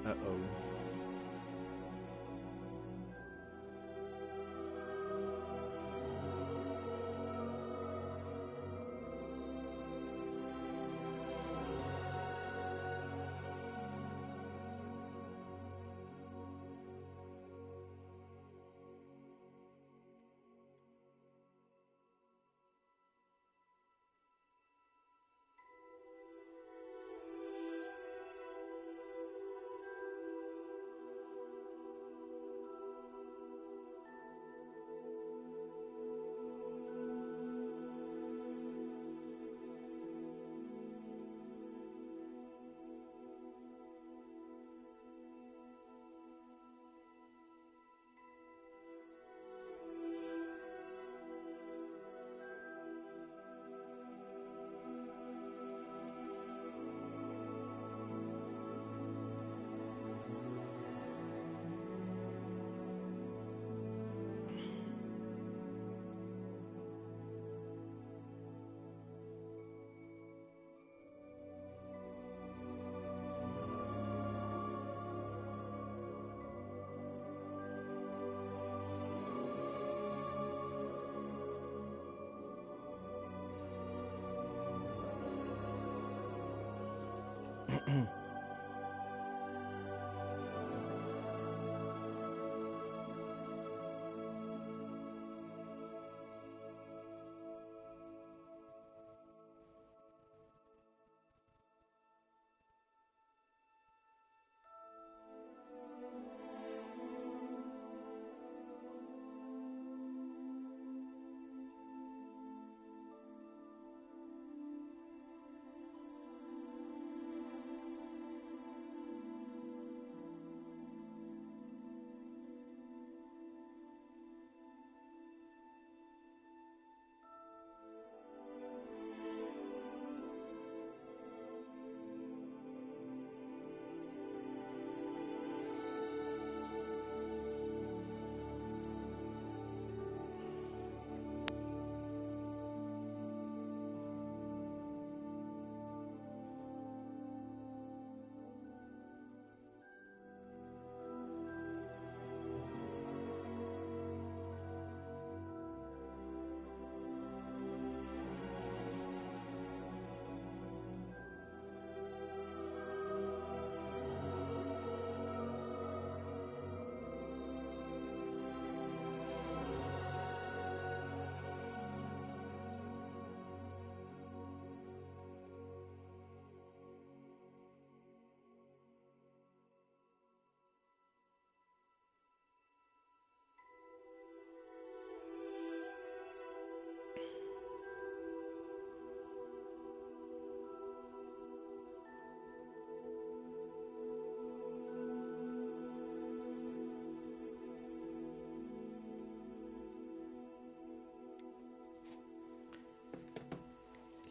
Uh-oh.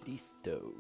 Listo.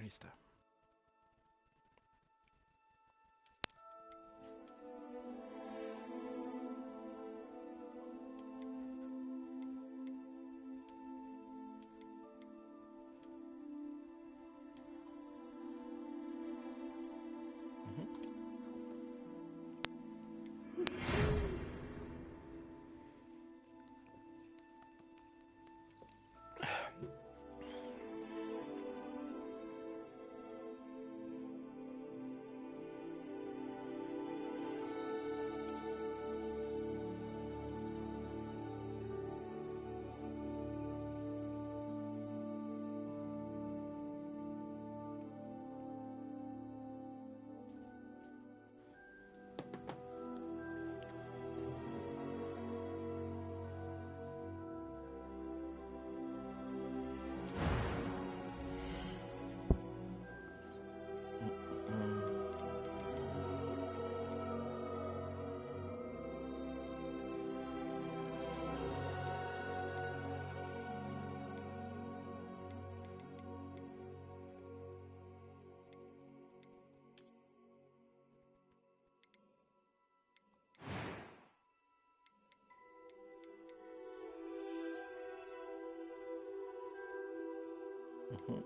Ahí está. Ujú.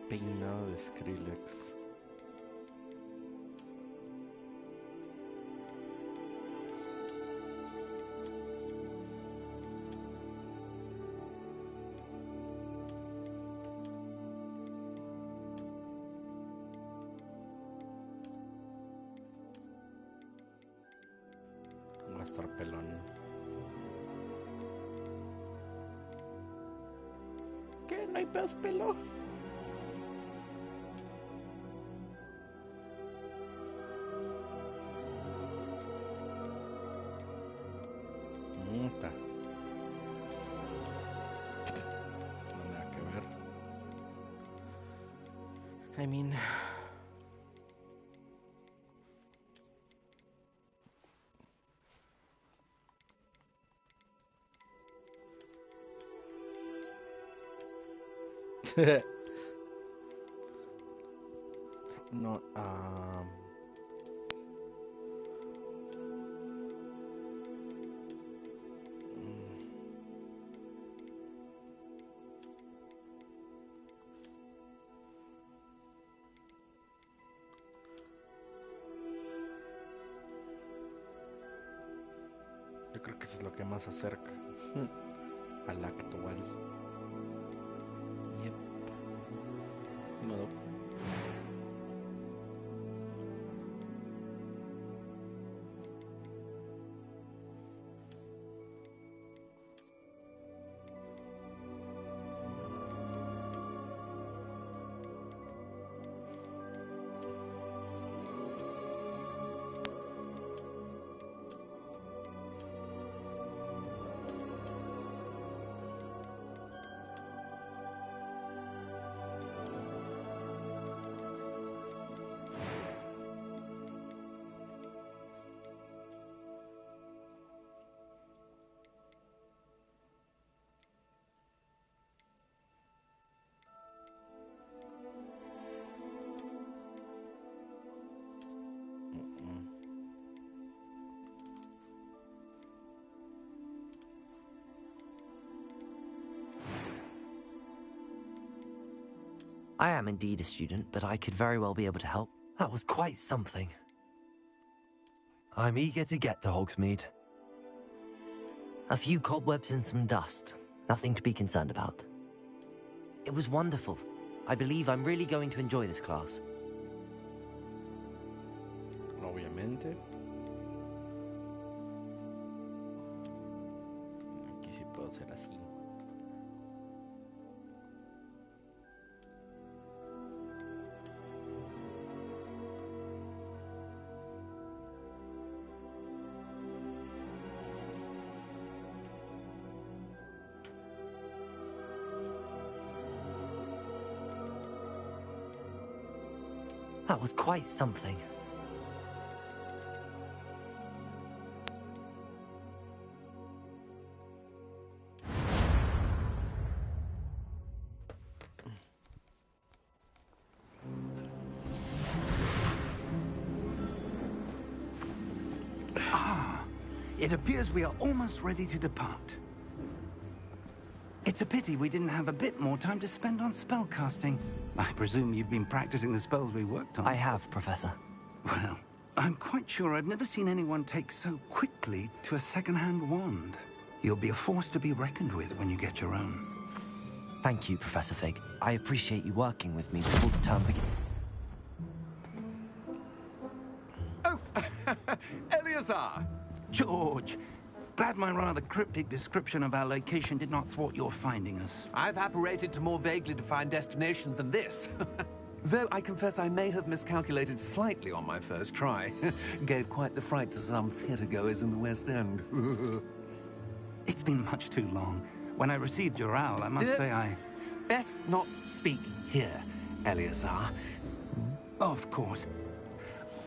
Peinado de Skrillex. Va a estar pelón. ¿Qué? ¿No hay más pelo? Está. No nada que ver. I mean... No, yo creo que eso es lo que más se acerca al actual. Yep. Modo. I am indeed a student, but I could very well be able to help. That was quite something. I'm eager to get to Hogsmeade. A few cobwebs and some dust. Nothing to be concerned about. It was wonderful. I believe I'm really going to enjoy this class. Obviamente. Aquí sí puedo hacer así. That was quite something. It appears we are almost ready to depart. It's a pity we didn't have a bit more time to spend on spellcasting. I presume you've been practicing the spells we worked on. I have, Professor. Well, I'm quite sure I've never seen anyone take so quickly to a second-hand wand. You'll be a force to be reckoned with when you get your own. Thank you, Professor Fig. I appreciate you working with me before the term begins. Oh, Eleazar! George! Glad my rather cryptic description of our location did not thwart your finding us. I've apparated to more vaguely defined destinations than this. Though I confess I may have miscalculated slightly on my first try. Gave quite the fright to some theatre-goers in the West End. It's been much too long. When I received your owl, I must say I... Best not speak here, Eleazar. Of course.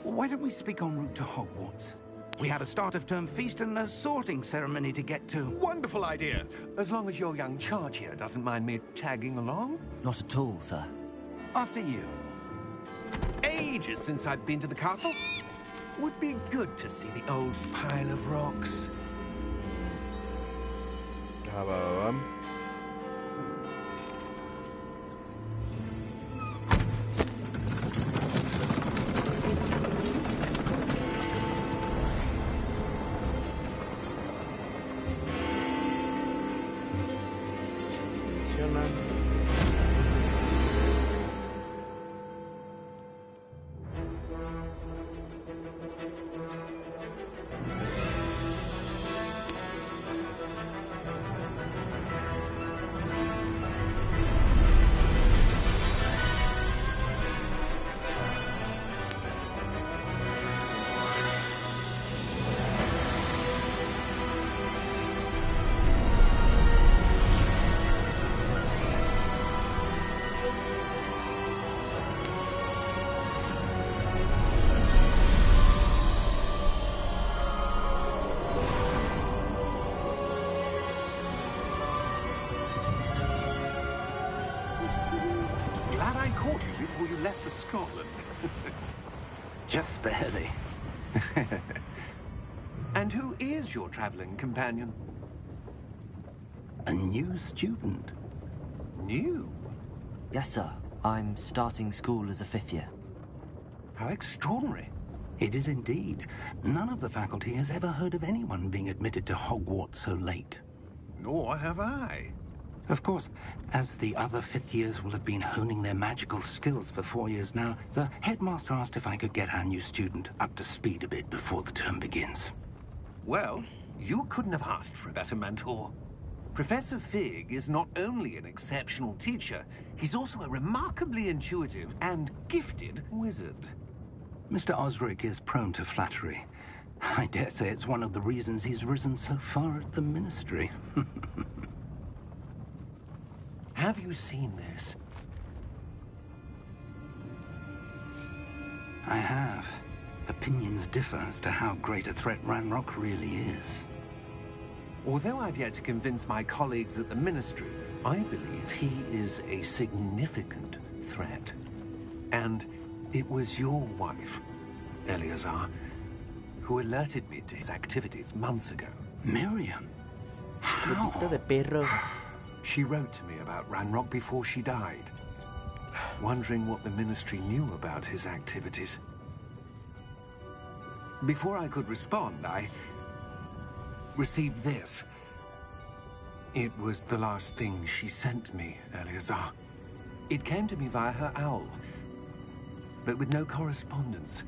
Why don't we speak en route to Hogwarts? We have a start-of-term feast and a sorting ceremony to get to. Wonderful idea. As long as your young charge here doesn't mind me tagging along. Not at all, sir. After you. Ages since I'd been to the castle. Would be good to see the old pile of rocks. Before you left for Scotland. Just barely. And who is your traveling companion? A new student. New? Yes, sir. I'm starting school as a 5th year. How extraordinary. It is indeed. None of the faculty has ever heard of anyone being admitted to Hogwarts so late. Nor have I. Of course, as the other 5th years will have been honing their magical skills for 4 years now, the headmaster asked if I could get our new student up to speed a bit before the term begins. Well, you couldn't have asked for a better mentor. Professor Fig is not only an exceptional teacher, he's also a remarkably intuitive and gifted wizard. Mr. Osric is prone to flattery. I dare say it's one of the reasons he's risen so far at the Ministry. Have you seen this? I have. Opinions differ as to how great a threat Ranrock really is. Although I've yet to convince my colleagues at the Ministry, I believe he is a significant threat. And it was your wife, Eleazar, who alerted me to his activities months ago. Miriam? How? She wrote to me about Ranrock before she died. wondering what the Ministry knew about his activities. Before I could respond, I received this. It was the last thing she sent me, Eleazar. It came to me via her owl, but with no correspondence.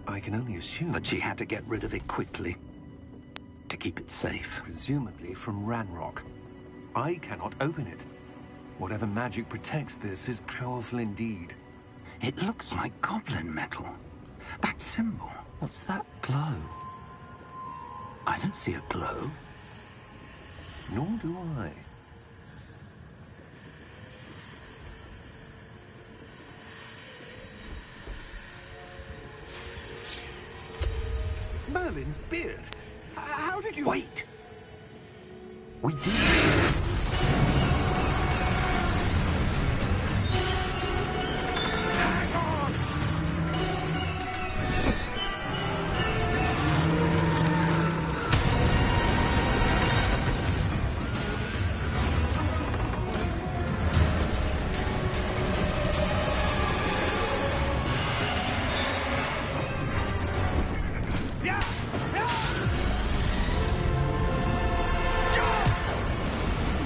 I can only assume That she had to get rid of it quickly to keep it safe. presumably from Ranrock. I cannot open it. Whatever magic protects this is powerful indeed. It looks like goblin metal. That symbol. What's that glow? I don't see a glow. Nor do I. Merlin's beard. How did you... Wait! We did. Hang on!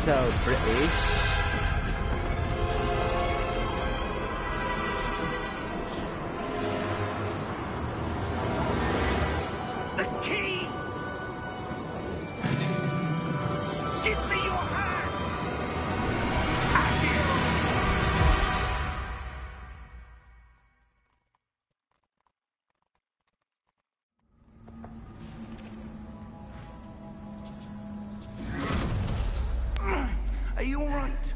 So British. The key! Give me your hand! Are you all right?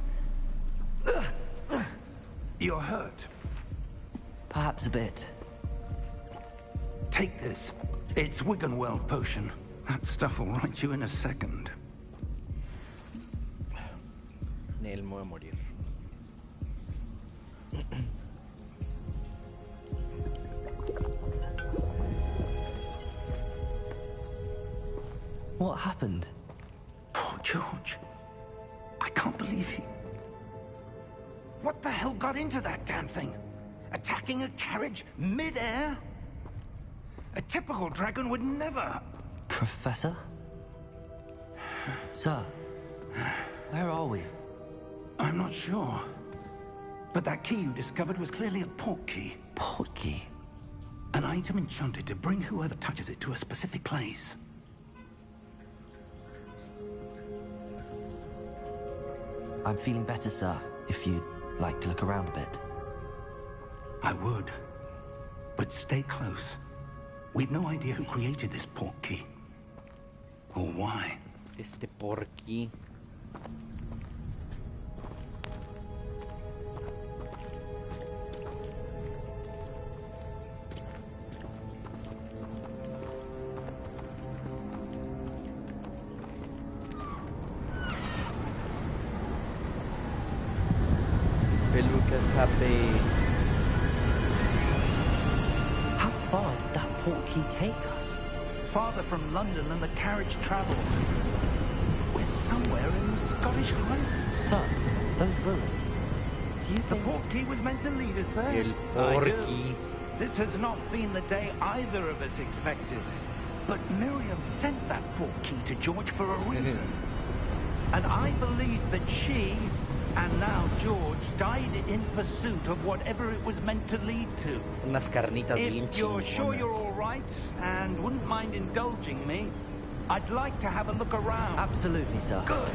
You're hurt. Perhaps a bit. Take this. It's Wiggenweld potion. That stuff will right you in a second. Nel me voy a morir. What happened? Poor George. I can't believe he... What the hell got into that damn thing? Attacking a carriage mid-air? A typical dragon would never... Professor? Sir, where are we? I'm not sure. But that key you discovered was clearly a port key. Port key? An item enchanted to bring whoever touches it to a specific place. I'm feeling better, sir, if you'd like to look around a bit. I would. But stay close. We've no idea who created this port key. Or why. Este porqui. Peluca, sapeeee. How far did that port key take us? Farther from London than the carriage travelled. We're somewhere in the Scottish Highlands. Sir, those ruins. Do you The think... port key was meant to lead us there. El I do. porqui. This has not been the day either of us expected. But Miriam sent that port key to George for a reason. And I believe that she, and now George, died in pursuit of whatever it was meant to lead to. Unas carnitas bien If you're sure chingonas. you're all right and wouldn't mind indulging me, I'd like to have a look around. Absolutely, sir. Good.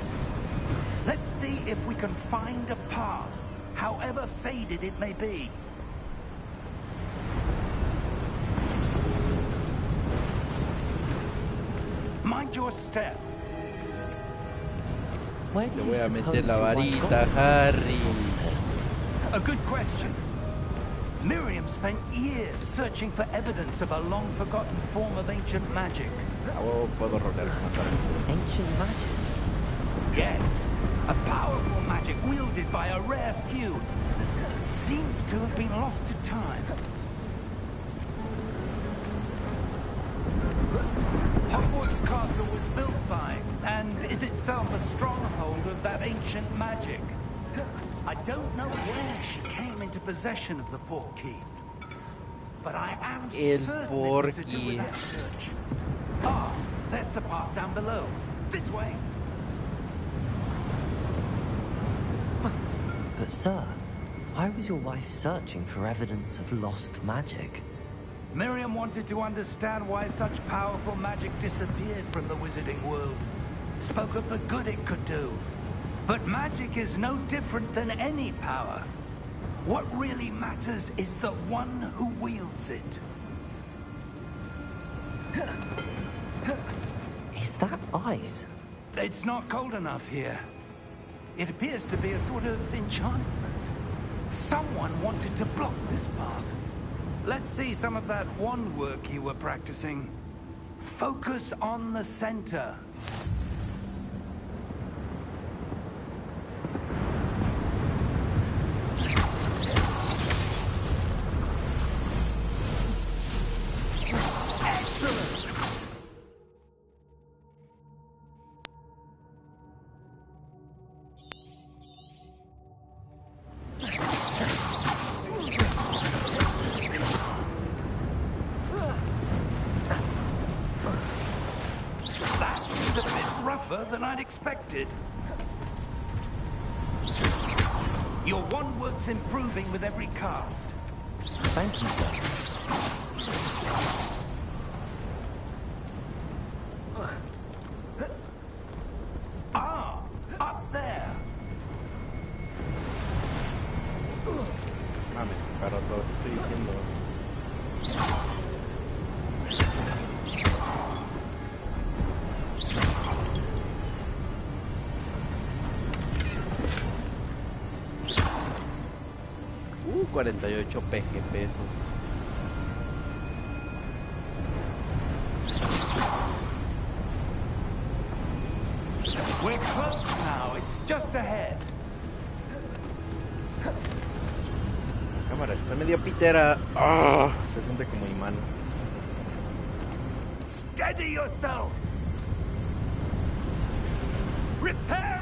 Let's see if we can find a path, however faded it may be. Mind your step. Where do Le you voy a suppose meter la you might varita, go? Harry. What is it? A good question. Miriam spent years searching for evidence of a long-forgotten form of ancient magic. Oh, puedo rolar con otra vez. Ancient magic? Yes, a powerful magic wielded by a rare few that seems to have been lost to time. Hogwarts Castle was built by, and is itself a stronghold of that ancient magic. I don't know where she came into possession of the port key, but I am certain it was to do with that search. Ah, there's the path down below. This way. But sir, why was your wife searching for evidence of lost magic? Miriam wanted to understand why such powerful magic disappeared from the wizarding world. Spoke of the good it could do. But magic is no different than any power. What really matters is the one who wields it. Is that ice? It's not cold enough here. It appears to be a sort of enchantment. Someone wanted to block this path. Let's see some of that wand work you were practicing. Focus on the center. Than I'd expected. Your wand work's improving with every cast. Thank you, sir. Ah, up there. Mames, que paró todo, te estoy diciendo. 48 PG pesos. We're close now. It's just ahead. Cámara, está medio pitera. Oh, se siente como imán. Steady yourself. Reparo!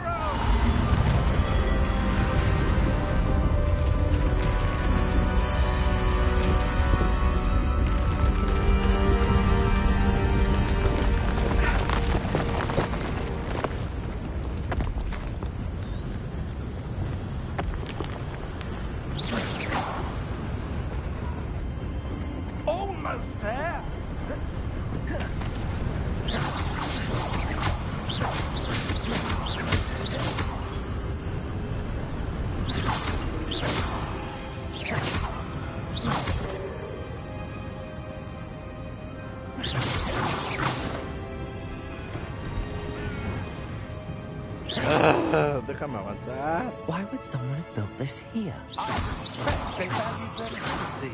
Déjame avanzar. Why would someone have built this here? I suspect they valued their legacy.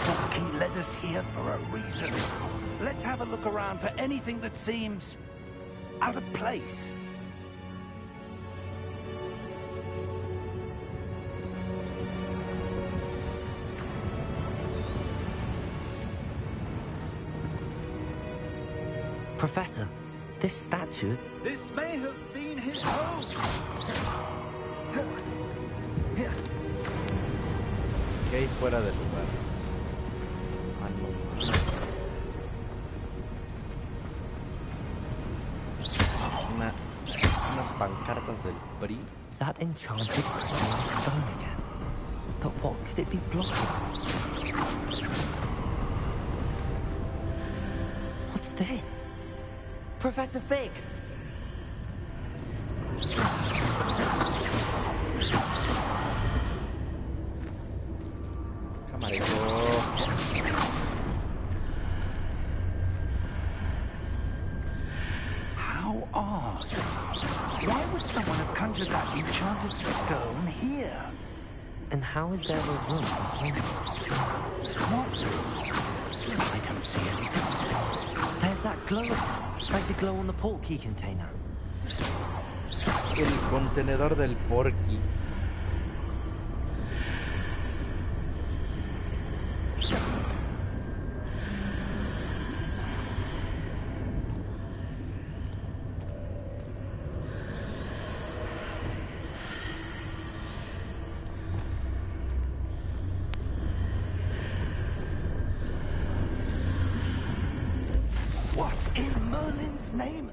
That key led us here for a reason. Let's have a look around for anything that seems out of place. Professor, this statue... This may have been his home. ¿Qué hay fuera del lugar? Ah, no. Unas pancartas del PRI. That enchanted crystalline stone again. But what could it be blocking? What's this? Professor Fig! Camarero. How odd. Why would someone have conjured that enchanted stone here? And how is there a room behind it? What? I don't see anything. There's that glow, like the glow on the portkey container. El contenedor del porky. Merlin's name?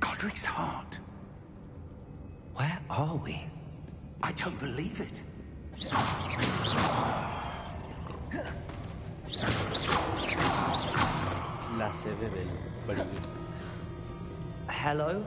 Godric's heart. Where are we? I don't believe it. La se ve bड़ी. Hello?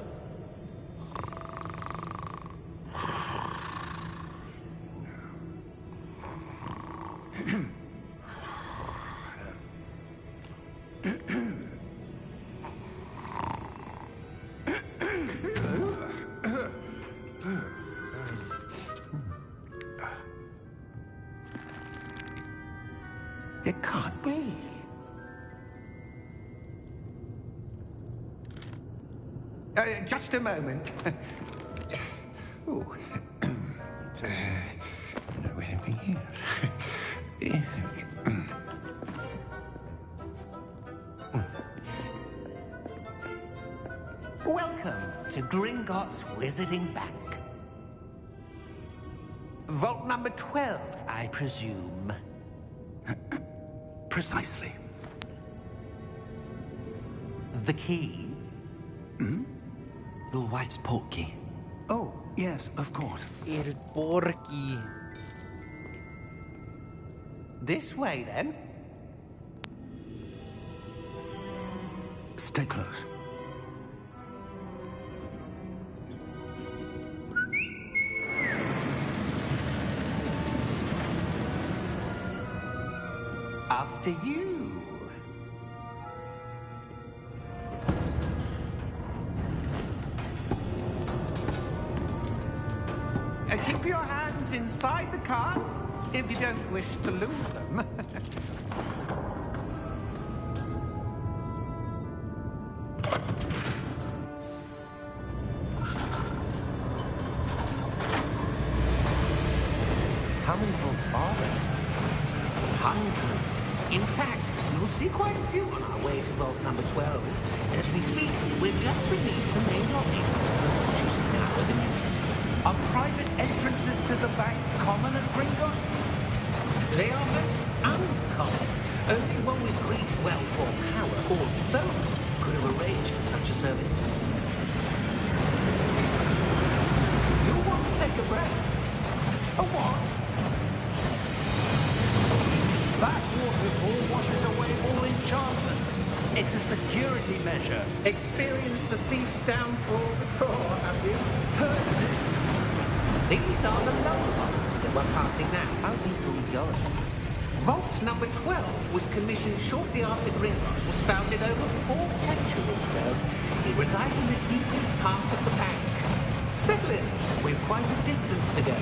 It can't be. Just a moment. Ooh. No anything here. Welcome to Gringotts Wizarding Bank. Vault number 12, I presume. Precisely. The key? Your wife's portkey. Oh, yes, of course. El porky. This way, then. Stay close. After you. Keep your hands inside the cart if you don't wish to lose them. How many vaults are there? Hundreds. In fact, you'll see quite a few on our way to vault number 12. As we speak, we're just beneath the main lobby. The vaults you see now are the newest. Are private entrances to the bank common at Gringotts? They are most uncommon. Only one with great wealth or power, or both, could have arranged for such a service. You'll want to take a breath. A what? That waterfall washes away all enchantments. It's a security measure. Experienced the thief's downfall before, have you? Heard of it? These are the lower vaults that we're passing now. How deep are we going? Vault number 12 was commissioned shortly after Gringotts was founded over 4 centuries ago. It resides in the deepest part of the bank. Settle in. We've quite a distance to go.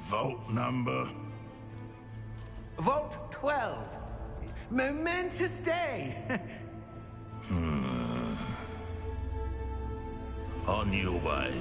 Vault number? Vault 12. Momentous day. On your way.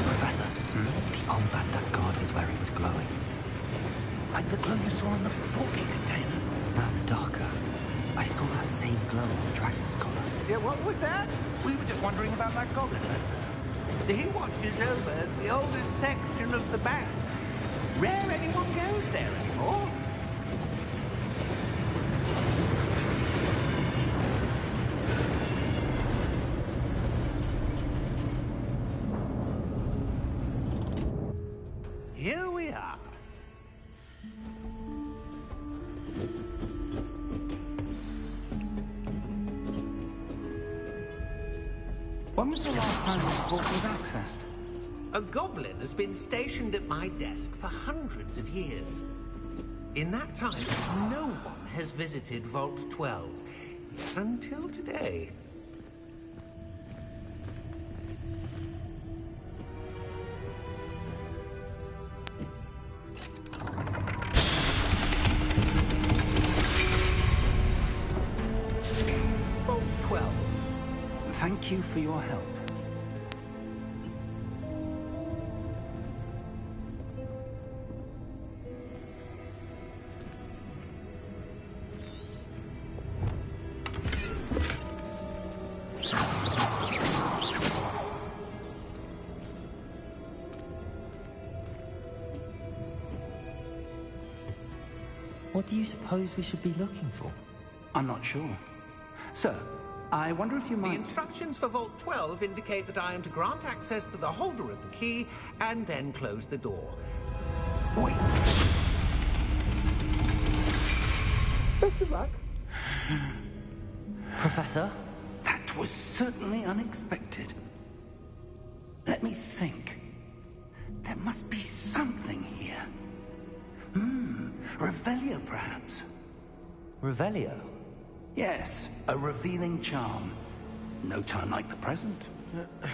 Professor, the armband that guard was wearing was glowing. Like the glow you saw on the porky container. No, darker. I saw that same glow on the dragon's collar. Yeah, what was that? We were just wondering about that goblin man. He watches over the oldest section of the bank. Rare anyone goes there anymore. Here we are. When was the last time this vault was accessed? A goblin has been stationed at my desk for hundreds of years. In that time, no one has visited Vault 12, yet until today. Thank you for your help. What do you suppose we should be looking for? I'm not sure. Sir, I wonder if you The might... instructions for Vault 12 indicate that I am to grant access to the holder of the key and then close the door. Wait! Best of luck. Professor? That was certainly unexpected. Let me think. There must be something here. Revelio, perhaps? Revelio? Yes, a revealing charm. No time like the present.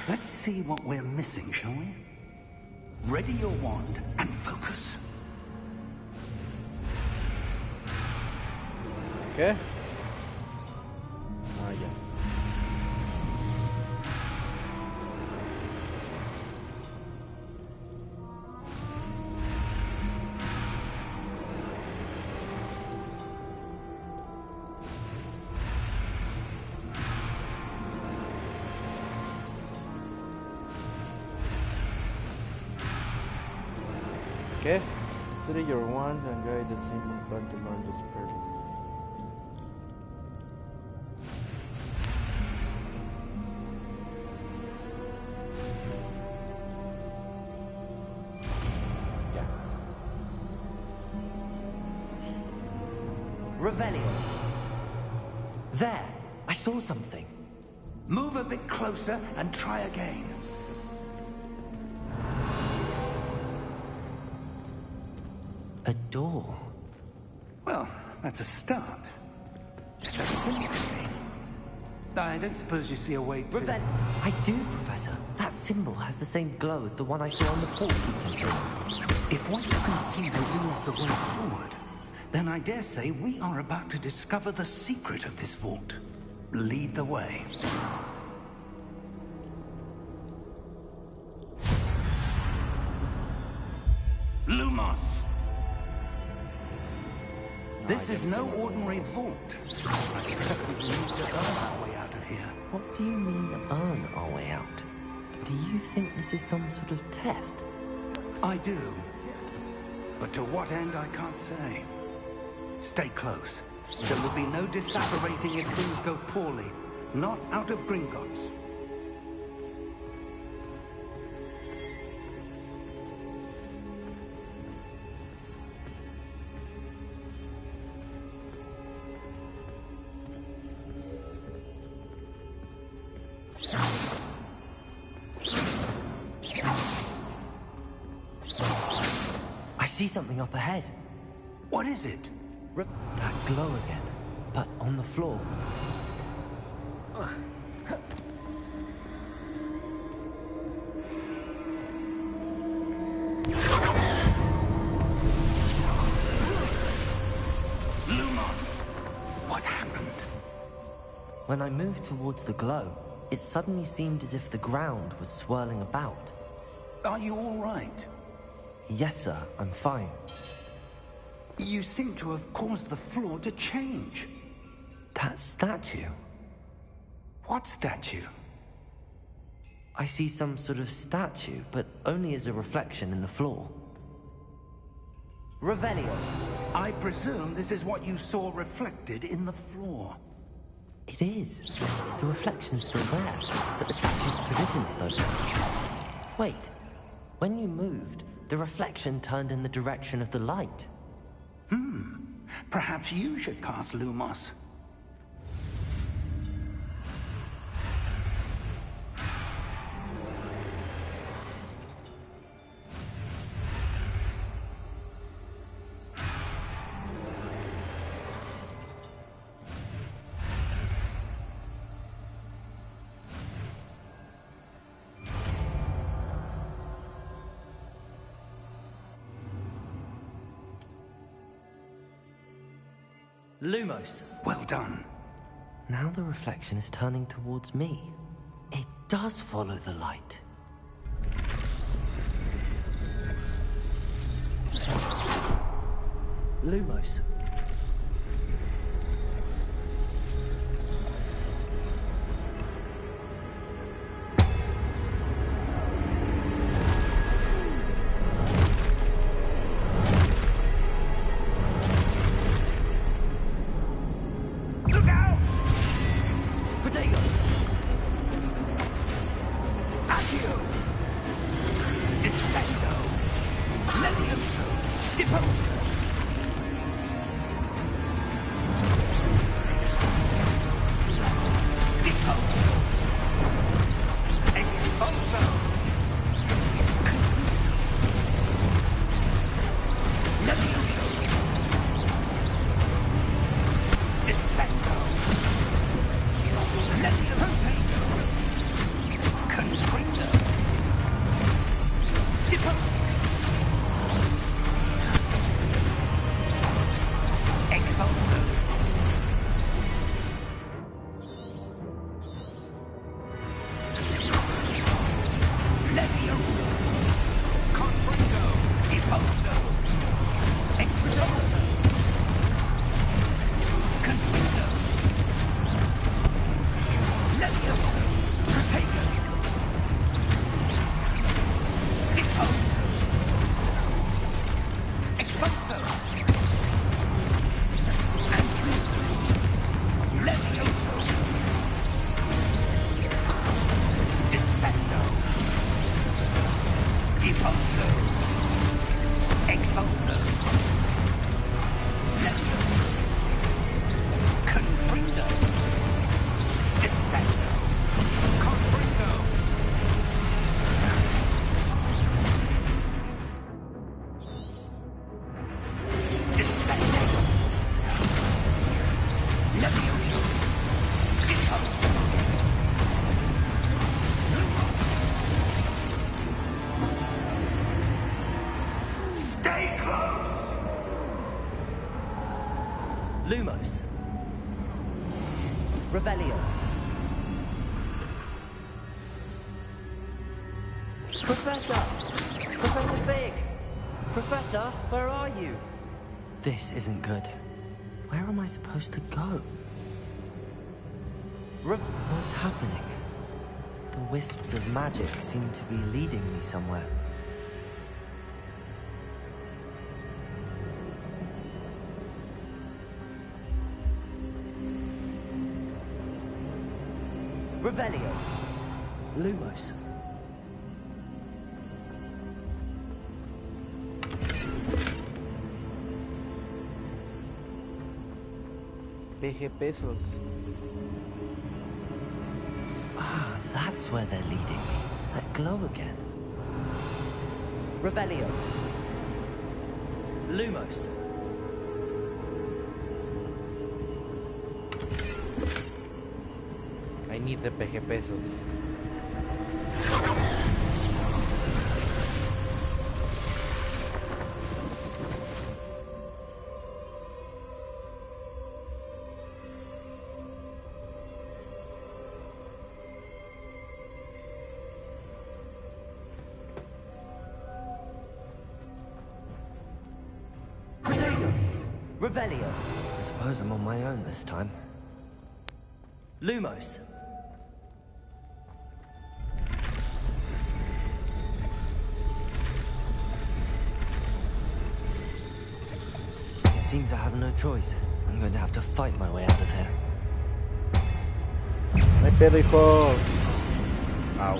Let's see what we're missing, shall we? Ready your wand and focus. Okay. Ah, yeah. Okay, consider your wand and guide the symbol button to learn this person. Yeah. Revelio. There! I saw something. Move a bit closer and try again. A door. Well, that's a start. Just a symbol again. I don't suppose you see a way to... Revelio. I do, Professor. That symbol has the same glow as the one I saw on the portkey container. If what you can see reveals the way forward, then I dare say we are about to discover the secret of this vault. Lead the way. Lumos! This is no ordinary vault. I suspect we need to earn our way out of here. What do you mean, earn our way out? Do you think this is some sort of test? I do. But to what end, I can't say. Stay close. There will be no disapparating if things go poorly. Not out of Gringotts. I see something up ahead. What is it? That glow again, but on the floor. Lumos! What happened? When I moved towards the glow, it suddenly seemed as if the ground was swirling about. Are you all right? Yes, sir, I'm fine. You seem to have caused the floor to change. That statue. What statue? I see some sort of statue, but only as a reflection in the floor. Revelio. I presume this is what you saw reflected in the floor. It is. The reflection's still there, but the statue's positions don't match. Wait. When you moved, the reflection turned in the direction of the light. Perhaps you should cast Lumos. Lumos. Well done. Now the reflection is turning towards me. does follow the light. Lumos. Look out! Protego! Accio! Descendo! Levioso! Deposo! Deposo! Exposo! Levioso! Descendo! Levioso! Constrictor! Deposo! Exposo! Levioso! Constrictor! Deposo! Exposo! Constrictor! Levioso! Protego! Deposo! Exposo! Levioso! Descendo! Deposo! Exposo! Levioso! Confringo! Descendo! Confringo! Descendo! Levioso! Deposo! Stay close! Lumos. Revelio. Professor! Professor Fig! Professor, where are you? This isn't good. Where am I supposed to go? What's happening? The wisps of magic seem to be leading me somewhere. Revelio. Lumos. PG pesos. Ah, that's where they're leading me. That glow again. Revelio. Lumos. I need the PG pesos. Revelio. I suppose I'm on my own this time. Lumos. It seems I have no choice. I'm going to have to fight my way out of here. No hay pedo, hijo. Au.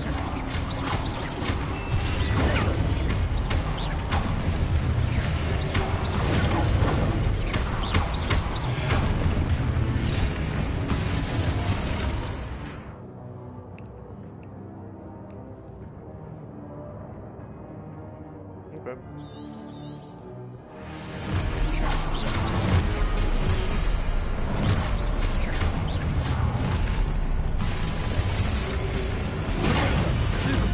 Okay. Lumos.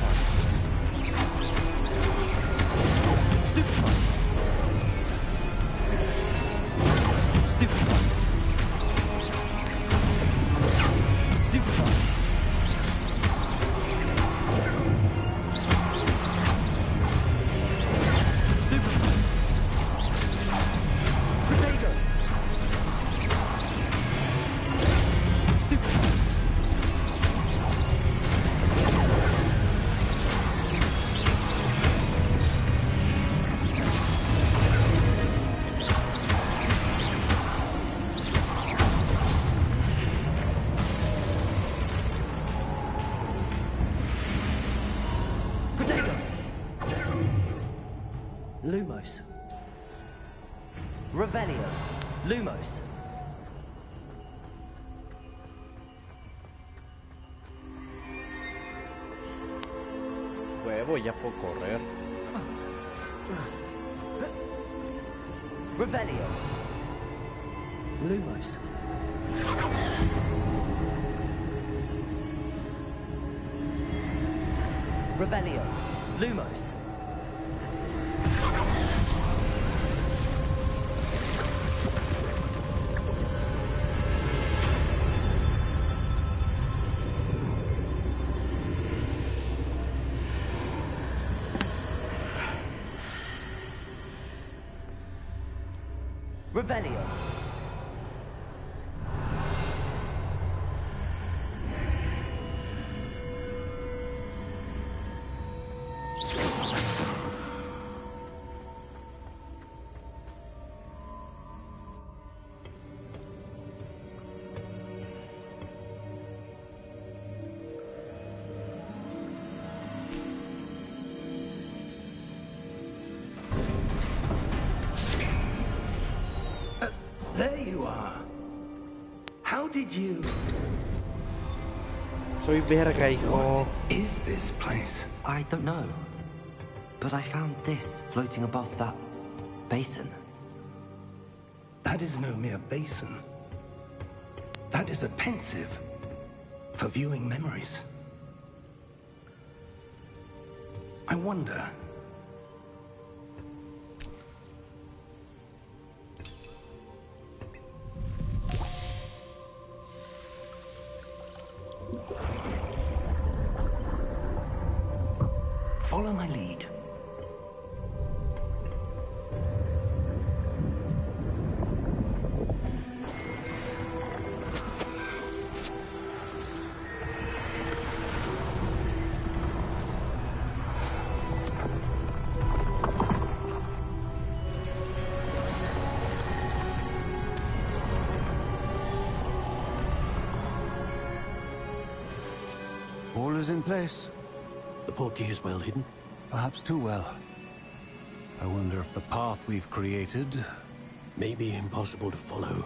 Lumos. Revelio. Lumos. Huevo, ya puedo correr. Revelio. Lumos. Revelio. Lumos. Revelio. There you are. How did you... Soy verga, hijo. What is this place? I don't know. But I found this floating above that basin. That is no mere basin. That is a pensive for viewing memories. I wonder... Follow my lead. All is in place. The portkey is well hidden. Perhaps too well. I wonder if the path we've created... May be impossible to follow.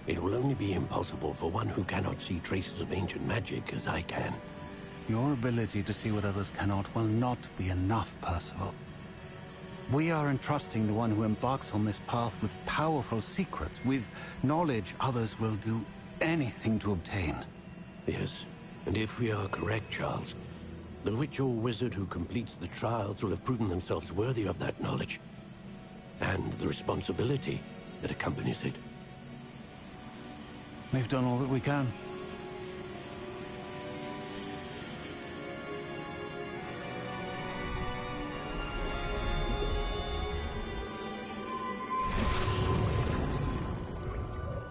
It will only be impossible for one who cannot see traces of ancient magic as I can. Your ability to see what others cannot will not be enough, Percival. We are entrusting the one who embarks on this path with powerful secrets, with knowledge others will do anything to obtain. Yes, and if we are correct, Charles, the witch or wizard who completes the trials will have proven themselves worthy of that knowledge, and the responsibility that accompanies it. We've done all that we can.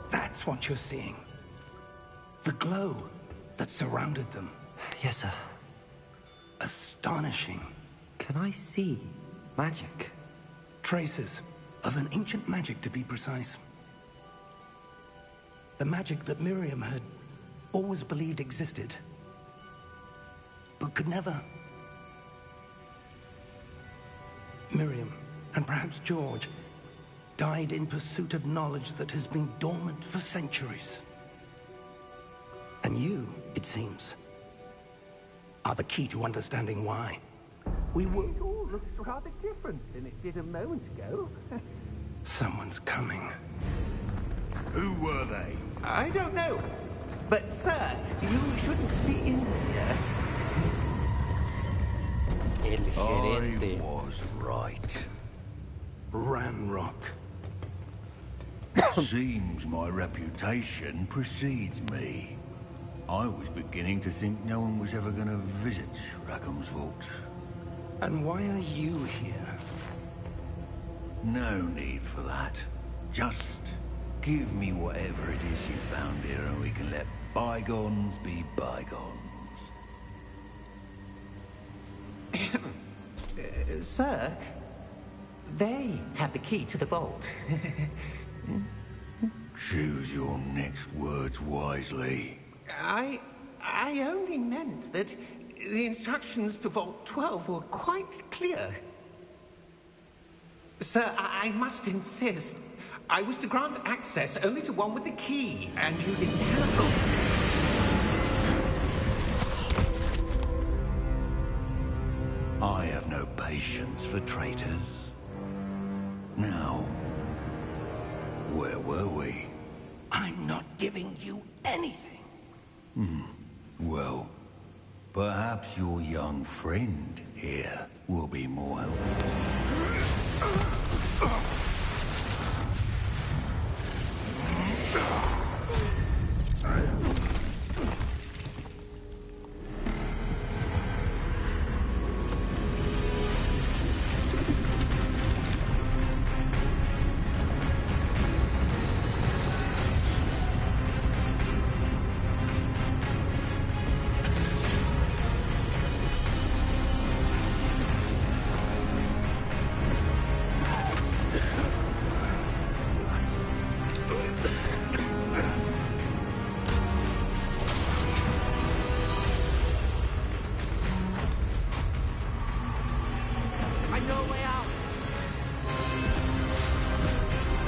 That's what you're seeing. The glow that surrounded them. Yes, sir. Astonishing. Can I see magic? Traces of an ancient magic, to be precise. The magic that Miriam had always believed existed, but could never. Miriam, and perhaps George, died in pursuit of knowledge that has been dormant for centuries. And you, it seems, are the key to understanding why. We were... It all looks rather different than it did a moment ago. Someone's coming. Who were they? I don't know. But, sir, you shouldn't be in here. El I gerente. was right. Ranrock. Seems my reputation precedes me. I was beginning to think no one was ever going to visit Rackham's vault. And why are you here? No need for that. Just give me whatever it is you found here and we can let bygones be bygones. Sir, they have the key to the vault. Choose your next words wisely. I only meant that the instructions to Vault 12 were quite clear. Sir, I must insist. I was to grant access only to one with the key, and you didn't have it. I have no patience for traitors. Now, where were we? I'm not giving you anything. Well, perhaps your young friend here will be more helpful. I know a way out.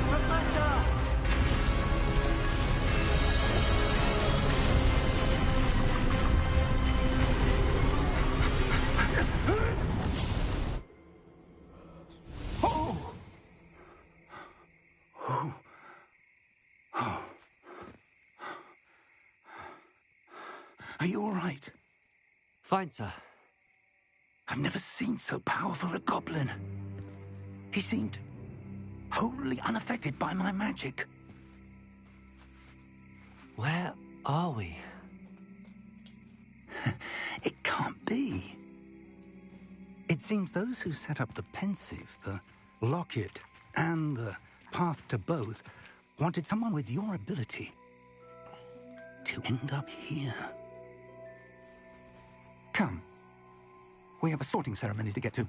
Professor! Are you all right? Fine, sir. I've never seen so powerful a goblin. He seemed wholly unaffected by my magic. Where are we? It can't be. It seems those who set up the pensive, the locket, and the path to both wanted someone with your ability to end up here. Come. We have a sorting ceremony to get to.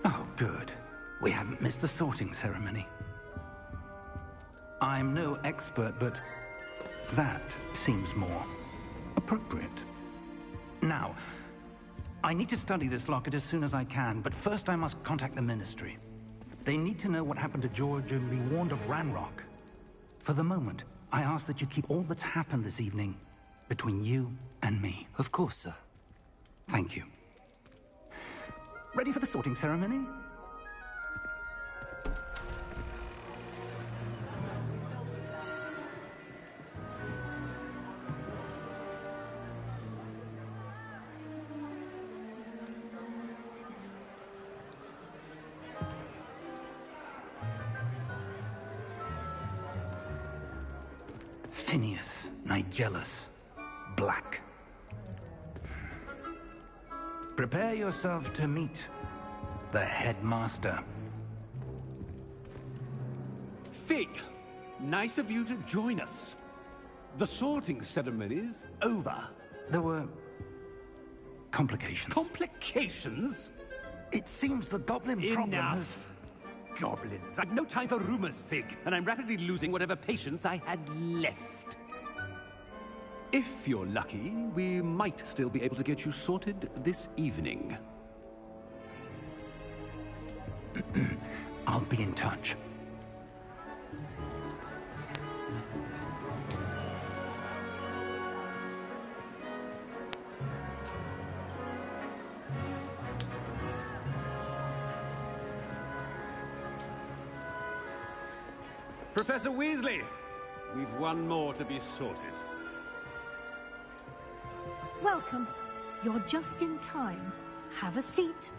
Oh, good. We haven't missed the sorting ceremony. I'm no expert, but that seems more appropriate. Now, I need to study this locket as soon as I can, but first I must contact the Ministry. They need to know what happened to George and be warned of Ranrock. For the moment, I ask that you keep all that's happened this evening between you and me. Of course, sir. Thank you. Ready for the sorting ceremony? Phineas, Nigellus, Black. Prepare yourself to meet the headmaster. Fig, nice of you to join us. The sorting ceremony's over. There were complications. Complications? It seems the goblin problem has... Enough. Goblins. I've no time for rumors, Fig, and I'm rapidly losing whatever patience I had left. If you're lucky, we might still be able to get you sorted this evening. I'll be in touch. Professor Weasley, we've one more to be sorted. Welcome. You're just in time. Have a seat.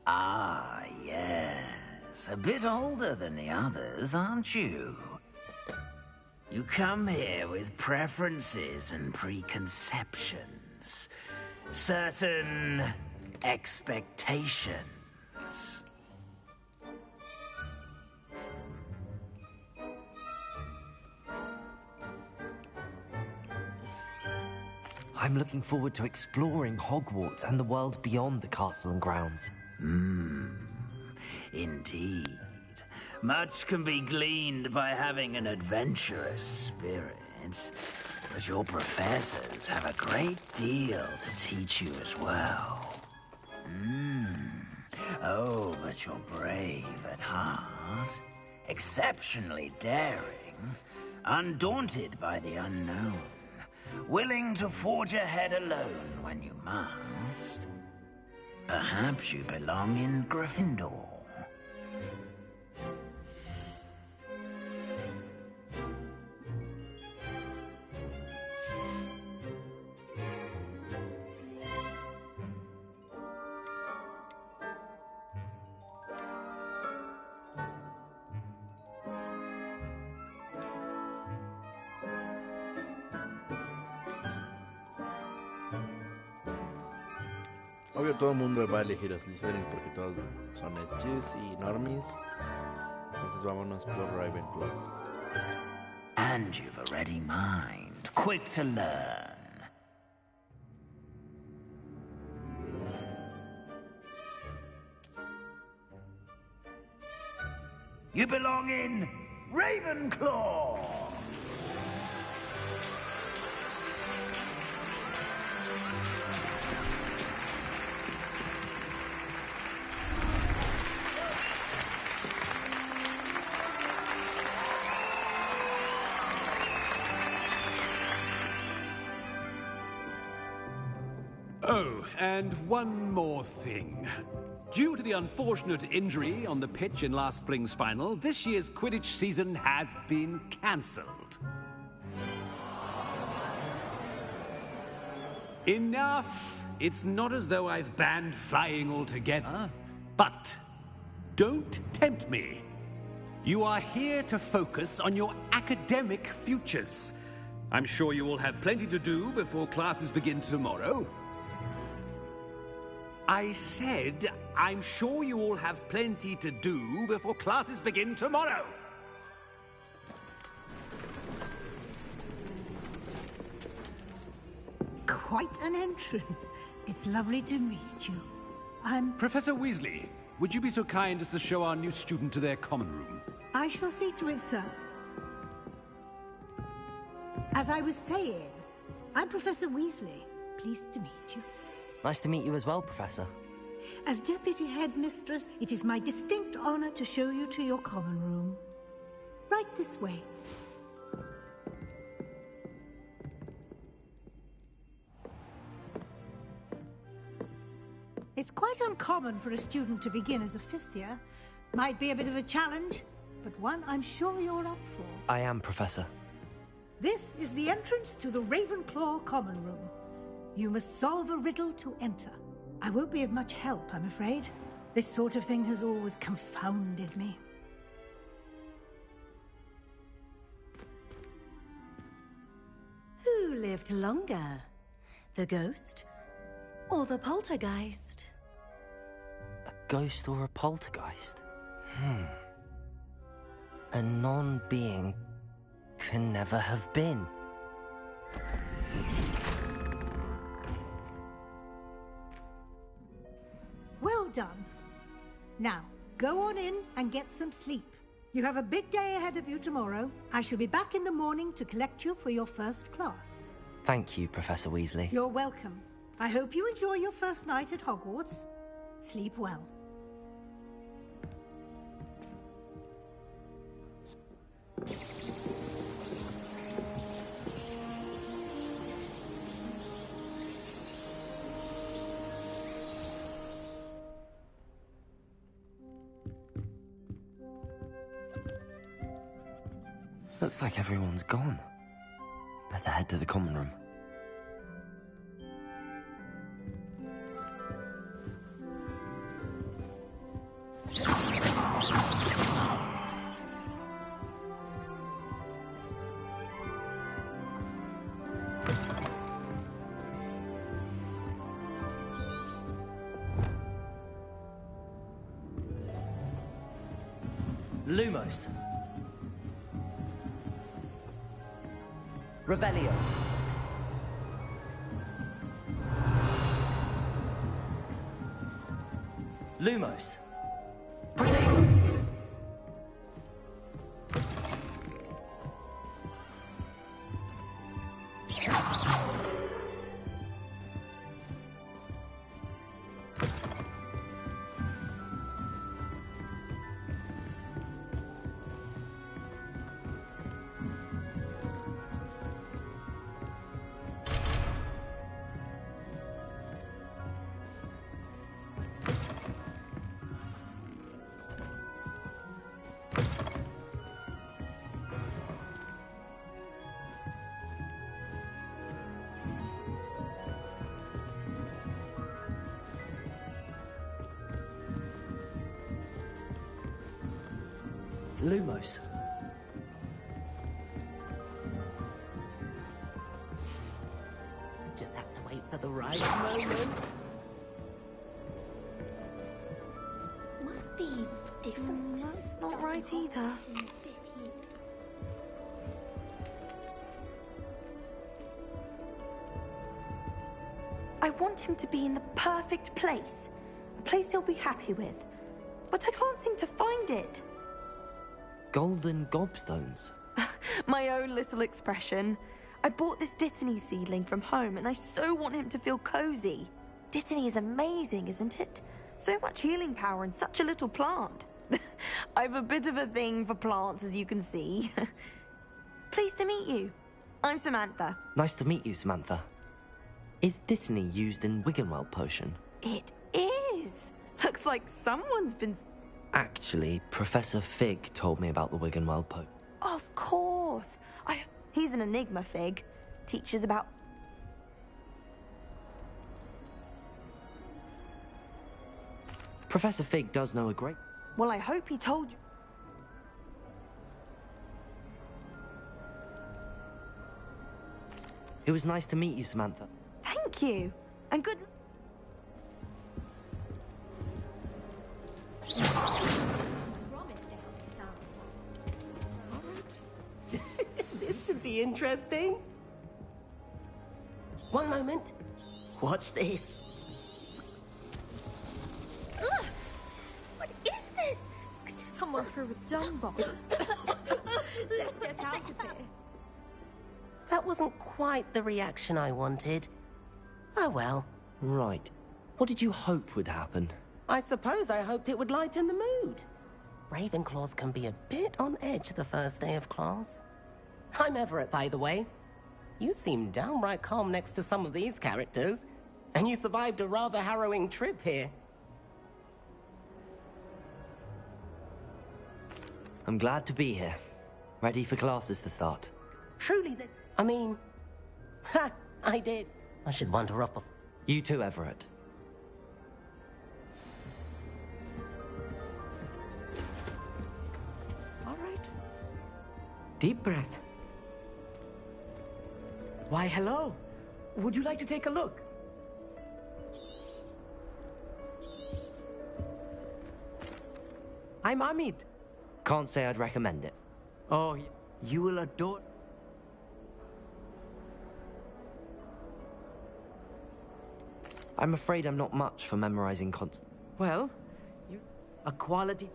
Ah, yes. A bit older than the others, aren't you? You come here with preferences and preconceptions. Certain expectations. I'm looking forward to exploring Hogwarts and the world beyond the castle and grounds. Indeed. Much can be gleaned by having an adventurous spirit. But your professors have a great deal to teach you as well. Oh, but you're brave at heart. Exceptionally daring. Undaunted by the unknown. Willing to forge ahead alone when you must. Perhaps you belong in Gryffindor. Obvio todo el mundo va a elegir a Slytherin porque todos son edgys y normies. Entonces vámonos por Ravenclaw. And you've a ready mind, quick to learn. You belong in Ravenclaw! Oh, and one more thing. Due to the unfortunate injury on the pitch in last spring's final, this year's Quidditch season has been cancelled. Enough! It's not as though I've banned flying altogether, but don't tempt me. You are here to focus on your academic futures. I'm sure you will have plenty to do before classes begin tomorrow. I said, I'm sure you all have plenty to do before classes begin tomorrow. Quite an entrance. It's lovely to meet you. I'm... Professor Weasley, would you be so kind as to show our new student to their common room? I shall see to it, sir. As I was saying, I'm Professor Weasley. Pleased to meet you. Nice to meet you as well, Professor. As Deputy Headmistress, it is my distinct honor to show you to your common room. Right this way. It's quite uncommon for a student to begin as a fifth year. Might be a bit of a challenge, but one I'm sure you're up for. I am, Professor. This is the entrance to the Ravenclaw common room. You must solve a riddle to enter. I won't be of much help, I'm afraid. This sort of thing has always confounded me. Who lived longer? The ghost or the poltergeist? A ghost or a poltergeist? A non-being can never have been. Well done. Now, go on in and get some sleep. You have a big day ahead of you tomorrow. I shall be back in the morning to collect you for your first class. Thank you, Professor Weasley. You're welcome. I hope you enjoy your first night at Hogwarts. Sleep well. Looks like everyone's gone. Better head to the common room. Lumos. Revelio. Lumos. Protego. Lumos. Just have to wait for the right moment. Must be different. That's not right either. I want him to be in the perfect place. A place he'll be happy with. But I can't seem to find it. Golden gobstones. My own little expression. I bought this Dittany seedling from home and I so want him to feel cozy. Dittany is amazing, isn't it? So much healing power in such a little plant. I've a bit of a thing for plants, as you can see. Pleased to meet you. I'm Samantha. Nice to meet you, Samantha. Is Dittany used in Wiggenweld potion? It is. Looks like someone's been... Actually, Professor Fig told me about the Wiggenweld potion. Of course. He's an enigma, Fig. Teaches about... Professor Fig does know a great... Well, I hope he told you... It was nice to meet you, Samantha. Thank you. And good... This should be interesting. One moment. Watch this. Ugh! What is this? Someone threw a dung bomb. Let's get out of here. That wasn't quite the reaction I wanted. Oh well. Right. What did you hope would happen? I suppose I hoped it would lighten the mood. Ravenclaws can be a bit on edge the first day of class. I'm Everett, by the way. You seem downright calm next to some of these characters, and you survived a rather harrowing trip here. I'm glad to be here. Ready for classes to start. Truly, I mean... Ha! I did. I should wander off before... You too, Everett. All right. Deep breath. Why, hello. Would you like to take a look? I'm Amit. Can't say I'd recommend it. Oh, you will adore... I'm afraid I'm not much for memorizing constant. Well, you... a quality...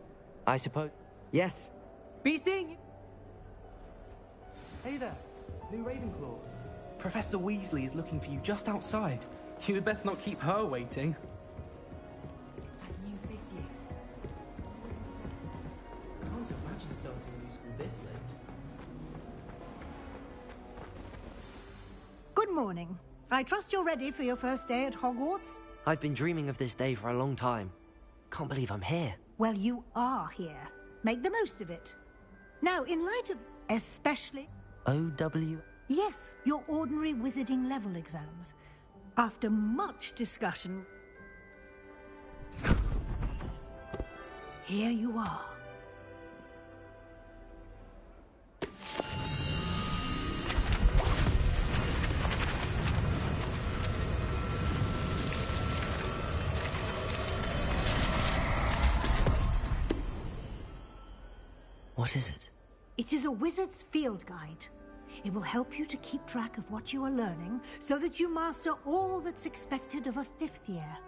I suppose. Yes. Be seeing you. Hey there, new Ravenclaw. Professor Weasley is looking for you just outside. You had best not keep her waiting. That new big year. Can't imagine starting a new school this late. Good morning. I trust you're ready for your first day at Hogwarts? I've been dreaming of this day for a long time. Can't believe I'm here. Well, you are here. Make the most of it. Now, in light of... Especially... OW? Yes, your ordinary wizarding level exams. After much discussion... Here you are. What is it? It is a wizard's field guide. It will help you to keep track of what you are learning so that you master all that's expected of a 5th year.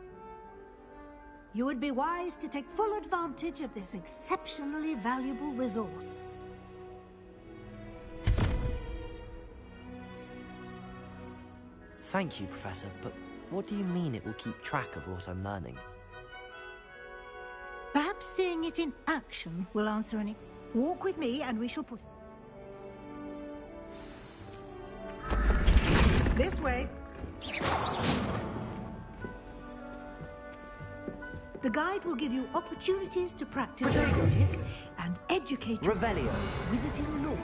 You would be wise to take full advantage of this exceptionally valuable resource. Thank you, Professor, but what do you mean it will keep track of what I'm learning? Perhaps seeing it in action will answer any... Walk with me and we shall put... This way. The guide will give you opportunities to practice logic and educate you. Revelio. Wizarding law.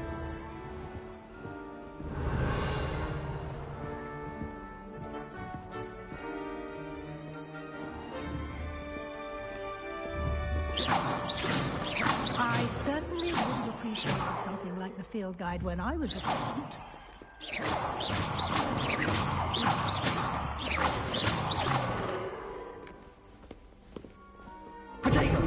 I certainly would have appreciated something like the field guide when I was a student. Potato!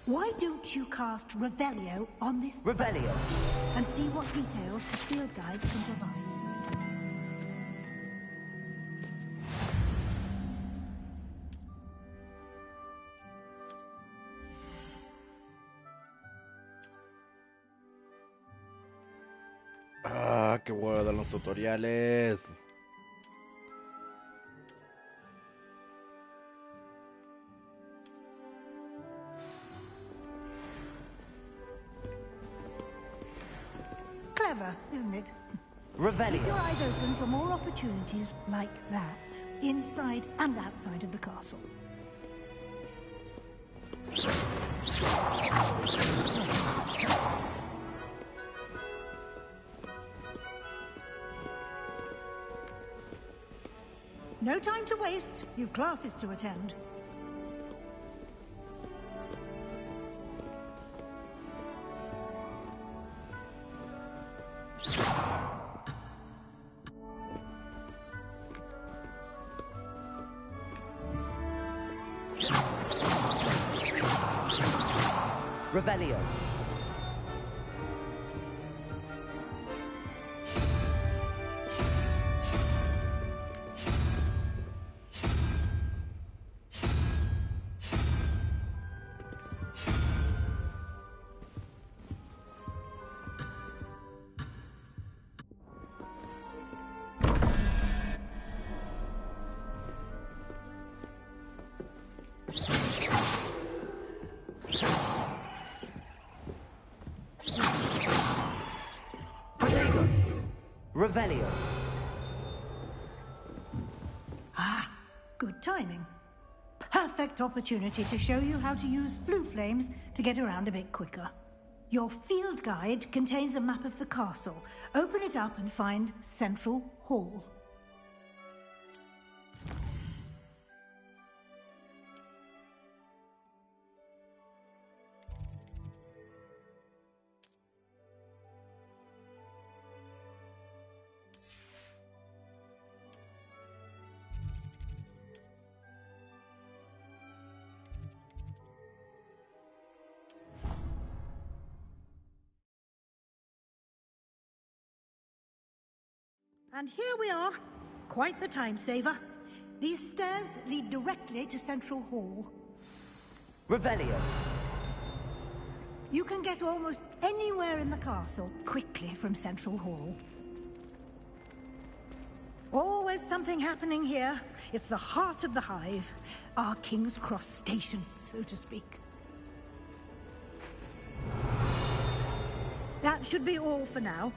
Why don't you cast Revelio on this... Revelio! And see what details the field guides can provide. Ah, qué huevo de los tutoriales. Clever, isn't it? Revelio. Keep your eyes open for more opportunities like that, inside and outside of the castle. No time to waste. You've classes to attend. Revelio. Revelio. Ah, good timing. Perfect opportunity to show you how to use blue flames to get around a bit quicker. Your field guide contains a map of the castle. Open it up and find Central Hall. And here we are. Quite the time saver. These stairs lead directly to Central Hall. Revelio. You can get almost anywhere in the castle quickly from Central Hall. Always something happening here. It's the heart of the hive. Our King's Cross station, so to speak. That should be all for now.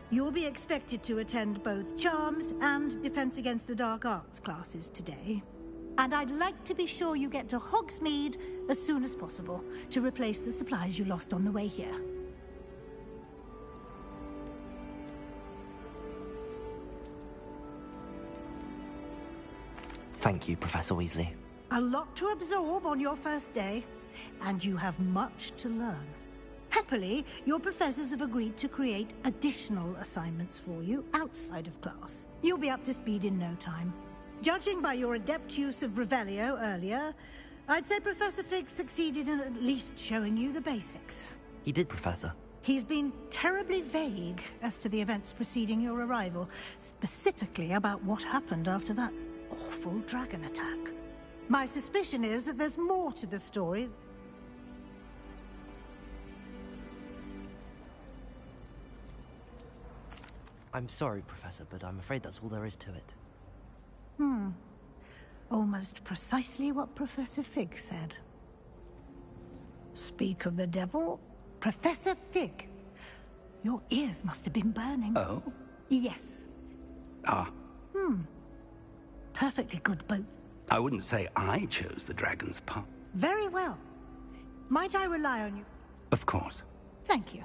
You'll be expected to attend both Charms and Defense Against the Dark Arts classes today. And I'd like to be sure you get to Hogsmeade as soon as possible to replace the supplies you lost on the way here. Thank you, Professor Weasley. A lot to absorb on your first day, and you have much to learn. Happily, your professors have agreed to create additional assignments for you outside of class. You'll be up to speed in no time. Judging by your adept use of Revelio earlier, I'd say Professor Fig succeeded in at least showing you the basics. He did, Professor. He's been terribly vague as to the events preceding your arrival, specifically about what happened after that awful dragon attack. My suspicion is that there's more to the story. I'm sorry, Professor, but I'm afraid that's all there is to it. Almost precisely what Professor Fig said. Speak of the devil, Professor Fig. Your ears must have been burning. Oh? Yes. Ah. Perfectly good boat. I wouldn't say I chose the dragon's path. Very well. Might I rely on you? Of course. Thank you.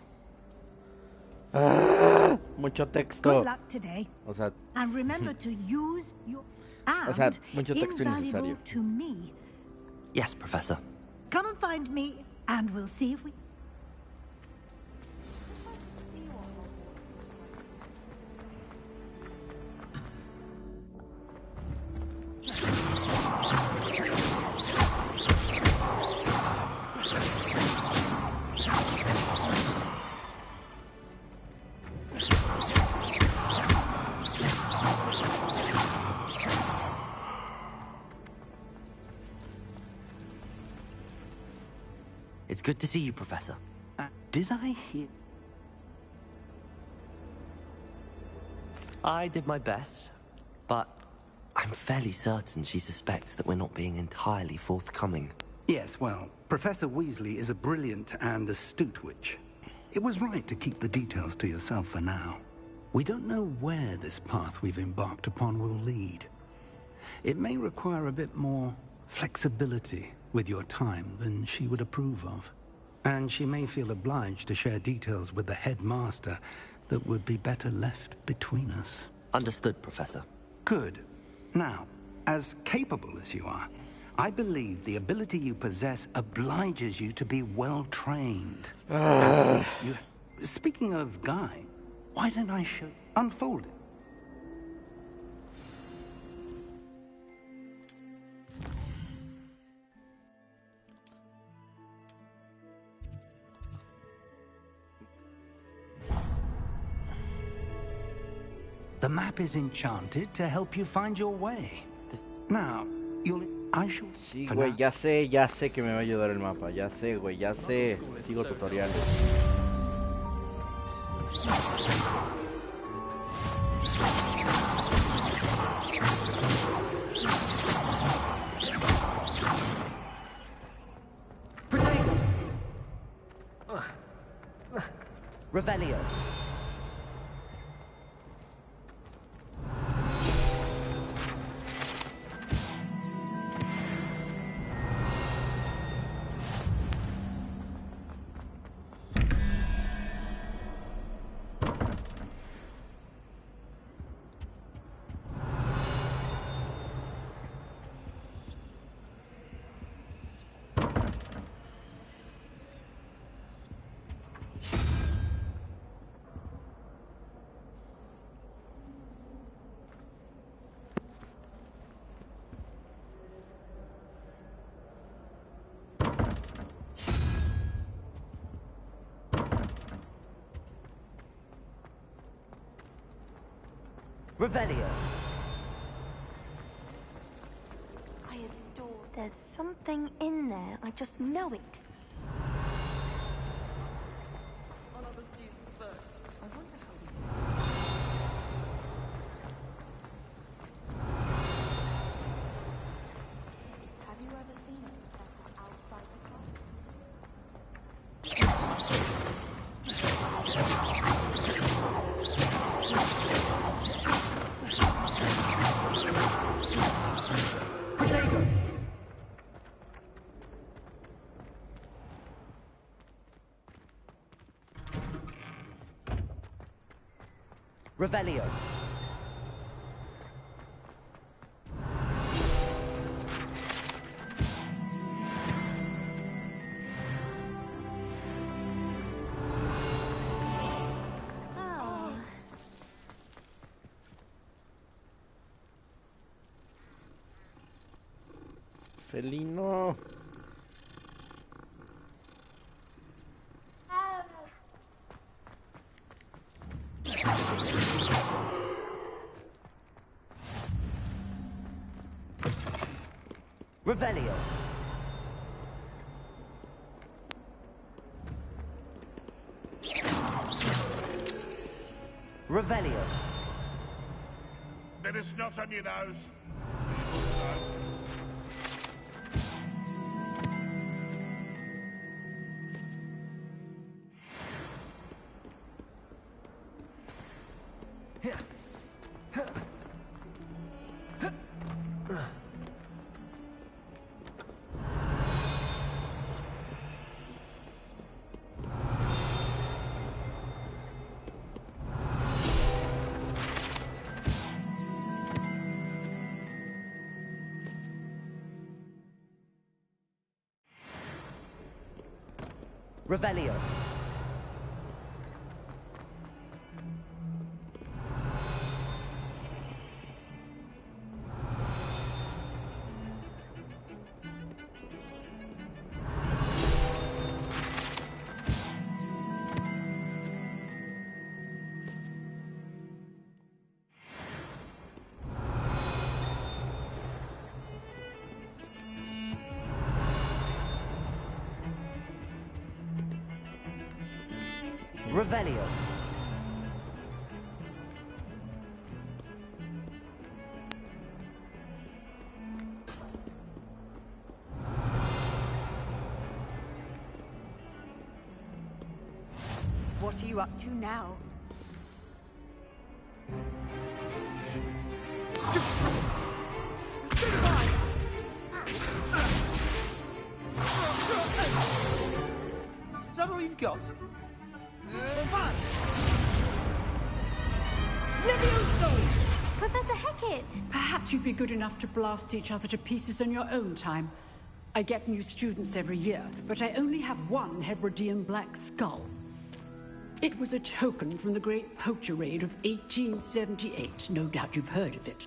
Mucho texto. Good luck today. O sea, And remember to use your... And o sea, mucho texto invaluable innecesario. to me. Yes, Professor. Come and find me, and we'll see if we... It's good to see you, Professor. Did I hear... I did my best, but I'm fairly certain she suspects that we're not being entirely forthcoming. Yes, well, Professor Weasley is a brilliant and astute witch. It was right to keep the details to yourself for now. We don't know where this path we've embarked upon will lead. It may require a bit more flexibility with your time than she would approve of. And she may feel obliged to share details with the headmaster that would be better left between us. Understood, Professor. Good. Now, as capable as you are, I believe the ability you possess obliges you to be well-trained. Speaking of Guy, why don't I unfold it? The map is enchanted to help you find your way. Now, Sí, güey, ya sé que me va a ayudar el mapa. Ya sé, güey, ya sé. Sigo tutoriales. Revelio. Revelio. I adore. There's something in there. I just know it. Have you ever seen a professor outside the class? Revelio. Felino. Revelio. Revelio. Bit of snot on your nose. Revelio. Revelio. What are you up to now? Is that all you've got? Professor Hecat! Perhaps you'd be good enough to blast each other to pieces in your own time. I get new students every year, but I only have one Hebridean black skull. It was a token from the Great Poacher Raid of 1878. No doubt you've heard of it.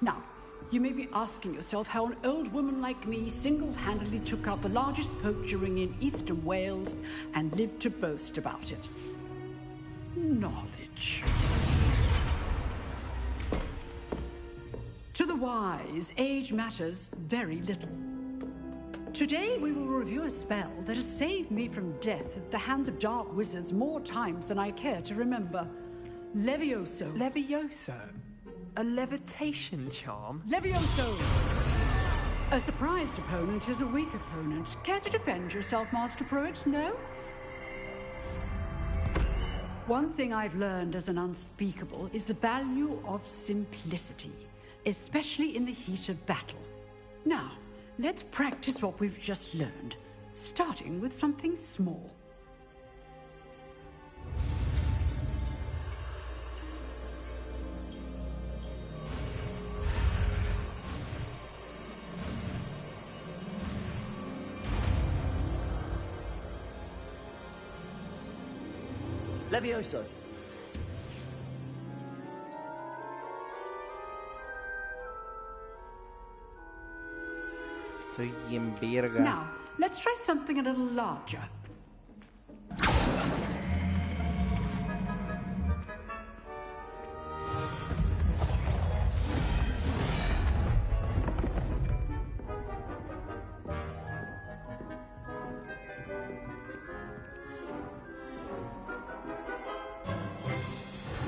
Now, you may be asking yourself how an old woman like me single-handedly took out the largest poacher ring in eastern Wales and lived to boast about it. Knowledge. To the wise, age matters very little. Today we will review a spell that has saved me from death at the hands of dark wizards more times than I care to remember. Levioso. Levioso? A levitation charm? Levioso! A surprised opponent is a weak opponent. Care to defend yourself, Master Pruitt? No? One thing I've learned as an unspeakable is the value of simplicity, especially in the heat of battle. Now, let's practice what we've just learned, starting with something small. Levioso. Soy bien verga. Now, let's try something a little larger.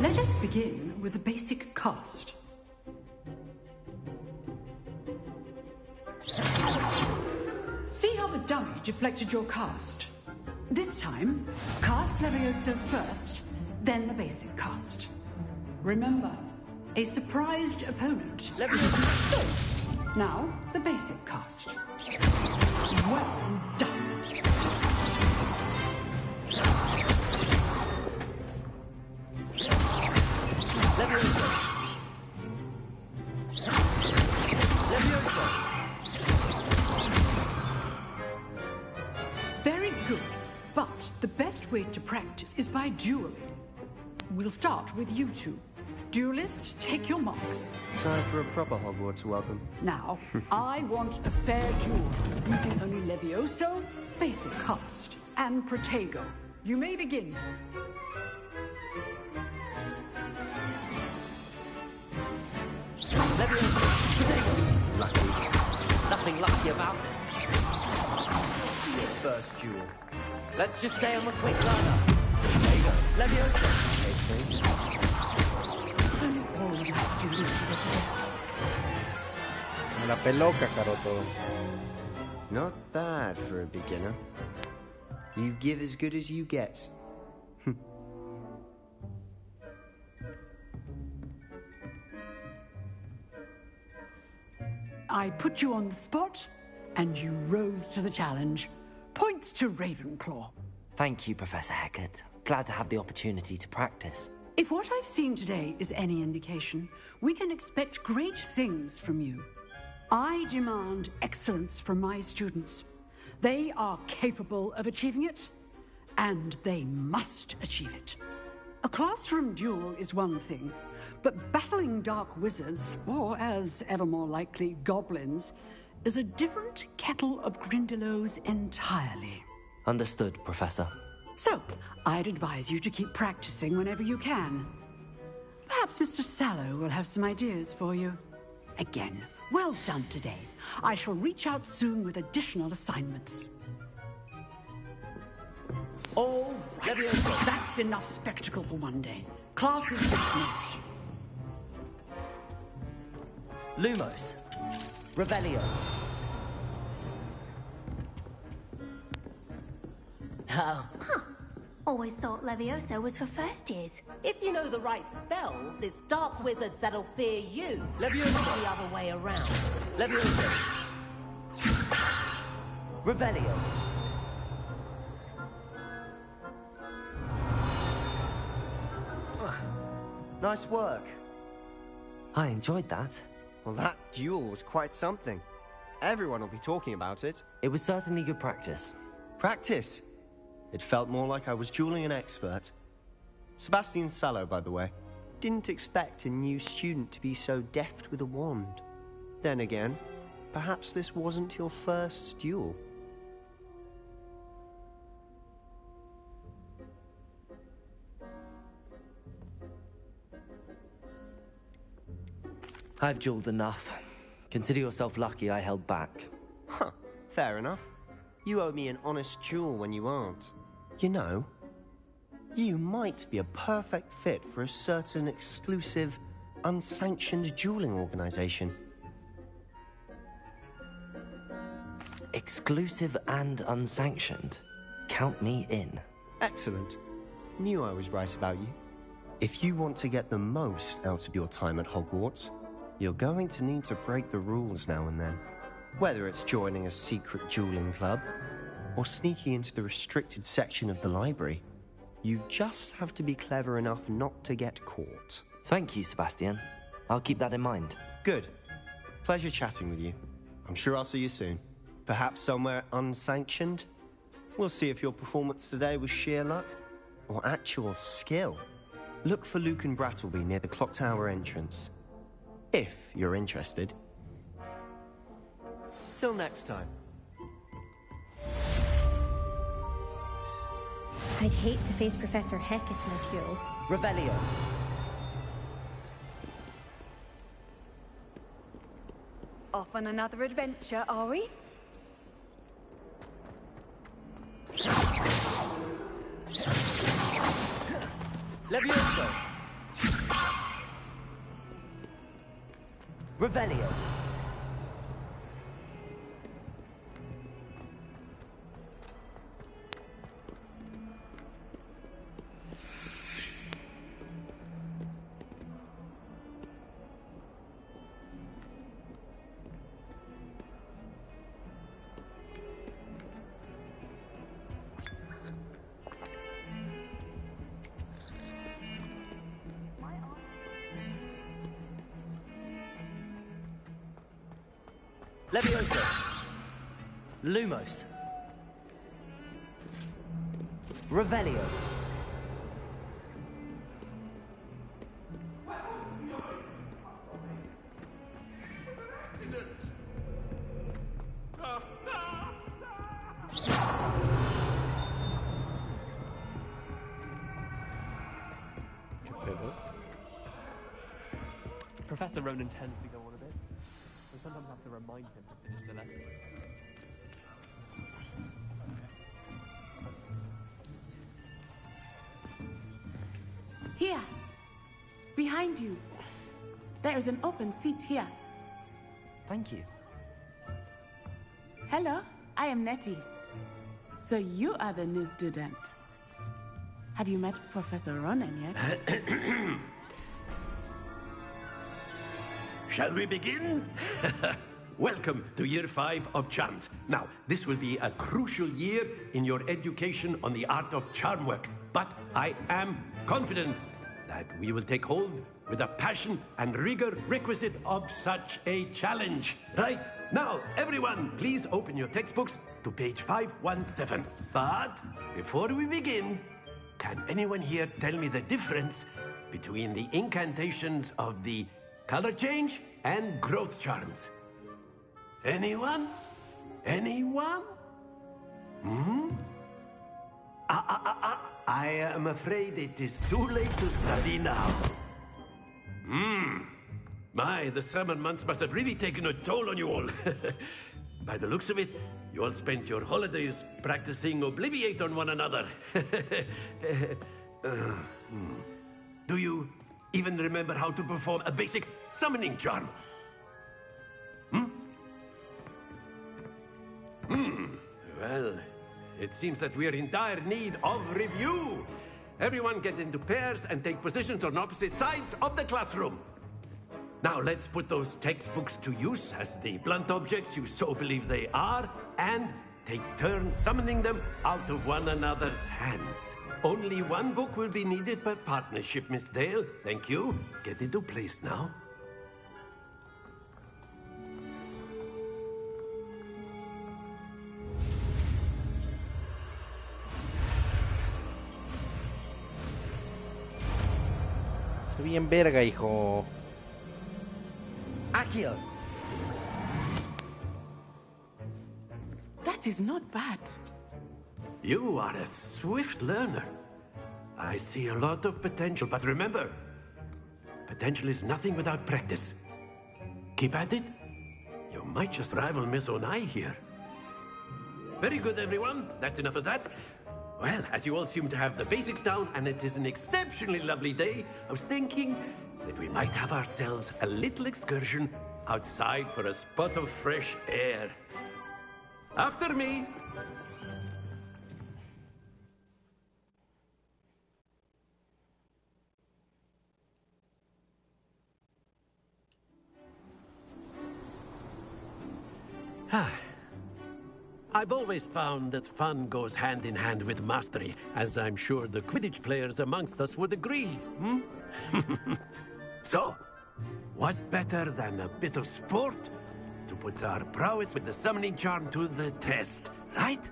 Let us begin with the basic cast. See how the dummy deflected your cast? This time, cast Levioso first, then the basic cast. Remember, a surprised opponent. Levioso. Now, the basic cast. Well done. Very good. But the best way to practice is by dueling. We'll start with you two. Duelists, take your marks. Time for a proper Hogwarts welcome. Now, I want a fair duel, using only Levioso, basic cast, and Protego. You may begin. Lucky. Nothing lucky about it. First duel. Let's just say I'm a quick learner. Protego. Leviosa. La peluca, Caroto. Not bad for a beginner. You give as good as you get. I put you on the spot, and you rose to the challenge. Points to Ravenclaw. Thank you, Professor Hecat. Glad to have the opportunity to practice. If what I've seen today is any indication, we can expect great things from you. I demand excellence from my students. They are capable of achieving it, and they must achieve it. A classroom duel is one thing, but battling dark wizards, or as ever more likely, goblins, is a different kettle of Grindylows entirely. Understood, Professor. So, I'd advise you to keep practicing whenever you can. Perhaps Mr. Sallow will have some ideas for you. Again, well done today. I shall reach out soon with additional assignments. All right, that's enough spectacle for one day. Class is dismissed. Lumos. Revelio. Oh. Huh. Always thought Levioso was for first years. If you know the right spells, it's dark wizards that'll fear you. Levioso. Not the other way around. Levioso. Revelio. Nice work. I enjoyed that. Well, that duel was quite something. Everyone will be talking about it. It was certainly good practice. Practice? It felt more like I was dueling an expert. Sebastian Sallow, by the way. Didn't expect a new student to be so deft with a wand. Then again, perhaps this wasn't your first duel. I've dueled enough. Consider yourself lucky I held back. Huh, fair enough. You owe me an honest duel when you aren't. You know, you might be a perfect fit for a certain exclusive, unsanctioned dueling organization. Exclusive and unsanctioned? Count me in. Excellent. Knew I was right about you. If you want to get the most out of your time at Hogwarts, you're going to need to break the rules now and then. Whether it's joining a secret dueling club, or sneaking into the restricted section of the library, you just have to be clever enough not to get caught. Thank you, Sebastian. I'll keep that in mind. Good. Pleasure chatting with you. I'm sure I'll see you soon. Perhaps somewhere unsanctioned? We'll see if your performance today was sheer luck, or actual skill. Look for Luke and Brattleby near the clock tower entrance. If you're interested. Till next time. I'd hate to face Professor Hecat in a duel. Revelio. Off on another adventure, are we? Levioso. Revelio. Leviosa. Lumos. Revelio. Professor Ronan tends to go on a bit. We sometimes have to remind him to finish the lesson. Here. Behind you. There is an open seat here. Thank you. Hello, I am Nettie. So you are the new student. Have you met Professor Ronan yet? Shall we begin? Welcome to Year 5 of Charms. Now, this will be a crucial year in your education on the art of charm work. But I am confident that we will take hold with the passion and rigor requisite of such a challenge. Right, now, everyone, please open your textbooks to page 517. But before we begin, can anyone here tell me the difference between the incantations of the color change and growth charms? Anyone? Anyone? I am afraid it is too late to study now. My, the summer months must have really taken a toll on you all. By the looks of it, you all spent your holidays practicing Obliviate on one another. Do you even remember how to perform a basic summoning charm? Well, it seems that we are in dire need of review. Everyone get into pairs and take positions on opposite sides of the classroom. Now let's put those textbooks to use as the blunt objects you so believe they are, and take turns summoning them out of one another's hands. Only one book will be needed per partnership, Miss Dale. Thank you. Get into place now. Bien verga, hijo. Accio. That is not bad. You are a swift learner. I see a lot of potential, but remember, potential is nothing without practice. Keep at it. You might just rival Miss Onai here. Very good, everyone. That's enough of that. Well, as you all seem to have the basics down, and it is an exceptionally lovely day, I was thinking that we might have ourselves a little excursion outside for a spot of fresh air. After me. I've always found that fun goes hand in hand with mastery, as I'm sure the Quidditch players amongst us would agree. So, what better than a bit of sport to put our prowess with the summoning charm to the test, right?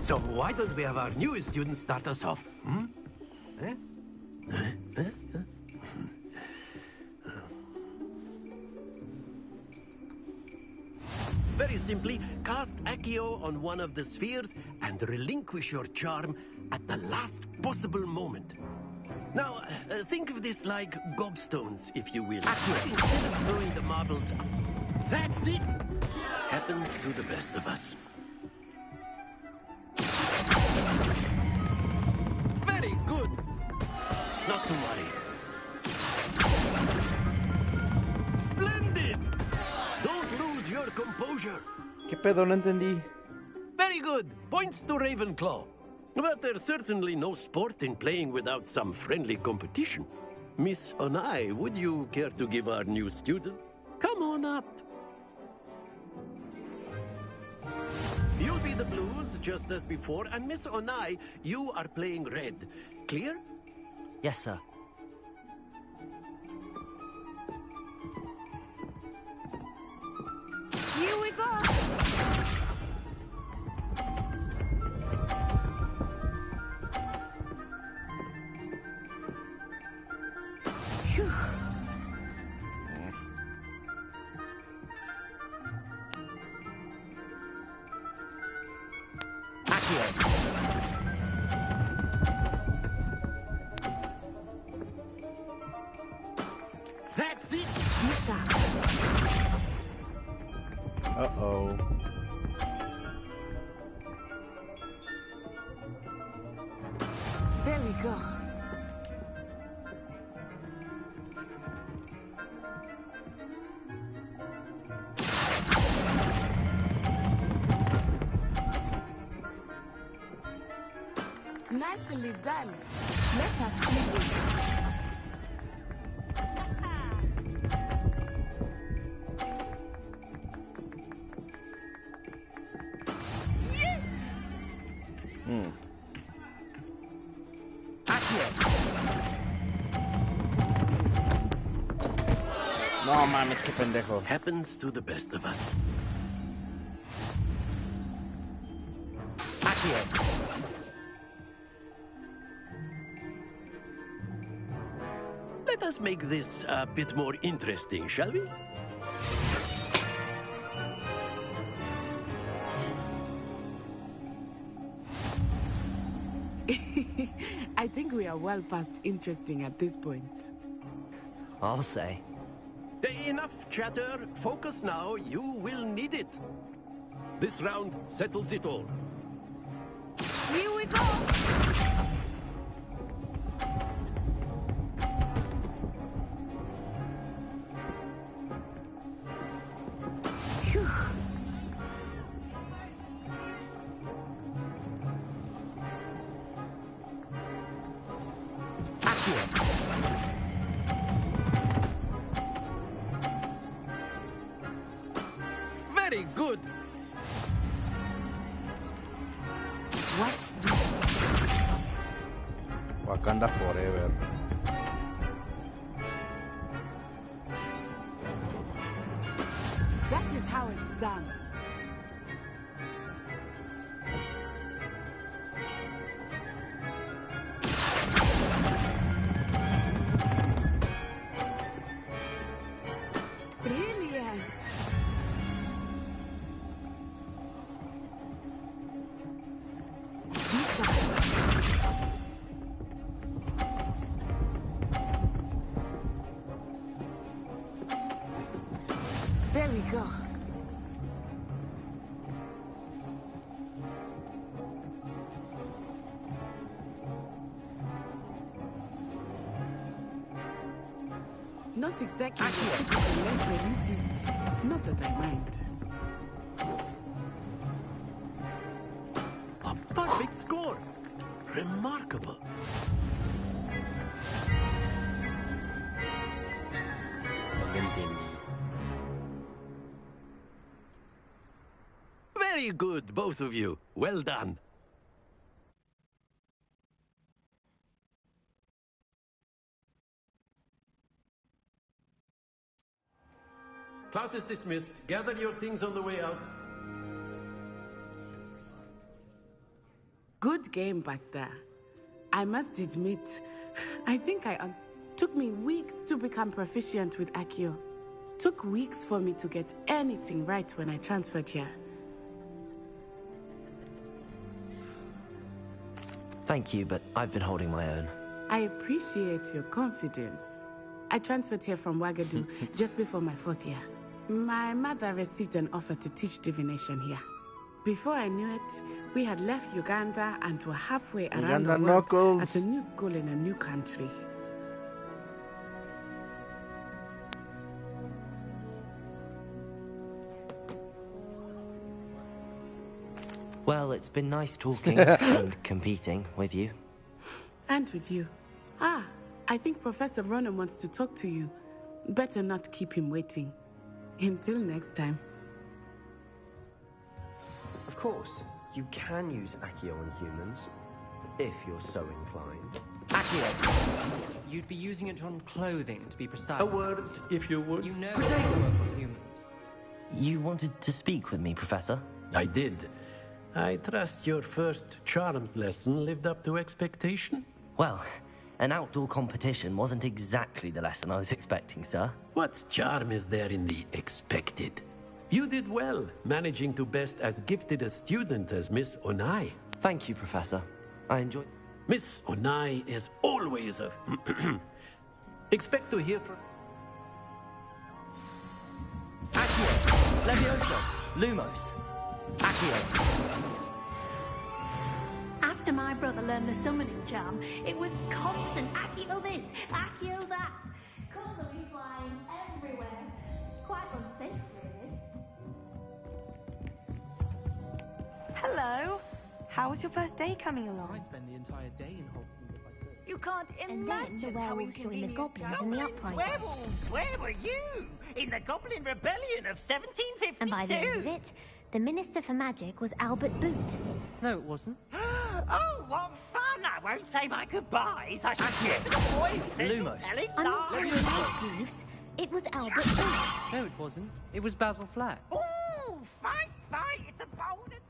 So why don't we have our newest student start us off? Very simply, cast Accio on one of the spheres and relinquish your charm at the last possible moment. Now, think of this like gobstones, if you will. Accio. Instead of throwing the marbles, that's it! Happens to the best of us. Very good. Not to worry. Splendid! Don't lose your composure. ¿Qué pedo? No entendí. Very good. Points to Ravenclaw. But there's certainly no sport in playing without some friendly competition. Miss Onai, would you care to give our new student? Come on up. You play the blues just as before, and Miss Onai, you are playing red. Clear? Yes, sir. Here we go! Phew. That's it! Uh-oh. There we go. Nicely done. Let us see this. No mames, qué pendejo. Happens to the best of us. Let us make this a bit more interesting, shall we? I think we are well past interesting at this point. I'll say. Enough chatter. Focus now. You will need it. This round settles it all. Here we go! Phew. Very good. What's this? Wakanda forever. That is how it's done. Brilliant. There we go. Not exactly a typical lesson, is it? Not that I mind. A perfect score. Remarkable. Very good, both of you. Well done. Class is dismissed. Gather your things on the way out. Good game back there. I must admit, I think took me weeks to become proficient with Accio. Took weeks for me to get anything right when I transferred here. Thank you, but I've been holding my own. I appreciate your confidence. I transferred here from Wagadu just before my 4th year. My mother received an offer to teach divination here. Before I knew it, we had left Uganda and were halfway around the world at a new school in a new country. Well, it's been nice talking and competing with you. And with you. Ah, I think Professor Ronan wants to talk to you. Better not keep him waiting. Until next time. Of course. You can use Accio on humans, if you're so inclined. Accio! You'd be using it on clothing, to be precise. A word, if you would. You know it doesn't work on humans. You wanted to speak with me, Professor? I did. I trust your first charms lesson lived up to expectation? Well, an outdoor competition wasn't exactly the lesson I was expecting, sir. What charm is there in the expected? You did well, managing to best as gifted a student as Miss Onai. Thank you, Professor. I enjoyed... Miss Onai is always a... Expect to hear from... Accio! Levioso! Lumos! Accio! After my brother learned the summoning charm, it was constant Accio this, Accio that. Cuddly flying everywhere. Quite unsafe, really. Hello. How was your first day coming along? I spend the entire day in Hogsmeade if I could. You can't And then the werewolves joined the goblins in the uprising. Werewolves, where were you? In the Goblin Rebellion of 1752. And by the end of it, the Minister for Magic was Albert Boot. No, it wasn't. Oh, what fun! I won't say my goodbyes. I should give the points. Lumos. I'm not telling you, Peeves. It was Albert Boot. No, it wasn't. It was Basil Flack. Oh, fight, fight! It's a bold attack.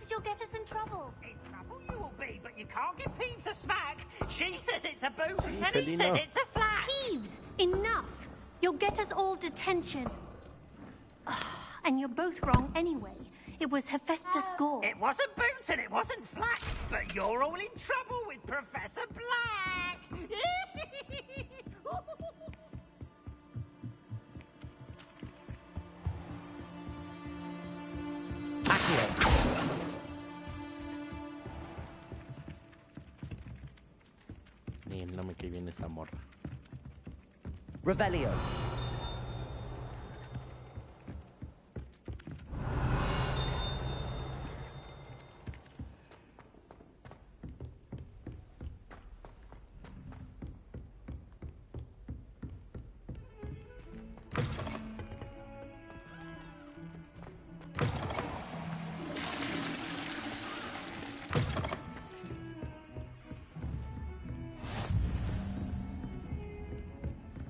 You'll get us in trouble. In trouble you will be, but you can't give Peeves a smack. She says it's a boot, and he says it's a flat. Peeves, enough. You'll get us all detention. And you're both wrong anyway. It was Hephaestus Gore. It wasn't boot and it wasn't flat, but you're all in trouble with Professor Black. Y no me cae bien esa morra. Revelio.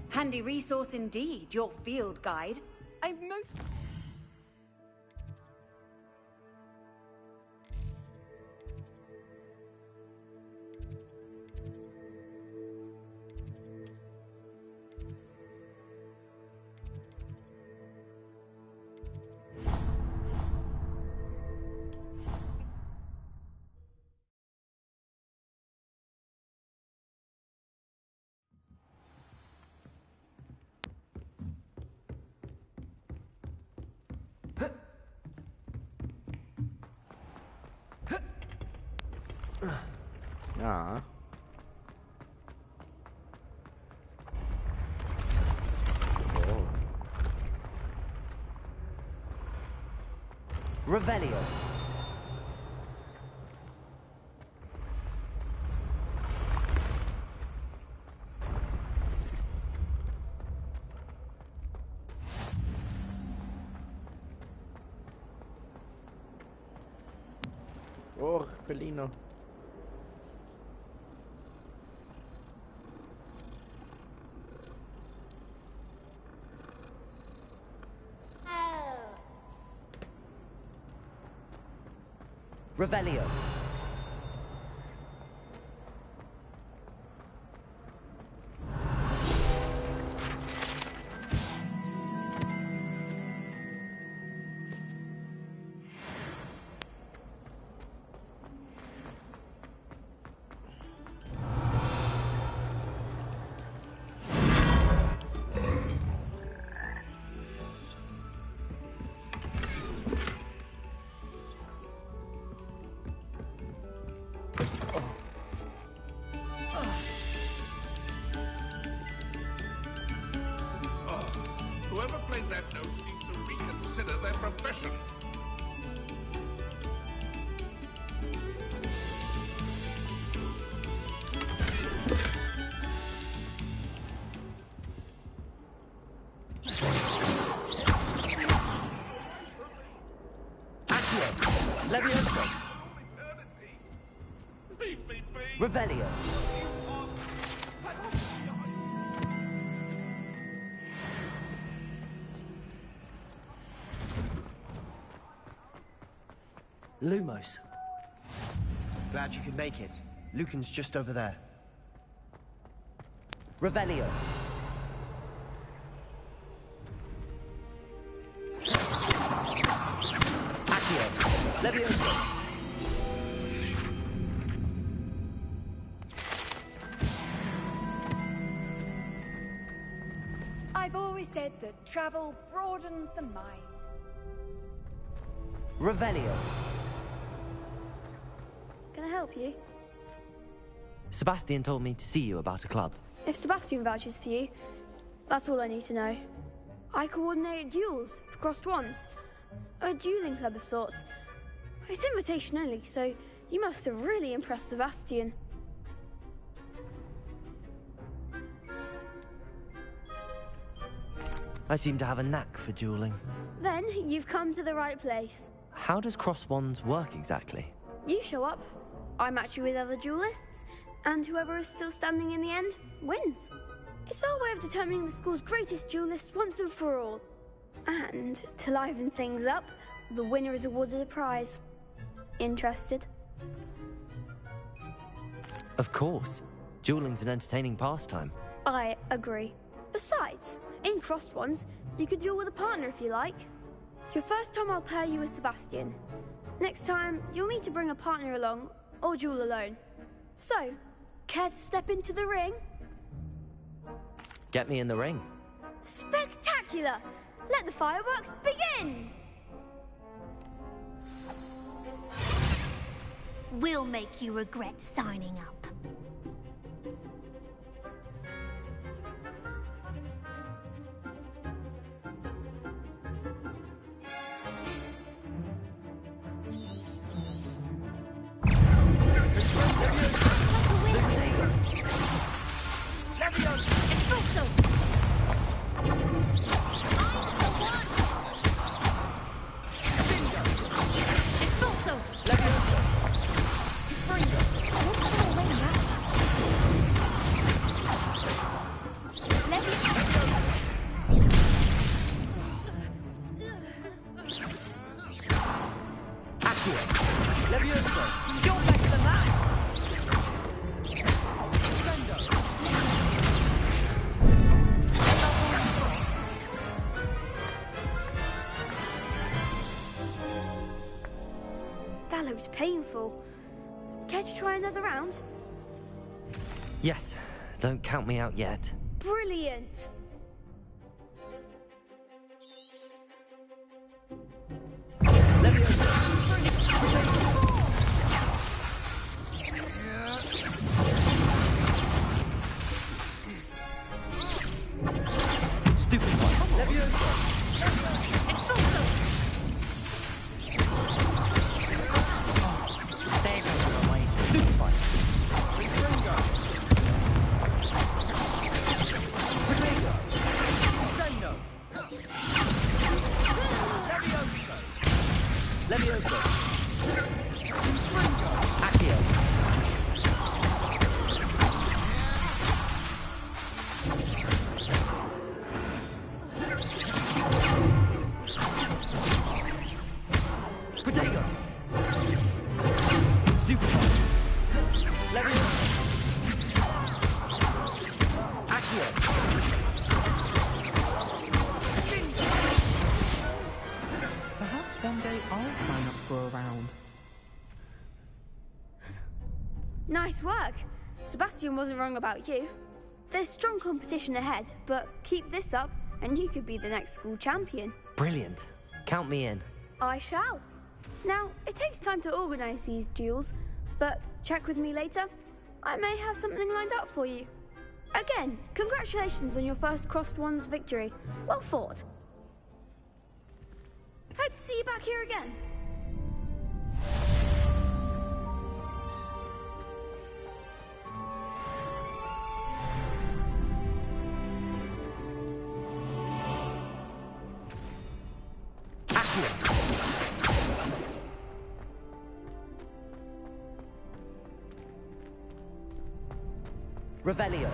Handy resource indeed, your field guide. I'm most... Ah. Oh. Revelio. Oh, Pelino. Revelio. Whoever played that note needs to reconsider their profession. Levioso. Revelio. Lumos. Glad you could make it. Lucan's just over there. Revelio. Accio. Levioso. I've always said that travel broadens the mind. Revelio. Can I help you? Sebastian told me to see you about a club. If Sebastian vouches for you, that's all I need to know. I coordinate duels for crossed wands. A dueling club of sorts. It's invitation only, so you must have really impressed Sebastian. I seem to have a knack for dueling. Then you've come to the right place. How does cross wands work exactly? You show up, I match you with other duelists, and whoever is still standing in the end wins. It's our way of determining the school's greatest duelist once and for all. And to liven things up, the winner is awarded a prize. Interested? Of course. Dueling's an entertaining pastime. I agree. Besides, in crossed ones, you could duel with a partner if you like. Your first time I'll pair you with Sebastian. Next time, you'll need to bring a partner along, or duel alone. So, care to step into the ring? Get me in the ring. Spectacular! Let the fireworks begin! We'll make you regret signing up. That looks painful. Care to try another round? Yes. Don't count me out yet. Brilliant! Perhaps one day I'll sign up for a round. Nice work. Sebastian wasn't wrong about you. There's strong competition ahead, but keep this up and you could be the next school champion. Brilliant. Count me in. I shall. Now, it takes time to organize these duels, but check with me later. I may have something lined up for you. Again, congratulations on your first Crossed Wands victory. Well fought. Hope to see you back here again. Revelio.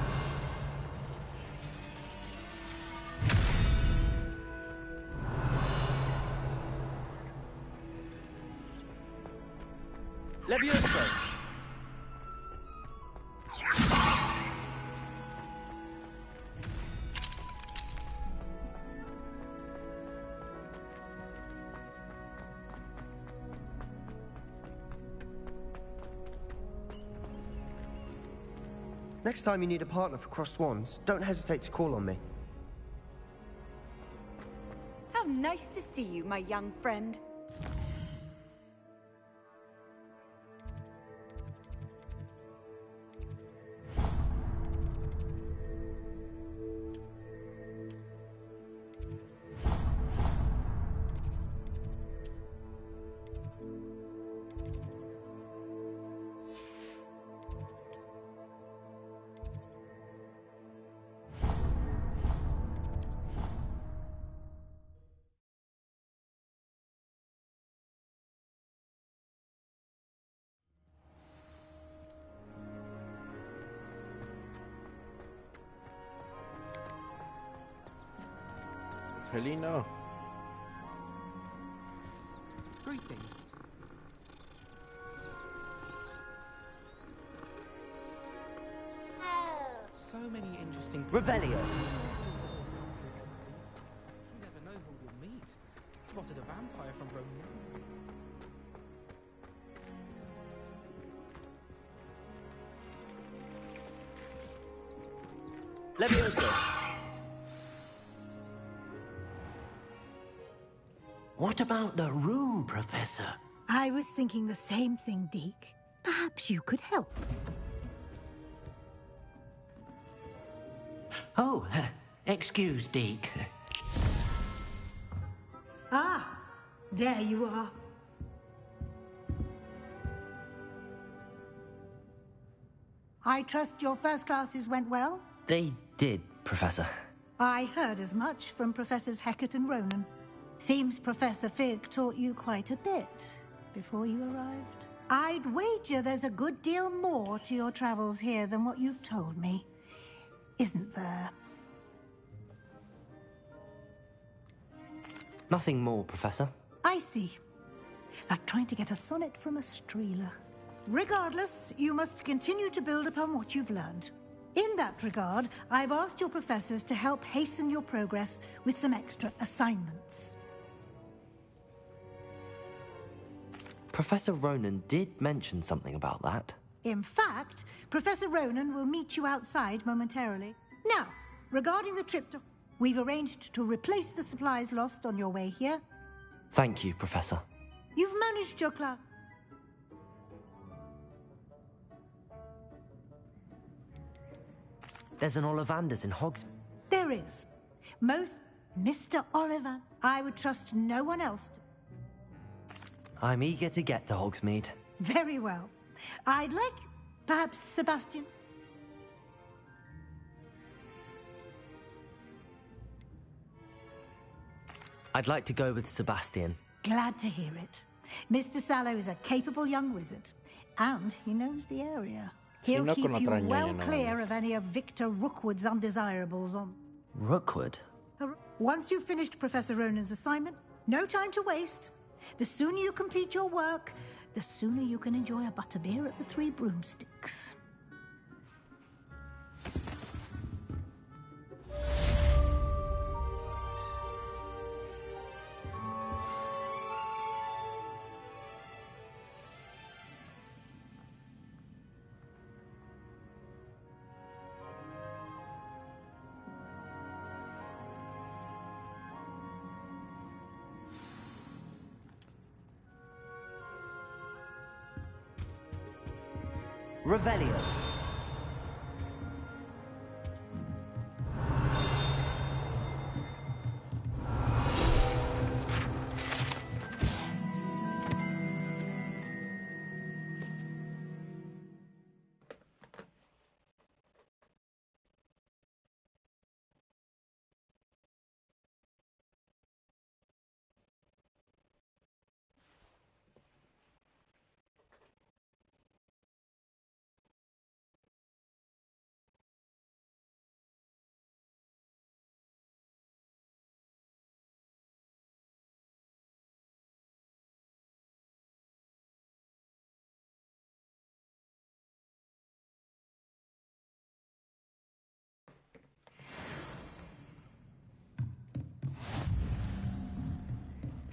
Levioso. Next time you need a partner for Crossed Wands, don't hesitate to call on me. How nice to see you, my young friend. Felino. Greetings. So many interesting... Revelio. You never know who you'll meet. Spotted a vampire from Rome. Levioso. What about the room, Professor? I was thinking the same thing, Deke. Perhaps you could help. Oh, excuse, Deke. Ah, there you are. I trust your first classes went well? They did, Professor. I heard as much from Professors Hecat and Ronan. Seems Professor Fig taught you quite a bit before you arrived. I'd wager there's a good deal more to your travels here than what you've told me. Isn't there? Nothing more, Professor. I see. Like trying to get a sonnet from a streeler. Regardless, you must continue to build upon what you've learned. In that regard, I've asked your professors to help hasten your progress with some extra assignments. Professor Ronan did mention something about that. In fact, Professor Ronan will meet you outside momentarily. Now, regarding the trip to... We've arranged to replace the supplies lost on your way here. Thank you, Professor. You've managed your class. There's an Ollivanders in Hogsmeade. There is. Most... Mr. Oliver, I would trust no one else to... I'm eager to get to Hogsmeade. Very well. I'd like... perhaps Sebastian? I'd like to go with Sebastian. Glad to hear it. Mr. Sallow is a capable young wizard, and he knows the area. He'll no keep con you otra well ñoña, no clear mames. of any of Victor Rookwood's undesirables on... Rookwood? Once you've finished Professor Ronan's assignment, no time to waste. The sooner you complete your work, the sooner you can enjoy a butterbeer at the Three Broomsticks. Revelio.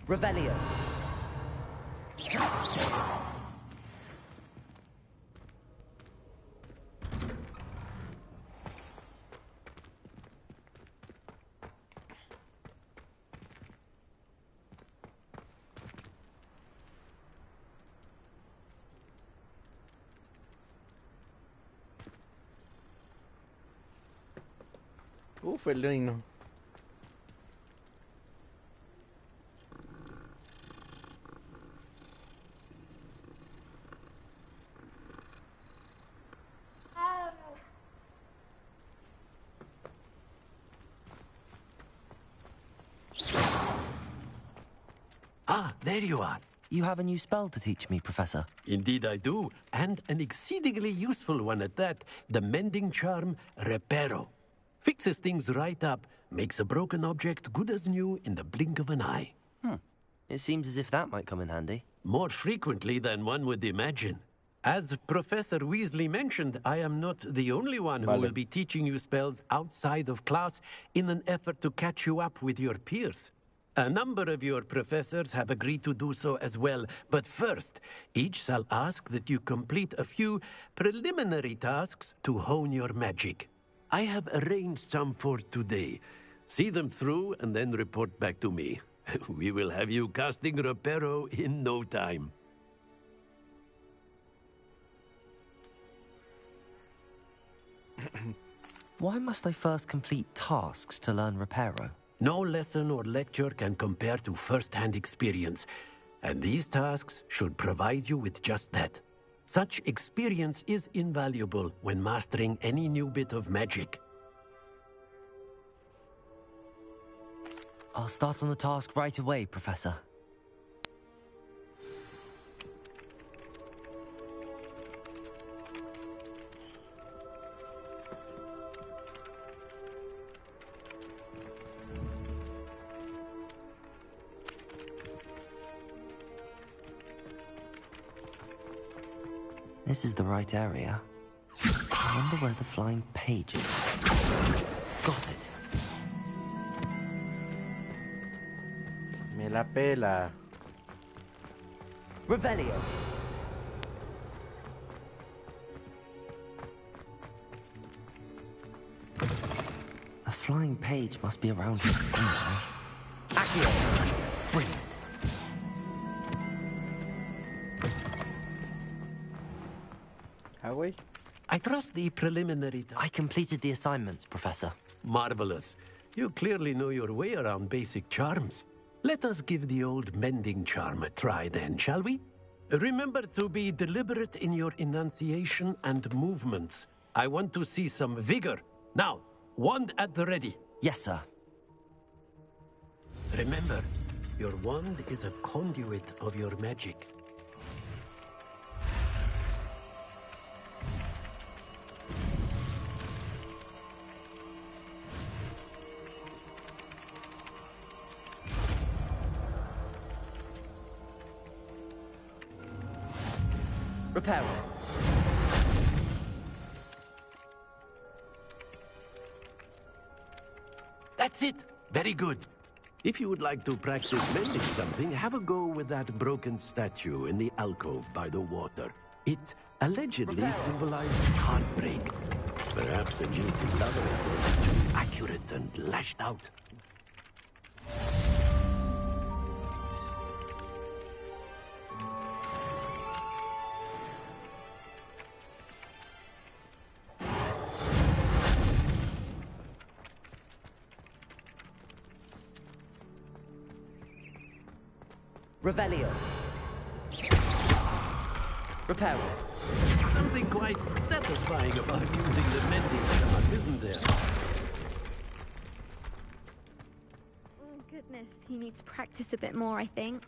Revelio. Felino. Ah, there you are. You have a new spell to teach me, Professor. Indeed I do, and an exceedingly useful one at that. The mending charm, Reparo. Fixes things right up, makes a broken object good as new in the blink of an eye. It seems as if that might come in handy. More frequently than one would imagine. As Professor Weasley mentioned, I am not the only one who will be teaching you spells outside of class in an effort to catch you up with your peers. A number of your professors have agreed to do so as well, but first, each shall ask that you complete a few preliminary tasks to hone your magic. I have arranged some for today. See them through and then report back to me. We will have you casting Reparo in no time. Why must I first complete tasks to learn Reparo? No lesson or lecture can compare to first-hand experience, and these tasks should provide you with just that. Such experience is invaluable when mastering any new bit of magic. I'll start on the task right away, Professor. This is the right area. I wonder where the flying page is. Got it. Me la pela. Revelio. A flying page must be around here somewhere. Accio. Brilliant. I trust the preliminary... I completed the assignments, Professor. Marvelous. You clearly know your way around basic charms. Let us give the old mending charm a try then, shall we? Remember to be deliberate in your enunciation and movements. I want to see some vigor. Now, wand at the ready. Yes, sir. Remember, your wand is a conduit of your magic. Repair. That's it. Very good. If you would like to practice mending something, have a go with that broken statue in the alcove by the water. It allegedly symbolized heartbreak. Perhaps a jilted lover was too accurate and lashed out. Revelio. Repair. Something quite satisfying about using the mending charm, isn't there? Oh, goodness. You need to practice a bit more, I think.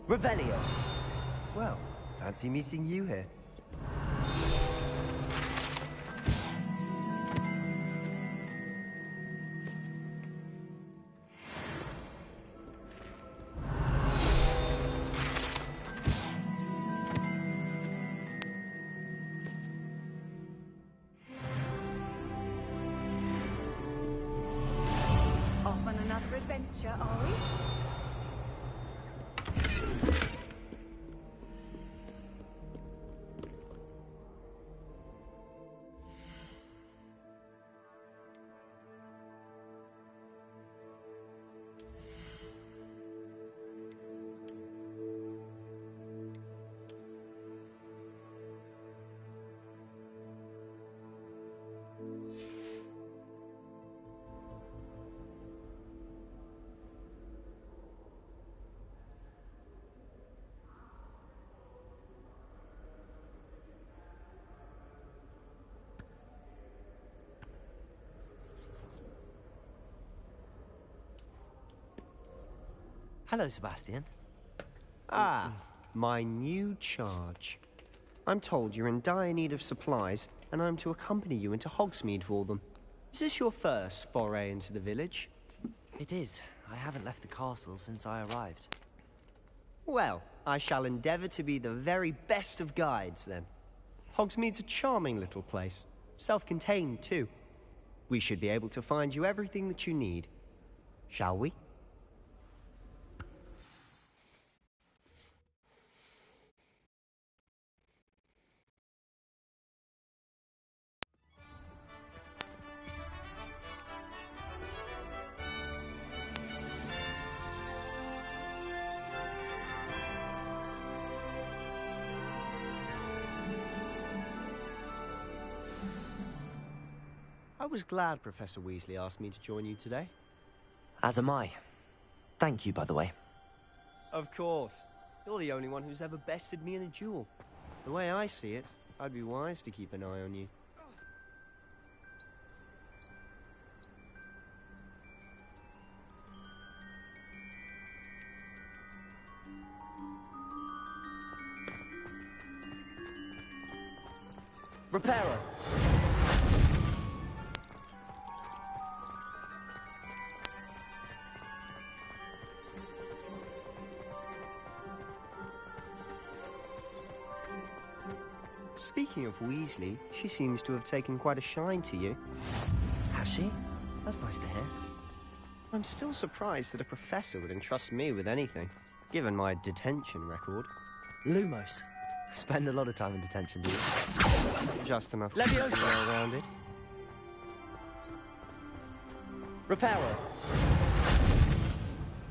Revelio. Well, fancy meeting you here. Off on another adventure, are we? Hello, Sebastian. Ah, my new charge. I'm told you're in dire need of supplies, and I'm to accompany you into Hogsmeade for them. Is this your first foray into the village? It is. I haven't left the castle since I arrived. Well, I shall endeavour to be the very best of guides, then. Hogsmeade's a charming little place. Self-contained, too. We should be able to find you everything that you need. Shall we? I was glad Professor Weasley asked me to join you today. As am I. Thank you, by the way. Of course. You're the only one who's ever bested me in a duel. The way I see it, I'd be wise to keep an eye on you. Reparo. Speaking of Weasley, she seems to have taken quite a shine to you. Has she? That's nice to hear. I'm still surprised that a professor would entrust me with anything, given my detention record. Lumos. Spend a lot of time in detention, do you? Just enough to be well-rounded. Reparo.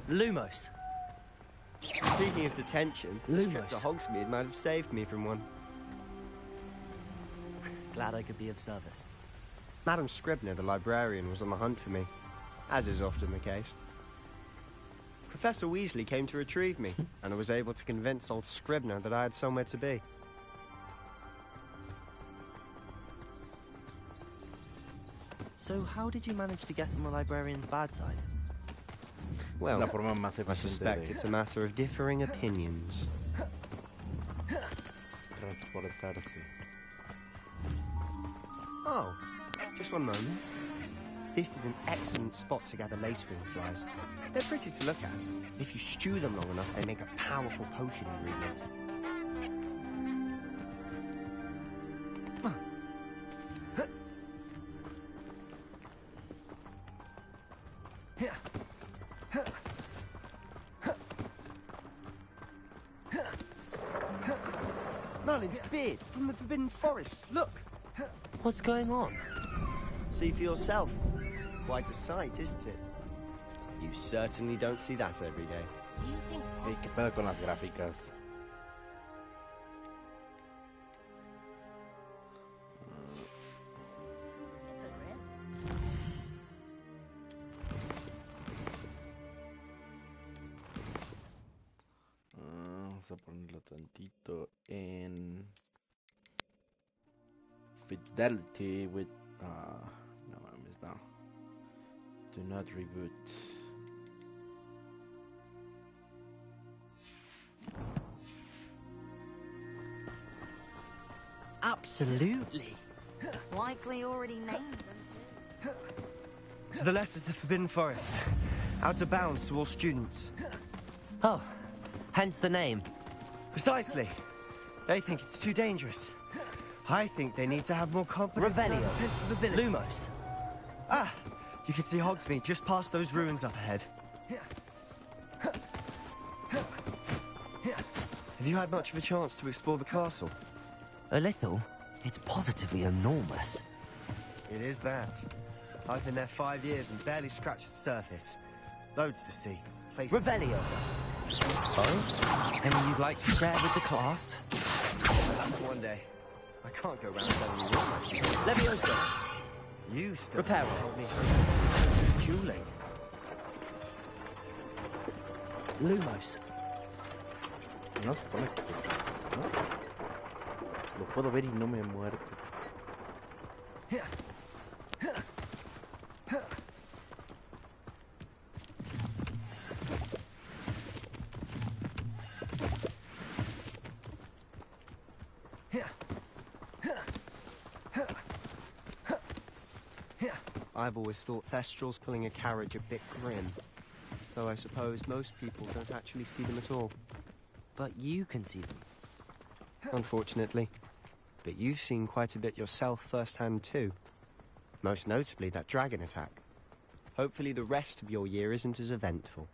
Lumos. Speaking of detention, this trip to Hogsmeade might have saved me from one. Glad I could be of service. Madam Scribner, the librarian, was on the hunt for me, as is often the case. Professor Weasley came to retrieve me, and I was able to convince old Scribner that I had somewhere to be. So how did you manage to get on the librarian's bad side? Well, I suspect it's a matter of differing opinions. Oh, just one moment. This is an excellent spot to gather lacewing flies. They're pretty to look at. If you stew them long enough, they make a powerful potion ingredient. Merlin's beard from the Forbidden Forest. Look! What's going on? See for yourself. Quite a sight, isn't it? You certainly don't see that every day. Hey, ¿qué pedo con las gráficas? Vamos a ponerlo tantito en fidelity with no, I missed now. Do not reboot. Absolutely. Likely already named them. To the left is the Forbidden Forest. Out of bounds to all students. Oh, hence the name. Precisely. They think it's too dangerous. I think they need to have more confidence in their defensive abilities. Lumos. Ah, you can see Hogsmeade just past those ruins up ahead. Have you had much of a chance to explore the castle? A little. It's positively enormous. It is that. I've been there 5 years and barely scratched the surface. Loads to see. Revelio. Oh? Anything you'd like to share with the class? Perhaps one day. I can't go around telling you what my Leviosa. You still Reparo. told me dueling. Lumos. No se pone que... ¿no? Lo puedo ver y no me he muerto. I've always thought Thestral's pulling a carriage a bit grim. Though I suppose most people don't actually see them at all. But you can see them. Unfortunately. But you've seen quite a bit yourself firsthand too. Most notably that dragon attack. Hopefully the rest of your year isn't as eventful.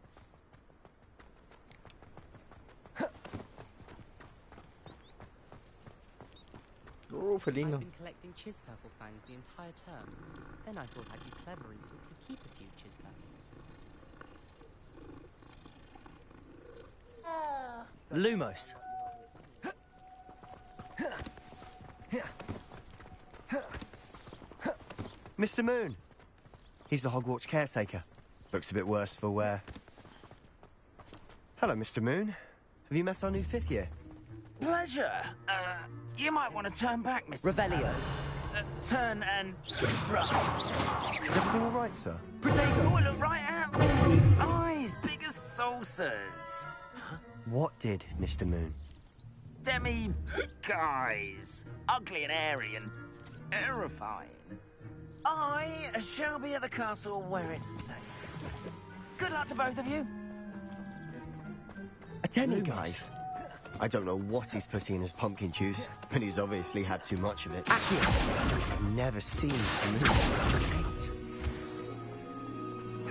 Oh, felino. I've been collecting Chispurple fangs the entire term. Then I thought I'd be clever and simply keep a few Chispurples. Lumos. Mr. Moon! He's the Hogwarts caretaker. Looks a bit worse for wear. Hello, Mr. Moon. Have you met our new 5th year? Pleasure. You might want to turn back, Mr. Revelio. Turn and run. Is everything all right, sir? Oh, look right out. Eyes big as saucers. What did, Mr. Moon? Demi-guys. Ugly and airy and terrifying. I shall be at the castle where it's safe. Good luck to both of you. A demi-guise? I don't know what he's putting in his pumpkin juice, but he's obviously had too much of it. I've never seen Mr. Moon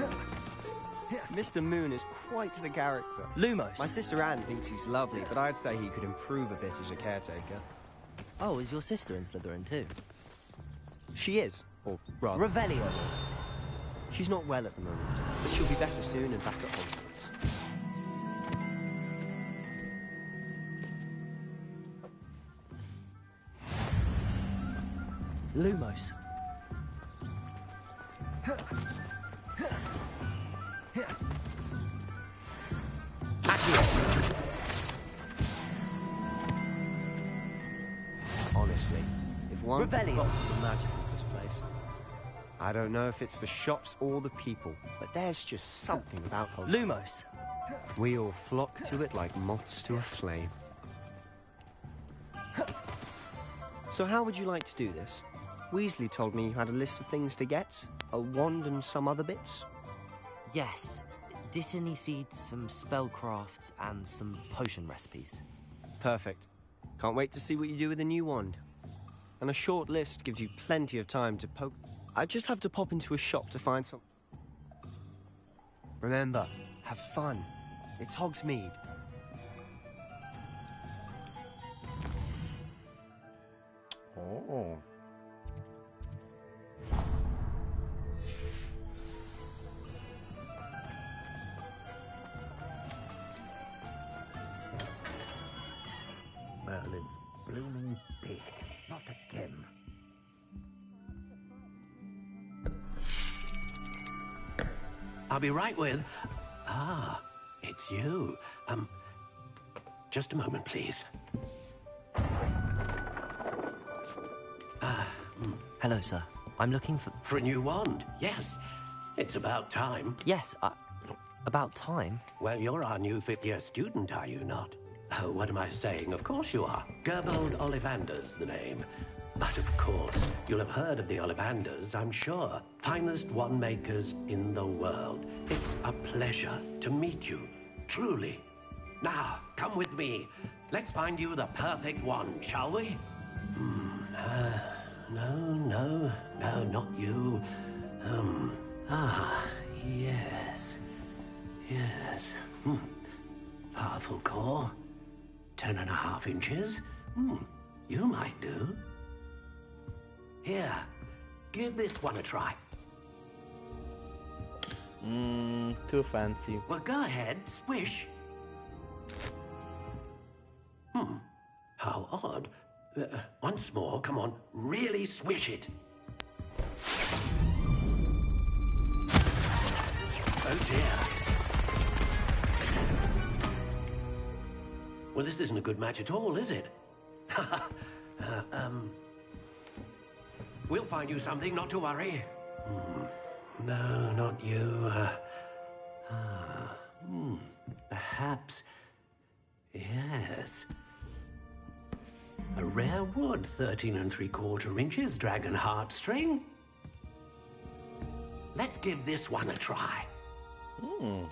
rotate. Mr. Moon is quite the character. Lumos. My sister Anne thinks he's lovely, but I'd say he could improve a bit as a caretaker. Oh, is your sister in Slytherin too? She is, or rather... Revelio is. She's not well at the moment, but she'll be better soon and back at Hogwarts. Lumos. Honestly, if one Revelio. got the magic of this place. I don't know if it's the shops or the people, but there's just something about Hogwarts. Lumos. We all flock to it like moths to a flame. So how would you like to do this? Weasley told me you had a list of things to get, a wand and some other bits. Yes. Dittany seeds, some spellcrafts, and some potion recipes. Perfect. Can't wait to see what you do with the new wand. And a short list gives you plenty of time to poke... I just have to pop into a shop to find some... Remember, have fun. It's Hogsmeade. Oh. Merlin's blooming beak. Not again. I'll be right with... Ah, it's you. Just a moment, please. Hello, sir. I'm looking for... For a new wand, yes. It's about time. Yes, about time? Well, you're our new fifth-year student, are you not? Oh, what am I saying? Of course you are. Gerbold Ollivander's the name. But of course, you'll have heard of the Ollivanders, I'm sure. Finest wand makers in the world. It's a pleasure to meet you, truly. Now, come with me. Let's find you the perfect wand, shall we? No, not you. Yes. Powerful core. 10.5 inches. You might do. Here, give this one a try. Too fancy. Well, go ahead, swish. How odd. Once more, come on, really swish it. Oh dear. Well, this isn't a good match at all, is it? We'll find you something, not to worry. No, not you. Perhaps... Yes. A rare wood, 13 3/4 inches, dragon heartstring. Let's give this one a try. Oh,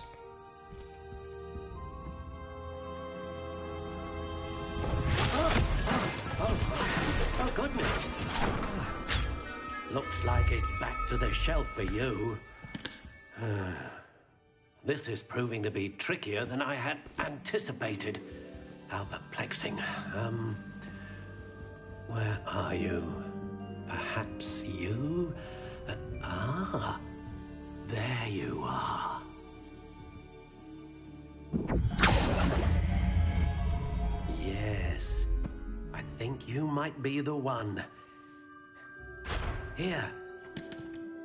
goodness. Looks like it's back to the shelf for you. This is proving to be trickier than I had anticipated. How perplexing. Where are you? Perhaps you? There you are. Yes, I think you might be the one. Here,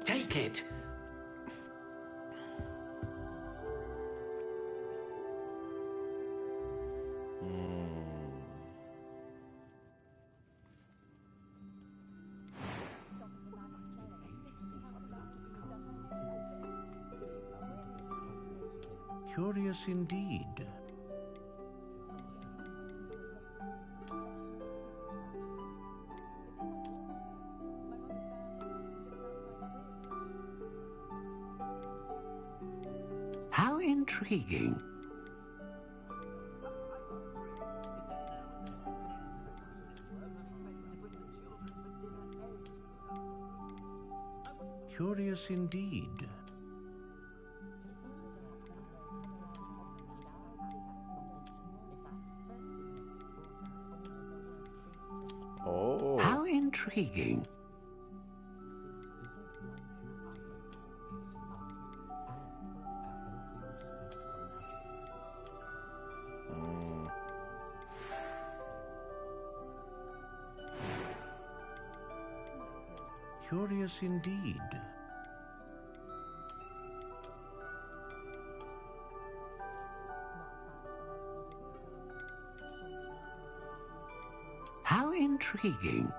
take it. Curious indeed. How intriguing. Curious indeed. intriguing. Curious indeed. How intriguing.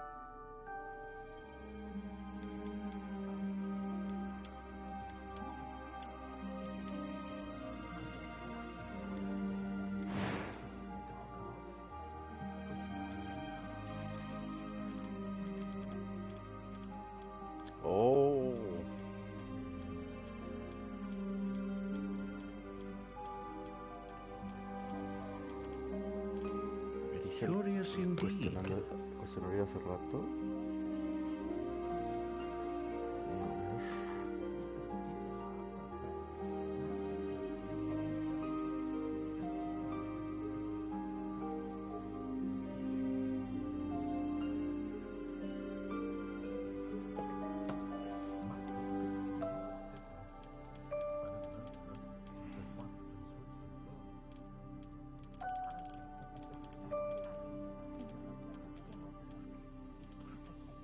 Oh. Curious indeed. Cuestionario hace rato.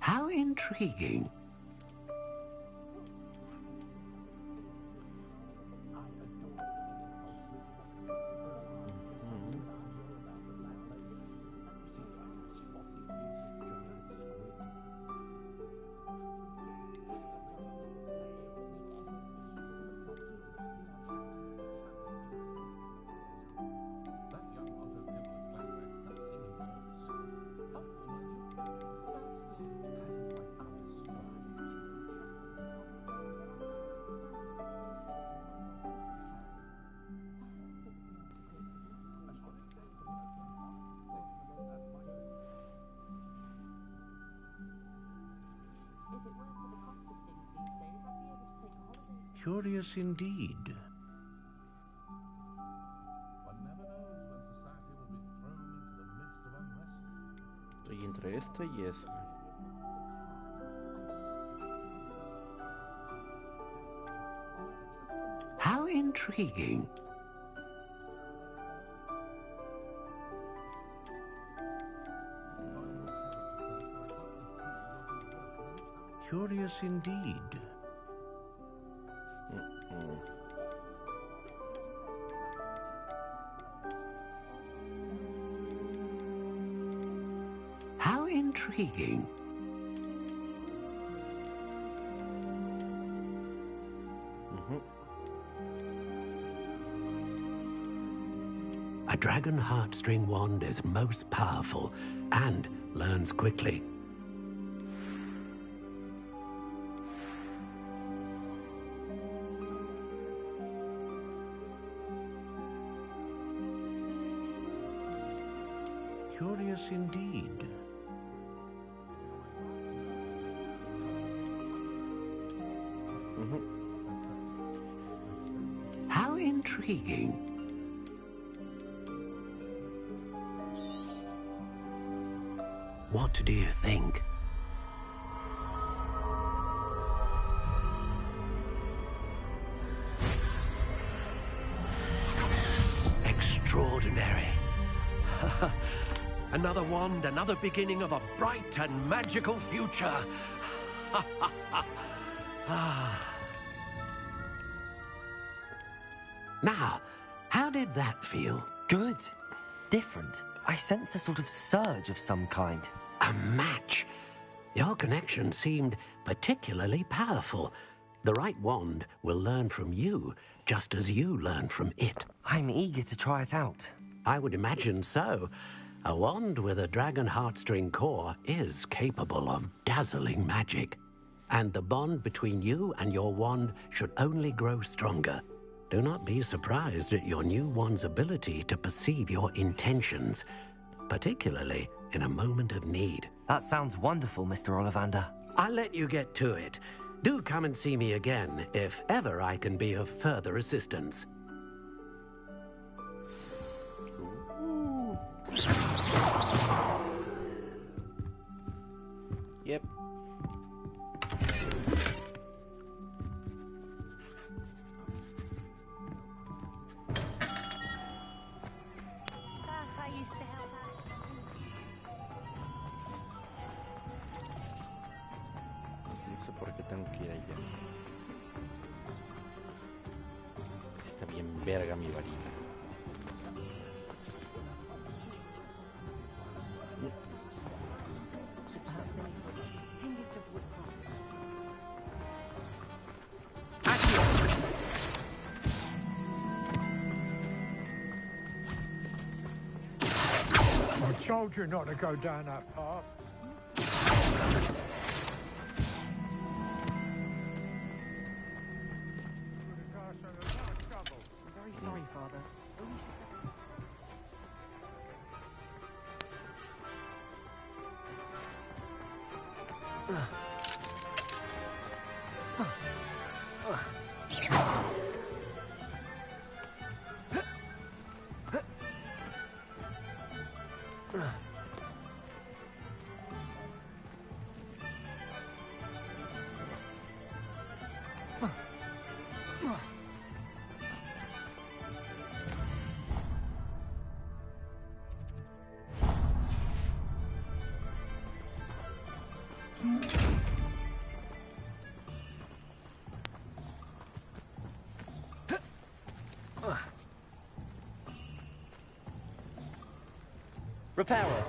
How intriguing. Curious indeed. Estoy entre esta y esa. How intriguing. Curious indeed. How intriguing. A dragon heartstring wand is most powerful and learns quickly. Curious indeed. How intriguing. What do you think? Extraordinary. Another wand, another beginning of a bright and magical future. Now, how did that feel? Good. Different. I sensed a sort of surge of some kind. A match. Your connection seemed particularly powerful. The right wand will learn from you, just as you learn from it. I'm eager to try it out. I would imagine so. A wand with a dragon heartstring core is capable of dazzling magic. And the bond between you and your wand should only grow stronger. Do not be surprised at your new wand's ability to perceive your intentions, particularly in a moment of need. That sounds wonderful, Mr. Ollivander. I'll let you get to it. Do come and see me again if ever I can be of further assistance. Yep. No sé por qué tengo que ir allá. Está bien verga mi varita. I told you not to go down that path. Very sorry, Father. Repairer.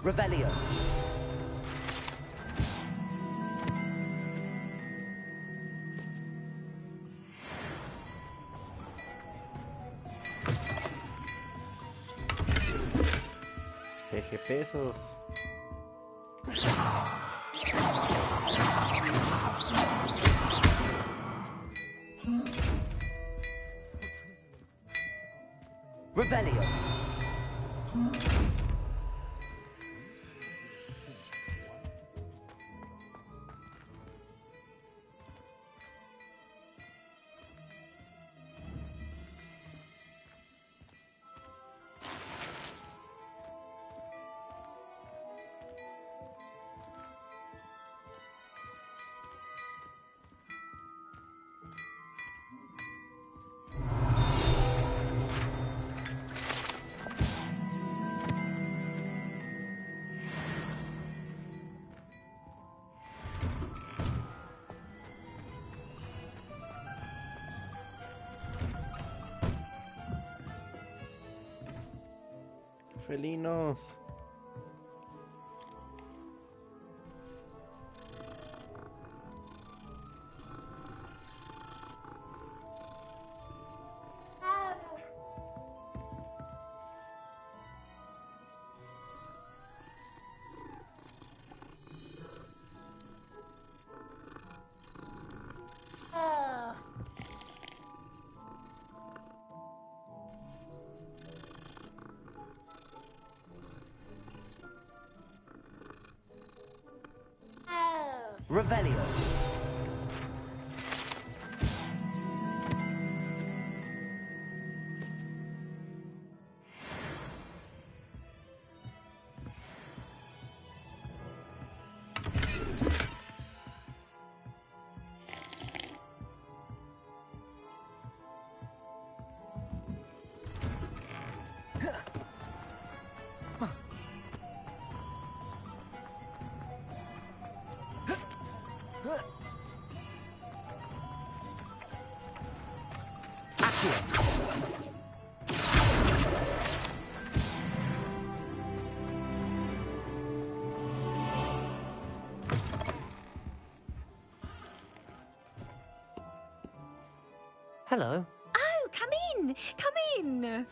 Revelio. Peje pesos. Revelio. Felinos. Revelio. Hello. Oh, come in! Come in!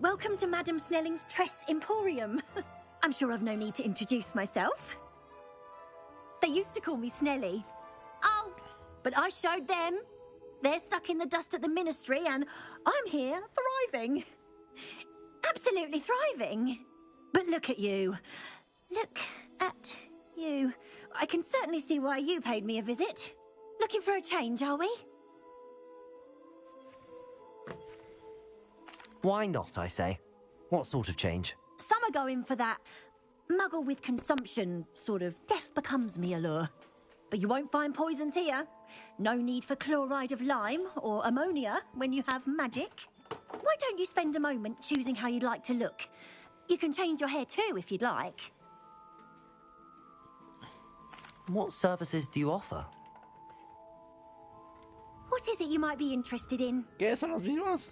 Welcome to Madame Snelling's Tress Emporium. I'm sure I've no need to introduce myself. They used to call me Snelly. Oh, but I showed them. They're stuck in the dust at the ministry, and I'm here thriving. Absolutely thriving. But look at you. Look at you. I can certainly see why you paid me a visit. Looking for a change, are we? Why not, I say? What sort of change? Some are going for that muggle with consumption, sort of death becomes me allure. But you won't find poisons here. No need for chloride of lime or ammonia when you have magic. Why don't you spend a moment choosing how you'd like to look? You can change your hair too if you'd like. What services do you offer? What is it you might be interested in? ¿Qué son los mismos?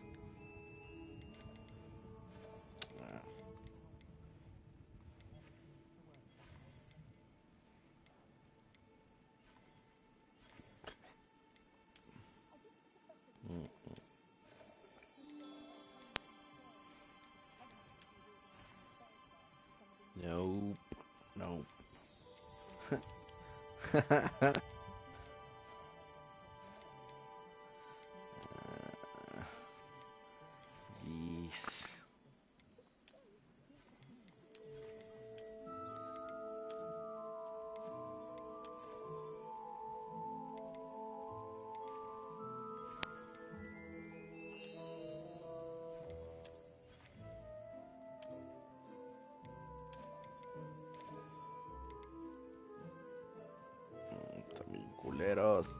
Nope. Nope. Jeez. También culeros.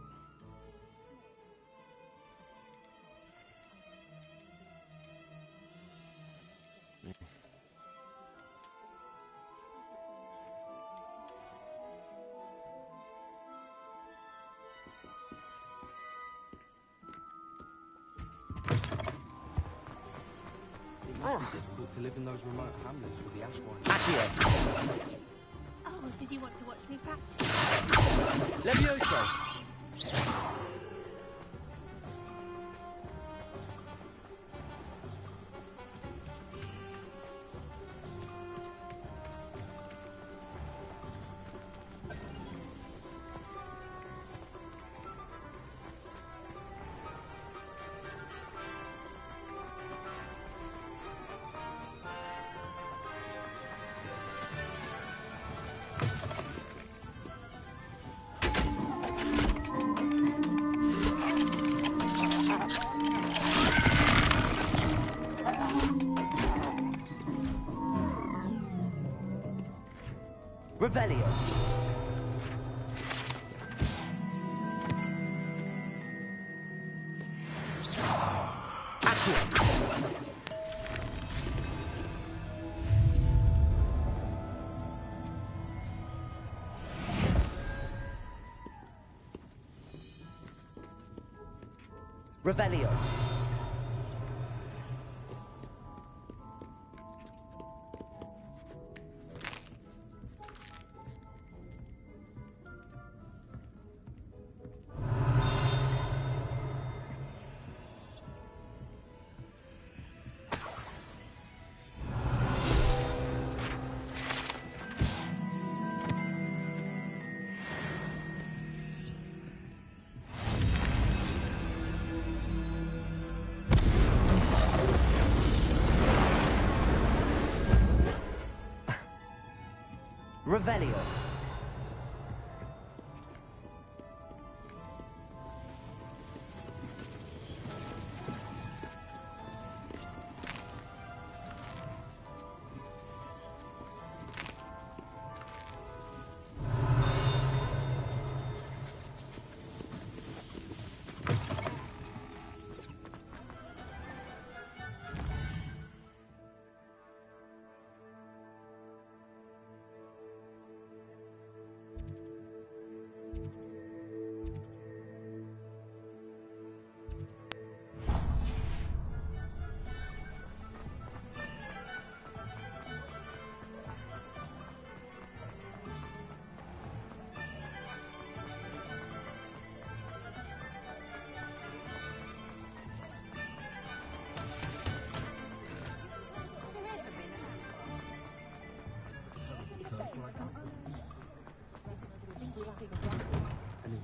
It must be difficult to live in those remote hamlets with the ash wine. Oh, did you want to watch me practice? Levioso! Revelio. Revelio. Revelio.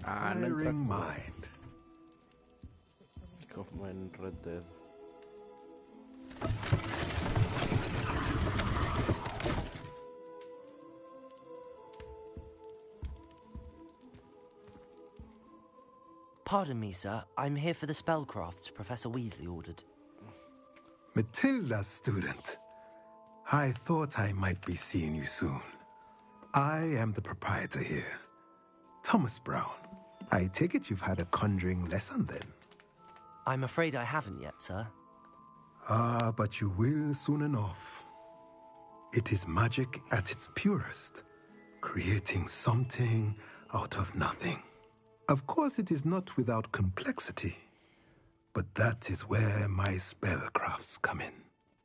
Ah, no entra. Mind. como en Red Dead. Pardon me, sir. I'm here for the spellcrafts Professor Weasley ordered. Matilda, student. I thought I might be seeing you soon. I am the proprietor here, Thomas Brown. I take it you've had a conjuring lesson then? I'm afraid I haven't yet, sir. Ah, but you will soon enough. It is magic at its purest, creating something out of nothing. Of course, it is not without complexity, but that is where my spellcrafts come in.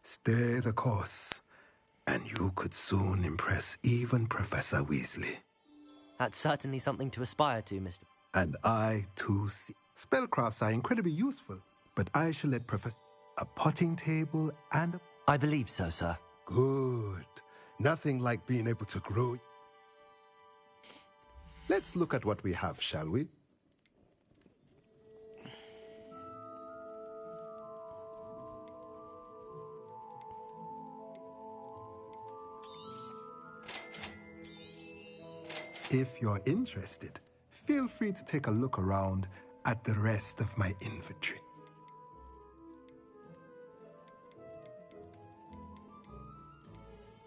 Stay the course, and you could soon impress even Professor Weasley. That's certainly something to aspire to, Mr. And I, too, see. Spellcrafts are incredibly useful, but I shall let Professor... A potting table and... I believe so, sir. Good. Nothing like being able to grow... Let's look at what we have, shall we? If you're interested, feel free to take a look around at the rest of my inventory.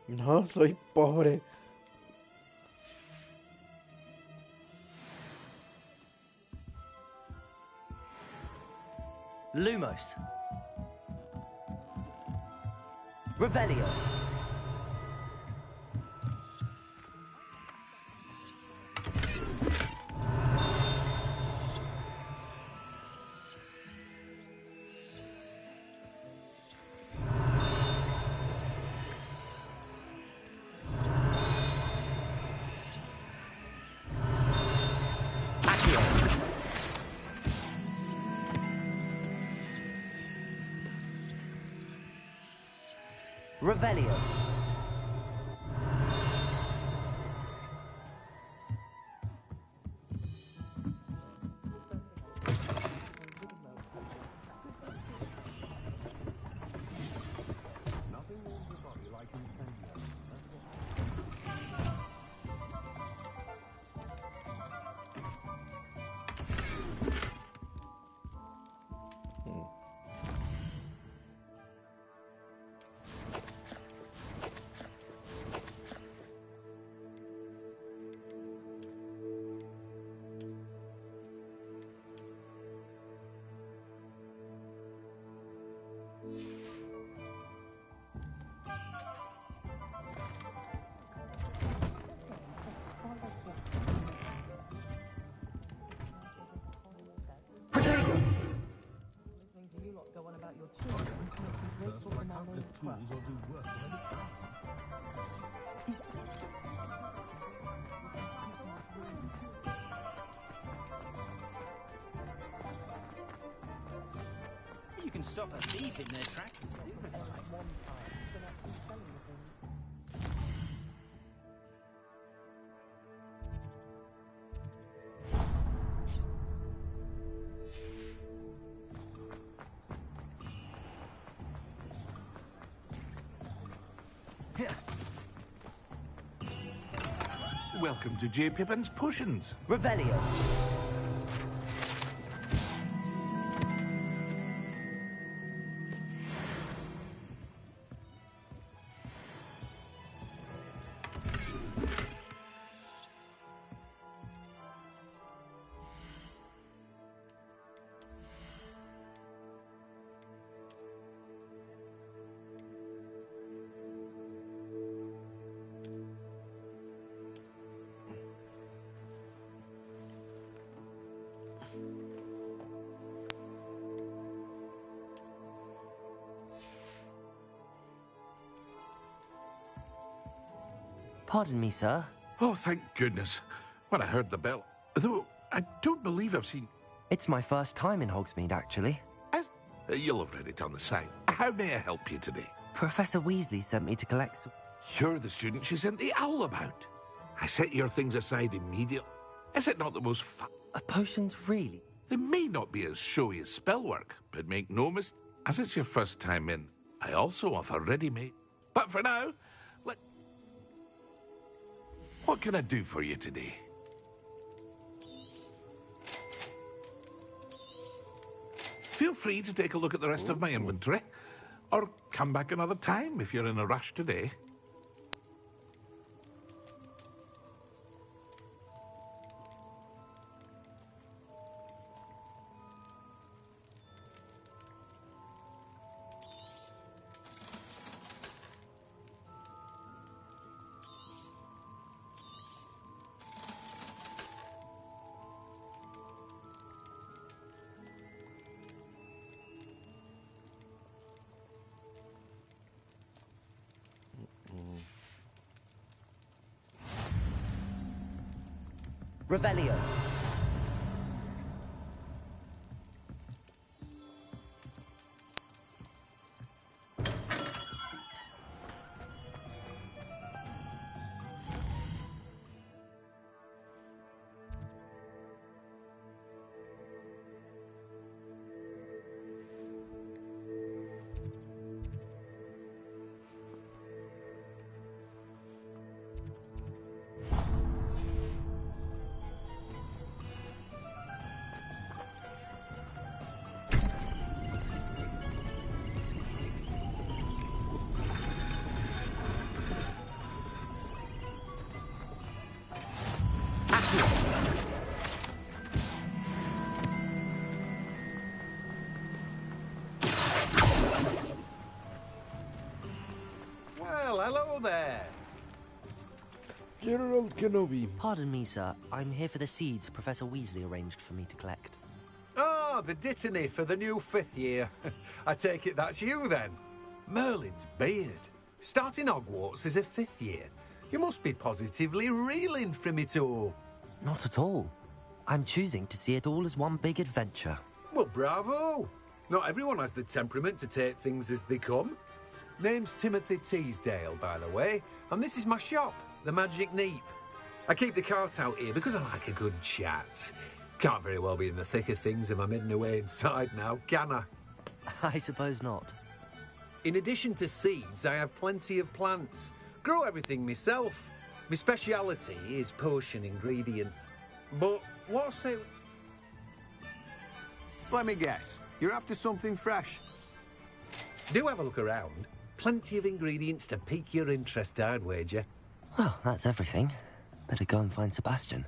No, soy pobre. Lumos. Revelio. Revelio. You can stop a thief in their tracks. Welcome to J. Pippin's Potions. Revelio. Pardon me, sir. Oh, thank goodness. When I heard the bell... Though, I don't believe I've seen... It's my first time in Hogsmeade, actually. You'll have read it on the site. How may I help you today? Professor Weasley sent me to collect some... You're the student she sent the owl about. I set your things aside immediately. Is it not the most Potions, really? They may not be as showy as spellwork, but make no mistake, as it's your first time in, I also offer ready-made. But for now, what can I do for you today? Feel free to take a look at the rest of my inventory, or come back another time if you're in a rush today. Revelio. Well, hello there. General Kenobi. Pardon me, sir. I'm here for the seeds Professor Weasley arranged for me to collect. Oh, the dittany for the new 5th year. I take it that's you, then. Merlin's beard. Starting Hogwarts as a 5th year. You must be positively reeling from it all. Not at all. I'm choosing to see it all as one big adventure. Well, bravo. Not everyone has the temperament to take things as they come. Name's Timothy Teasdale, by the way, and this is my shop, the Magic Neep. I keep the cart out here because I like a good chat. Can't very well be in the thick of things if I'm hidden away inside now, can I? I suppose not. In addition to seeds, I have plenty of plants. Grow everything myself. My speciality is potion ingredients. But what's it? Let me guess. You're after something fresh. Do have a look around. Plenty of ingredients to pique your interest, I'd wager. Well, that's everything. Better go and find Sebastian.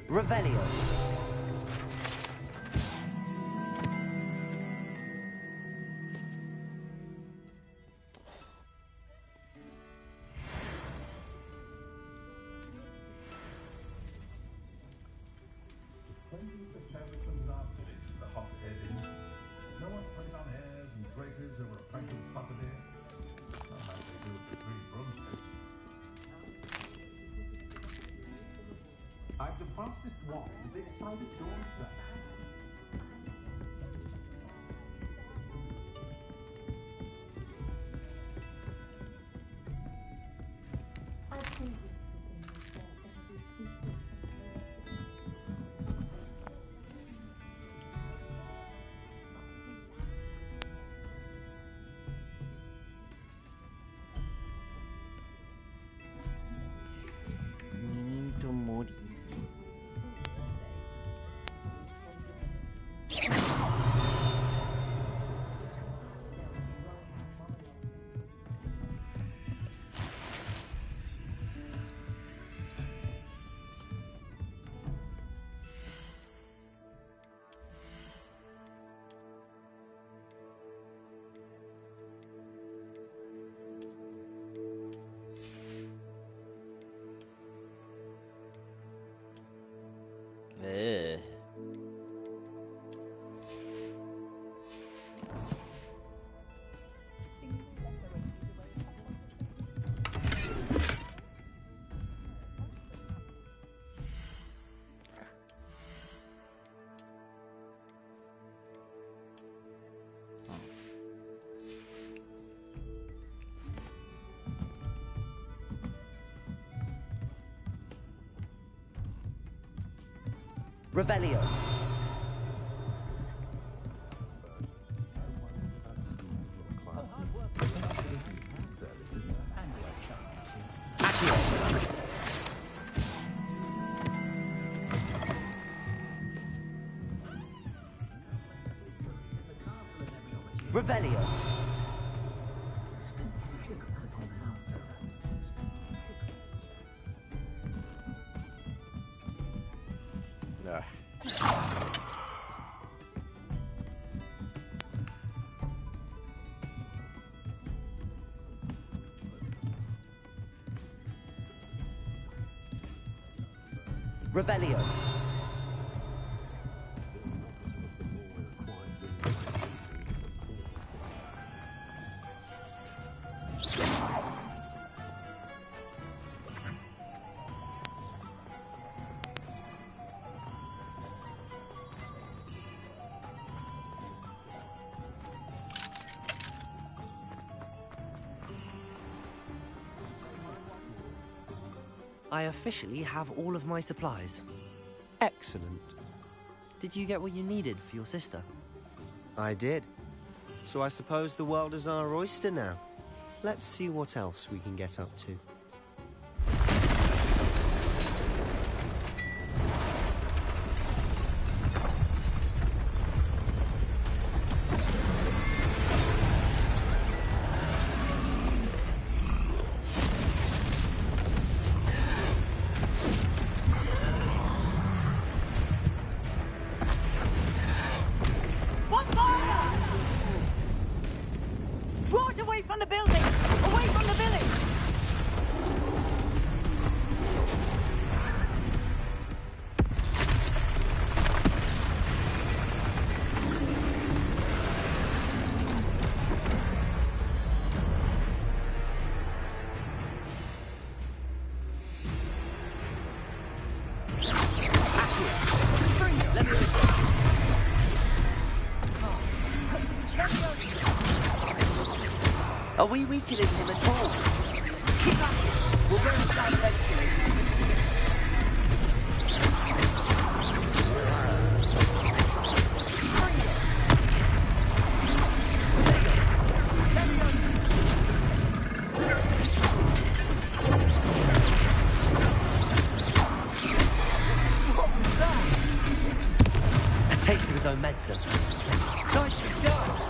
Revelio. I've the fastest walk this side of Dorset. Revelio. Revelio. Revelio. I officially have all of my supplies. Excellent. Did you get what you needed for your sister? I did. So I suppose the world is our oyster now. Let's see what else we can get up to. Draw it away from the building! Away from the village! Are we weakening him at all? Keep at it! We'll go inside eventually. A taste of his own medicine. Nicely done!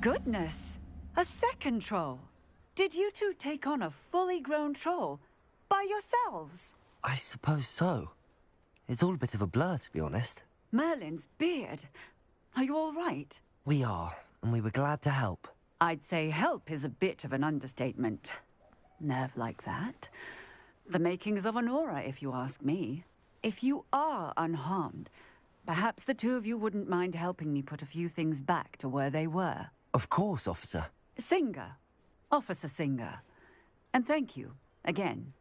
Goodness! A second troll! Did you two take on a fully grown troll? By yourselves? I suppose so. It's all a bit of a blur, to be honest. Merlin's beard. Are you all right? We are, and we were glad to help. I'd say help is a bit of an understatement. Nerve like that. The makings of an aura, if you ask me. If you are unharmed, perhaps the two of you wouldn't mind helping me put a few things back to where they were. Of course, officer. Singer. Officer Singer. And thank you, again.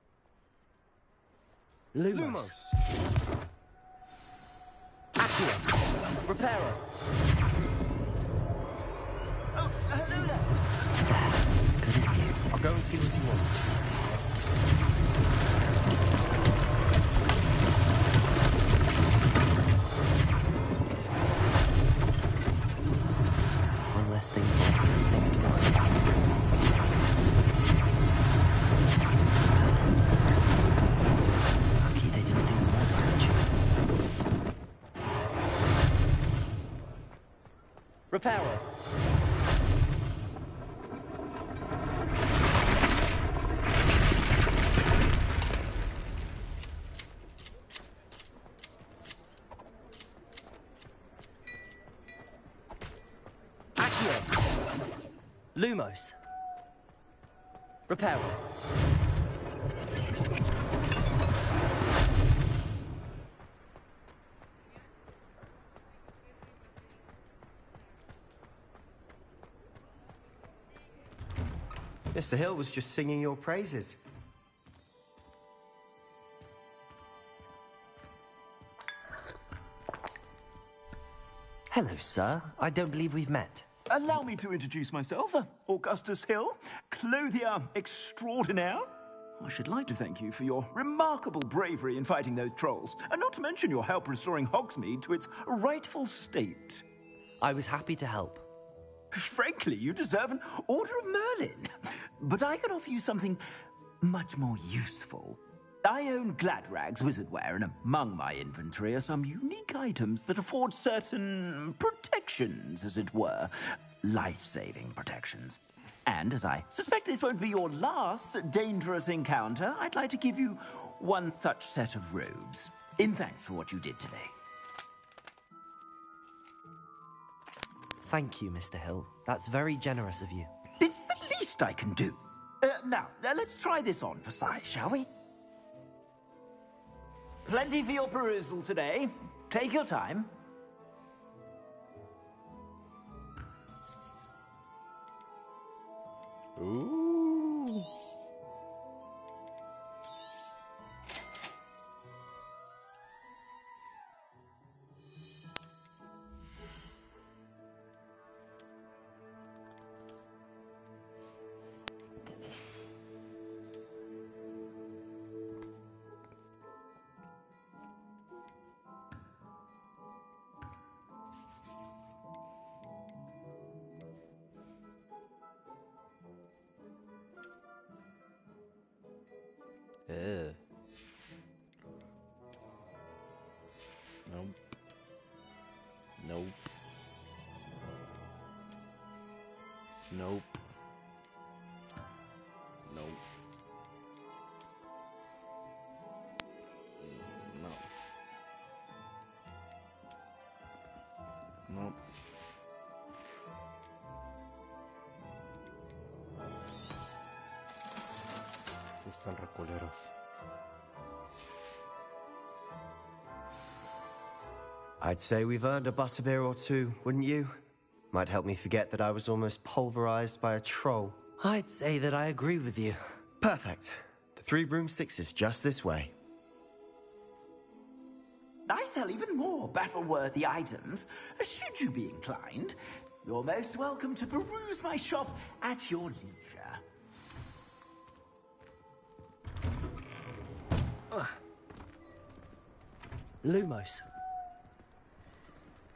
Lumos. Accio. Reparo. Oh, hello there. I'll go and see what he wants. One less thing for Officer Singer to worry about. Lucky they didn't do more damage. Reparo. Lumos. Reparo. Mr. Hill was just singing your praises. Hello, sir. I don't believe we've met. Allow me to introduce myself, Augustus Hill, clothier extraordinaire. I should like to thank you for your remarkable bravery in fighting those trolls, and not to mention your help restoring Hogsmeade to its rightful state. I was happy to help. Frankly, you deserve an Order of Merlin. But I can offer you something much more useful. I own Gladrag's wizardware, and among my inventory are some unique items that afford certain protections, as it were. Life-saving protections. And as I suspect this won't be your last dangerous encounter, I'd like to give you one such set of robes, in thanks for what you did today. Thank you, Mr. Hill. That's very generous of you. It's the least I can do. Now, let's try this on for size, shall we? Plenty for your perusal today. Take your time. Ooh. Nope. Nope. Nope. Nope. No. Nope. Están reculeros. I'd say we've earned a butterbeer or two, wouldn't you? Might help me forget that I was almost pulverized by a troll. I'd say that I agree with you. Perfect. The 3 broomsticks is just this way. I sell even more battle-worthy items. Should you be inclined, you're most welcome to peruse my shop at your leisure. Lumos.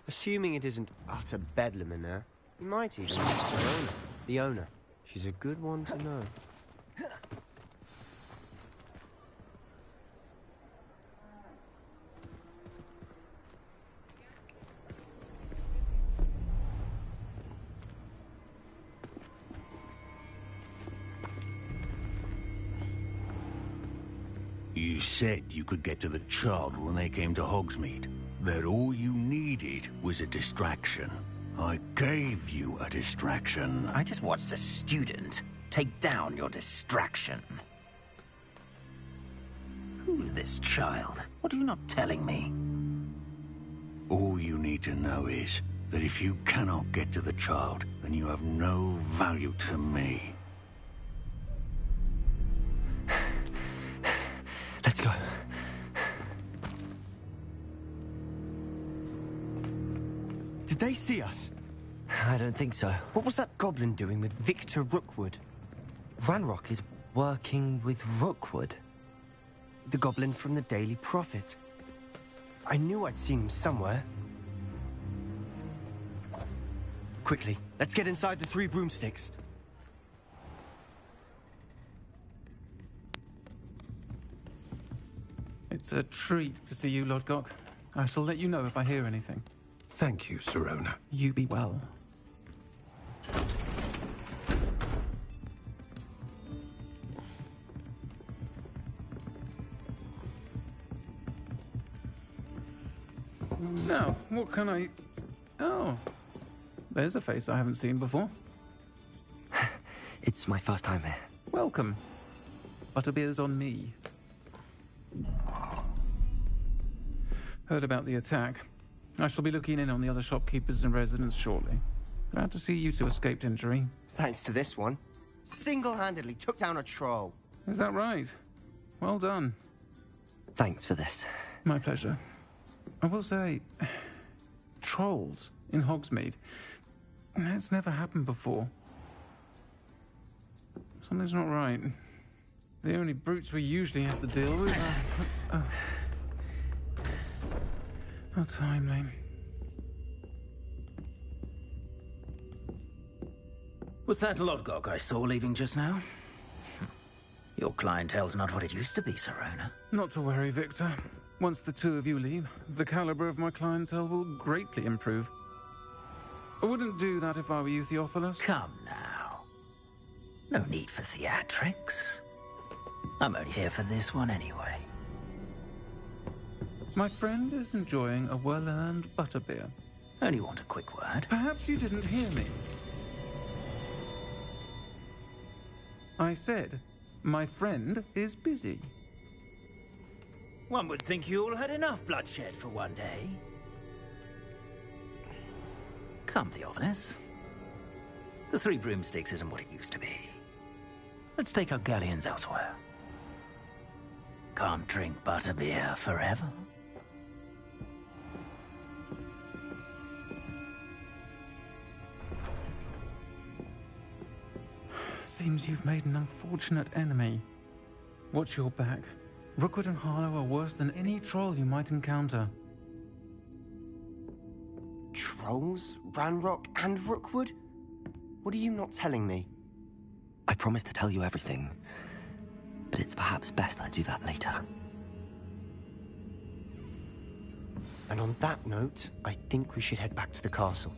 Assuming it isn't utter bedlam in there, we might even use Fiona, the owner. She's a good one to know. You said you could get to the child when they came to Hogsmeade. That all you needed was a distraction. I gave you a distraction. I just watched a student take down your distraction. Who's this child? What are you not telling me? All you need to know is that if you cannot get to the child, then you have no value to me. Let's go. Did they see us? I don't think so. What was that goblin doing with Victor Rookwood? Ranrock is working with Rookwood. The goblin from the Daily Prophet. I knew I'd seen him somewhere. Quickly, let's get inside the 3 broomsticks. It's a treat to see you, Lord Gok. I shall let you know if I hear anything. Thank you, Sirona. You be well. Now, what can I... Oh, there's a face I haven't seen before. It's my first time here. Welcome. Butterbeer's on me. Heard about the attack. I shall be looking in on the other shopkeepers and residents shortly. Glad to see you two escaped injury. Thanks to this one. Single-handedly took down a troll. Is that right? Well done. Thanks for this. My pleasure. I will say, trolls in Hogsmeade. That's never happened before. Something's not right. The only brutes we usually have to deal with are... How timely. Was that Lodgok I saw leaving just now? Your clientele's not what it used to be, Sirona. Not to worry, Victor. Once the two of you leave, the caliber of my clientele will greatly improve. I wouldn't do that if I were you, Theophilus. Come now. No need for theatrics. I'm only here for this one anyway. My friend is enjoying a well-earned butterbeer. Only want a quick word. Perhaps you didn't hear me. I said, my friend is busy. One would think you all had enough bloodshed for one day. Come, Theophilus. The 3 broomsticks isn't what it used to be. Let's take our galleons elsewhere. Can't drink butterbeer forever. Seems you've made an unfortunate enemy. Watch your back. Rookwood and Harlow are worse than any troll you might encounter. Trolls? Ranrock and Rookwood? What are you not telling me? I promised to tell you everything, but it's perhaps best I do that later. And on that note, I think we should head back to the castle.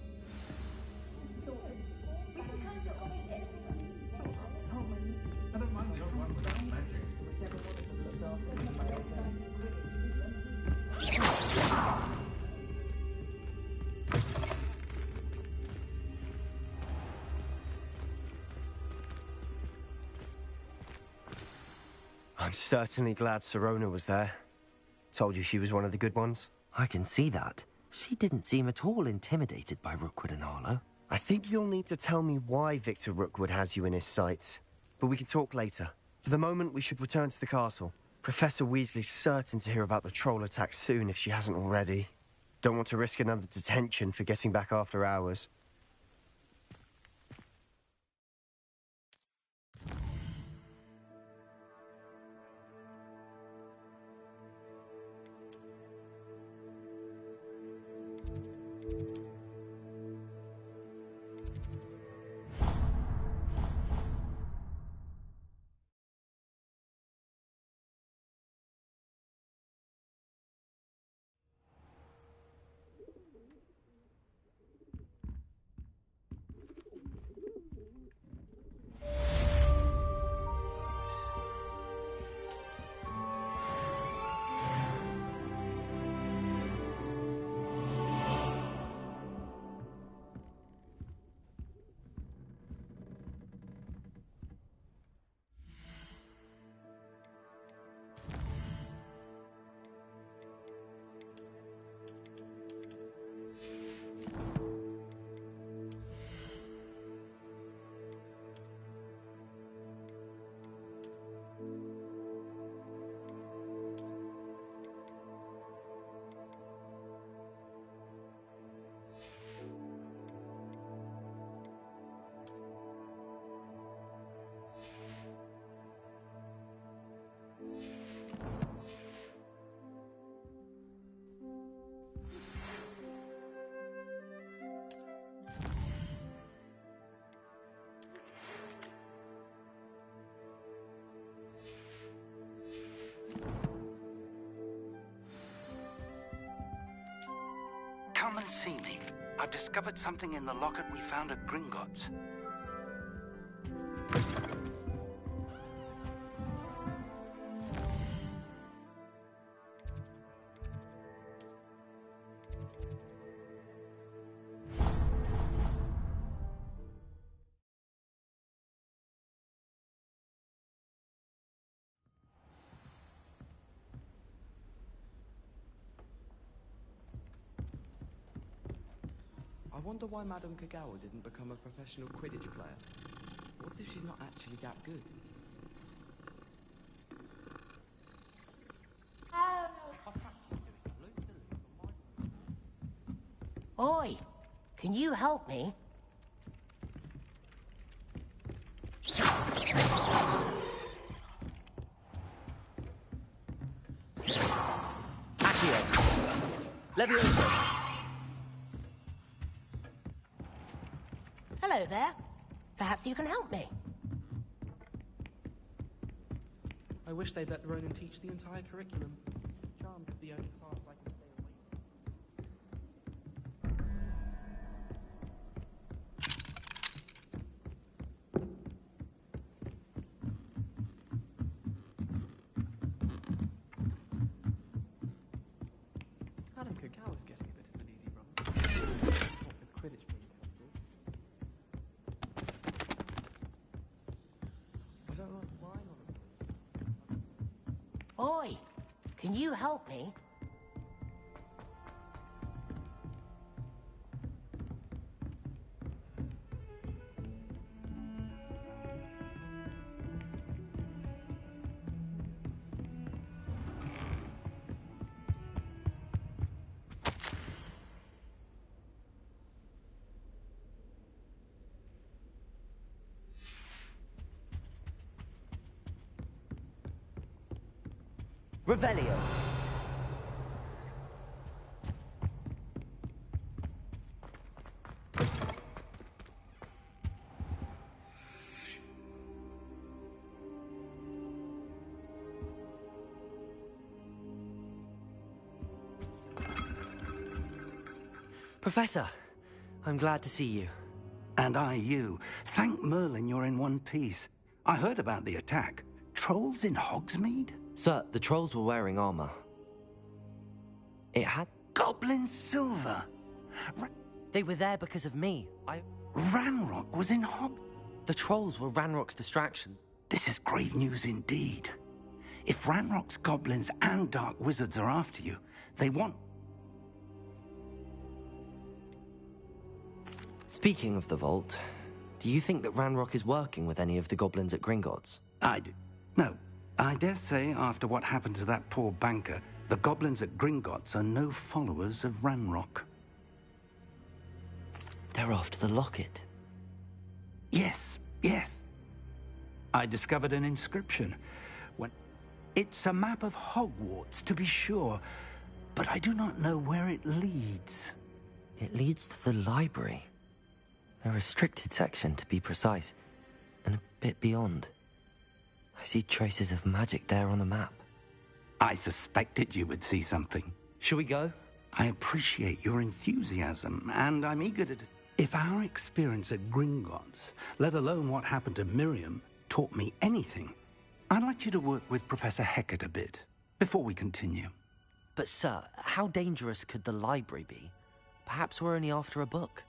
I'm certainly glad Sirona was there. Told you she was one of the good ones. I can see that. She didn't seem at all intimidated by Rookwood and Harlow. I think you'll need to tell me why Victor Rookwood has you in his sights. But we can talk later. For the moment, we should return to the castle. Professor Weasley's certain to hear about the troll attack soon if she hasn't already. Don't want to risk another detention for getting back after hours. come and see me. I've discovered something in the locket we found at Gringotts. I wonder why Madame Kagawa didn't become a professional Quidditch player. What if she's not actually that good? Oi! Can you help me? Accio. Leviosa. Hello there. Perhaps you can help me. I wish they'd let Ronan teach the entire curriculum. Charmed is the only class I can stay away from. Madame Kagawa's getting a bit of an easy run. Not with Quidditch being cancelled. I don't like wine on Oi! Can you help me? Revelio. Professor, I'm glad to see you. And I you. Thank Merlin you're in one piece. I heard about the attack. Trolls in Hogsmeade? Sir, the trolls were wearing armor. It had... Goblin silver! They were there because of me. Ranrock was in The trolls were Ranrock's distractions. This is grave news indeed. If Ranrock's goblins and dark wizards are after you, they want... Speaking of the vault, do you think that Ranrock is working with any of the goblins at Gringotts? I do. No. I dare say, after what happened to that poor banker, the goblins at Gringotts are no followers of Ranrock. They're after the locket. Yes, yes. I discovered an inscription. It's a map of Hogwarts, to be sure, but I do not know where it leads. It leads to the library. A restricted section, to be precise, and a bit beyond. I see traces of magic there on the map. I suspected you would see something. Shall we go? I appreciate your enthusiasm, and I'm eager to... If our experience at Gringotts, let alone what happened to Miriam, taught me anything, I'd like you to work with Professor Hecat a bit, before we continue. But sir, how dangerous could the library be? Perhaps we're only after a book.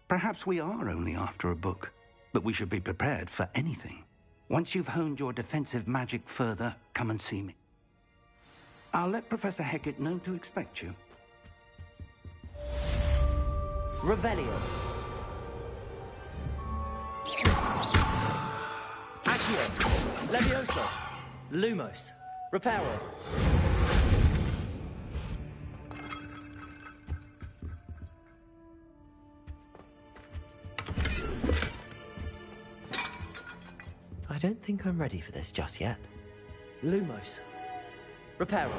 Perhaps we are only after a book, but we should be prepared for anything. Once you've honed your defensive magic further, come and see me. I'll let Professor Hecat know to expect you. Revelio. Accio. Leviosa. Lumos. Reparo. I don't think I'm ready for this just yet. Lumos. Reparo.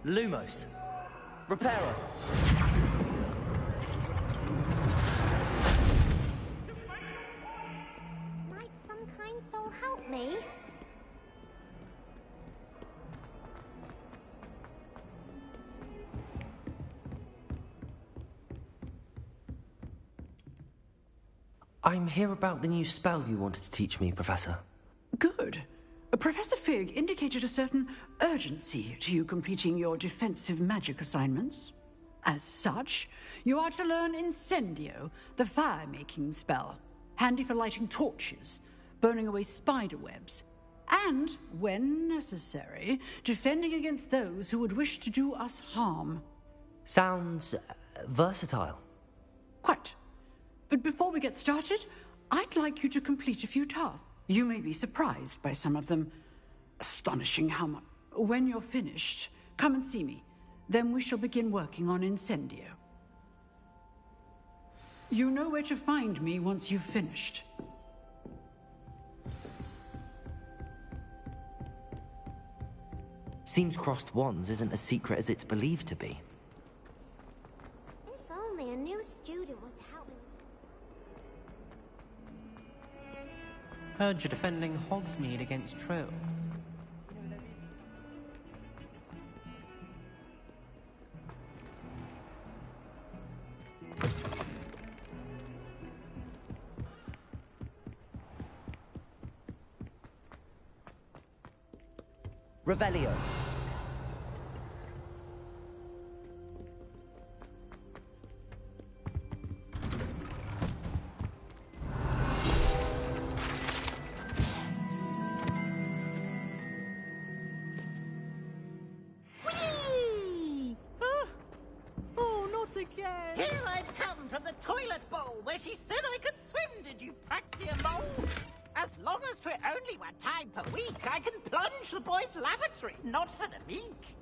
Lumos. Reparo. Might some kind soul help me? I'm here about the new spell you wanted to teach me, Professor. Good. Professor Fig indicated a certain urgency to you completing your defensive magic assignments. As such, you are to learn Incendio, the fire-making spell, handy for lighting torches, burning away spider webs, and, when necessary, defending against those who would wish to do us harm. Sounds versatile. Quite. But before we get started, I'd like you to complete a few tasks. You may be surprised by some of them. Astonishing how much. When you're finished, come and see me. Then we shall begin working on Incendio. You know where to find me once you've finished. Seems crossed wands isn't as secret as it's believed to be. If only a new student were to help me. Heard you're defending Hogsmeade against trolls. Revelio. Whee! Oh, not again! Here I've come from the toilet bowl where she said I could swim, did you praxia mole? As long as 'twere only one time per week, I can plunge the boy's lavatory, not for the meek.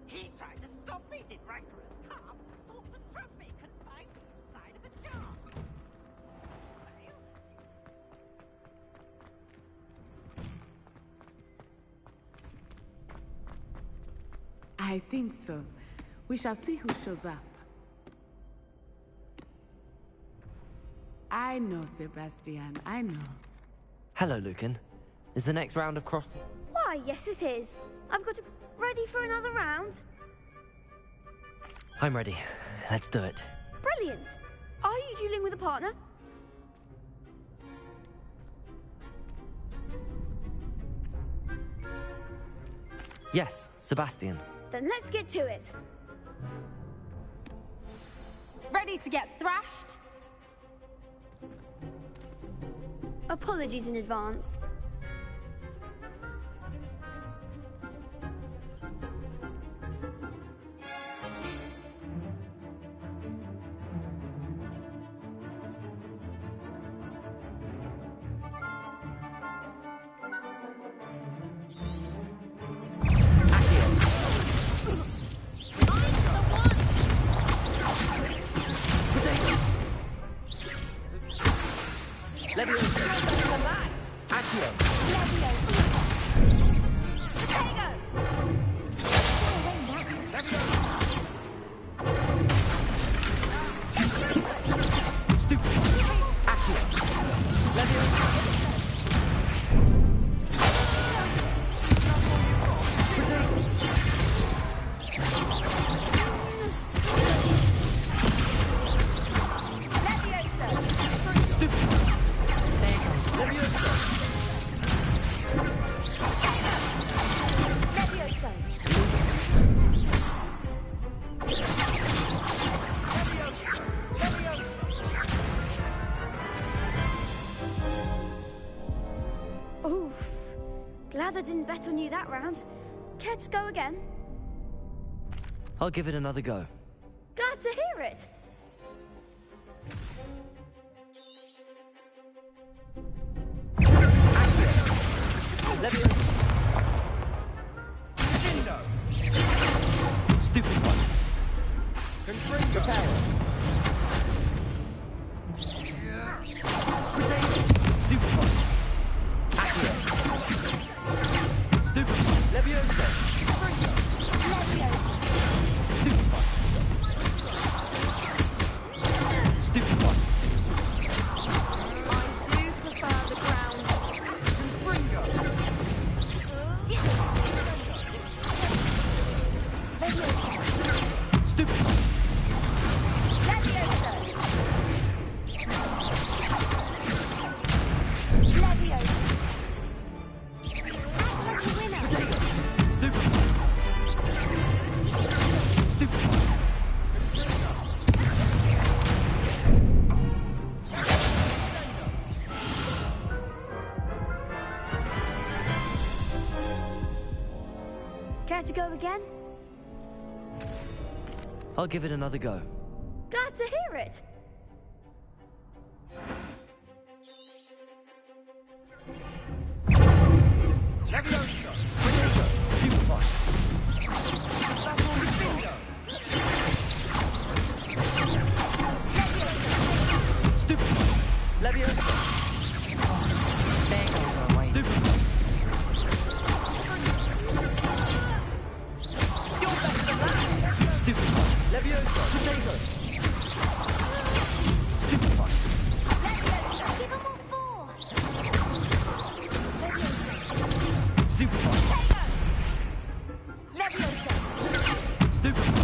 He tried to stop me, did rancorous carp, sought to trap me, confined me inside of a jar. I think so. We shall see who shows up. I know, Sebastian, I know. Hello, Lucan. Is the next round of cross... Why, yes it is. I've got to... Ready for another round? I'm ready. Let's do it. Brilliant. Are you dueling with a partner? Yes, Sebastian. Then let's get to it. Ready to get thrashed? Apologies in advance. Oof. Glad I didn't bet on you that round. Care to go again? I'll give it another go. Glad to hear it. Stupid one. Confringo. Stupid one. Accio. Stupid one. Care to go again? I'll give it another go. Glad to hear it. Leviosa! Peluca! Stupefy! Stupefy! Leviosa! There goes our way. Stupefy! You're better than that! Stupefy! Leviosa! Potato! Stupefy! Give 'em all four! Stupefy! Leviosa! Stupefy!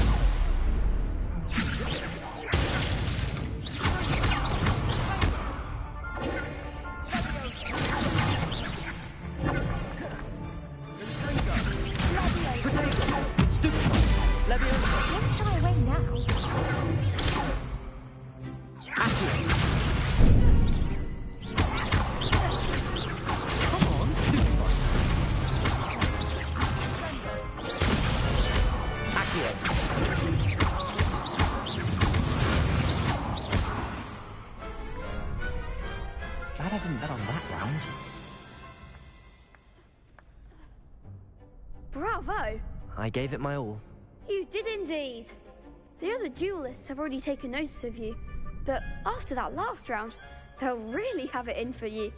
Potato! Stupefy! Leviosa! Don't shy away now. Accio! Come on, Stupefy! Accio! Glad I didn't bet on that round. Bravo! I gave it my all. You did indeed. The other duelists have already taken notice of you, but after that last round, they'll really have it in for you.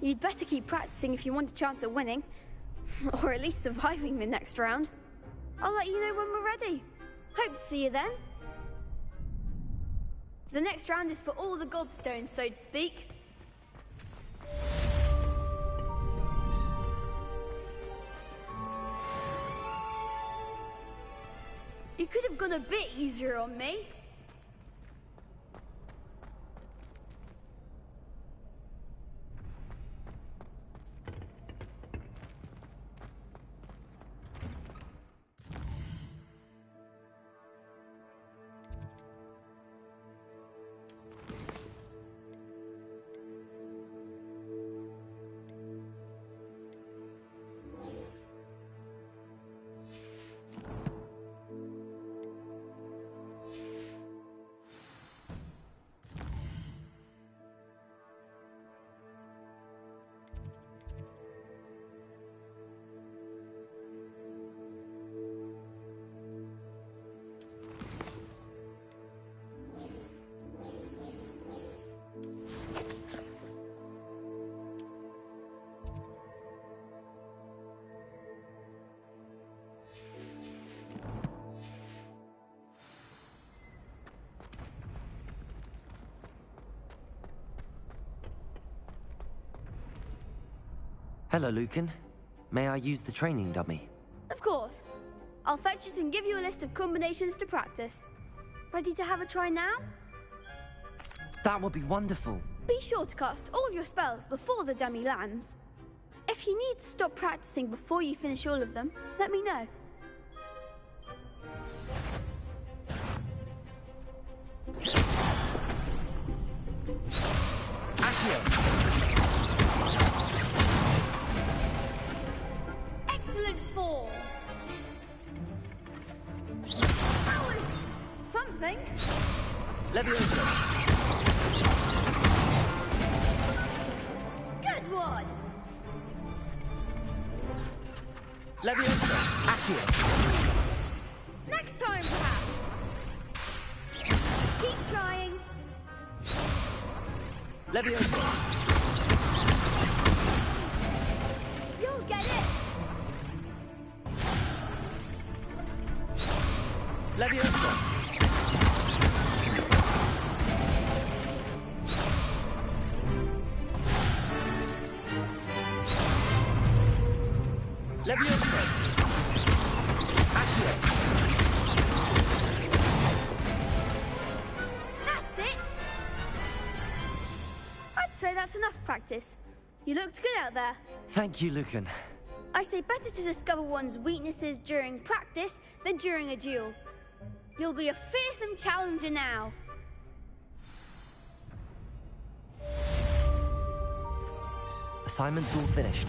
You'd better keep practicing if you want a chance at winning, or at least surviving the next round. I'll let you know when we're ready. Hope to see you then. The next round is for all the gobstones, so to speak. You could have gone a bit easier on me. Hello, Lucan. May I use the training dummy? Of course. I'll fetch it and give you a list of combinations to practice. Ready to have a try now? That would be wonderful. Be sure to cast all your spells before the dummy lands. If you need to stop practicing before you finish all of them, let me know. Excellent form. That was something. Leviosa! Good one. Leviosa! Accio! Next time, perhaps. Keep trying. Leviosa! You'll get it. Leviosa! Leviosa! Accio! That's it. I'd say that's enough practice. You looked good out there. Thank you, Lucan. I say better to discover one's weaknesses during practice than during a duel. You'll be a fearsome challenger now. Assignment's all finished.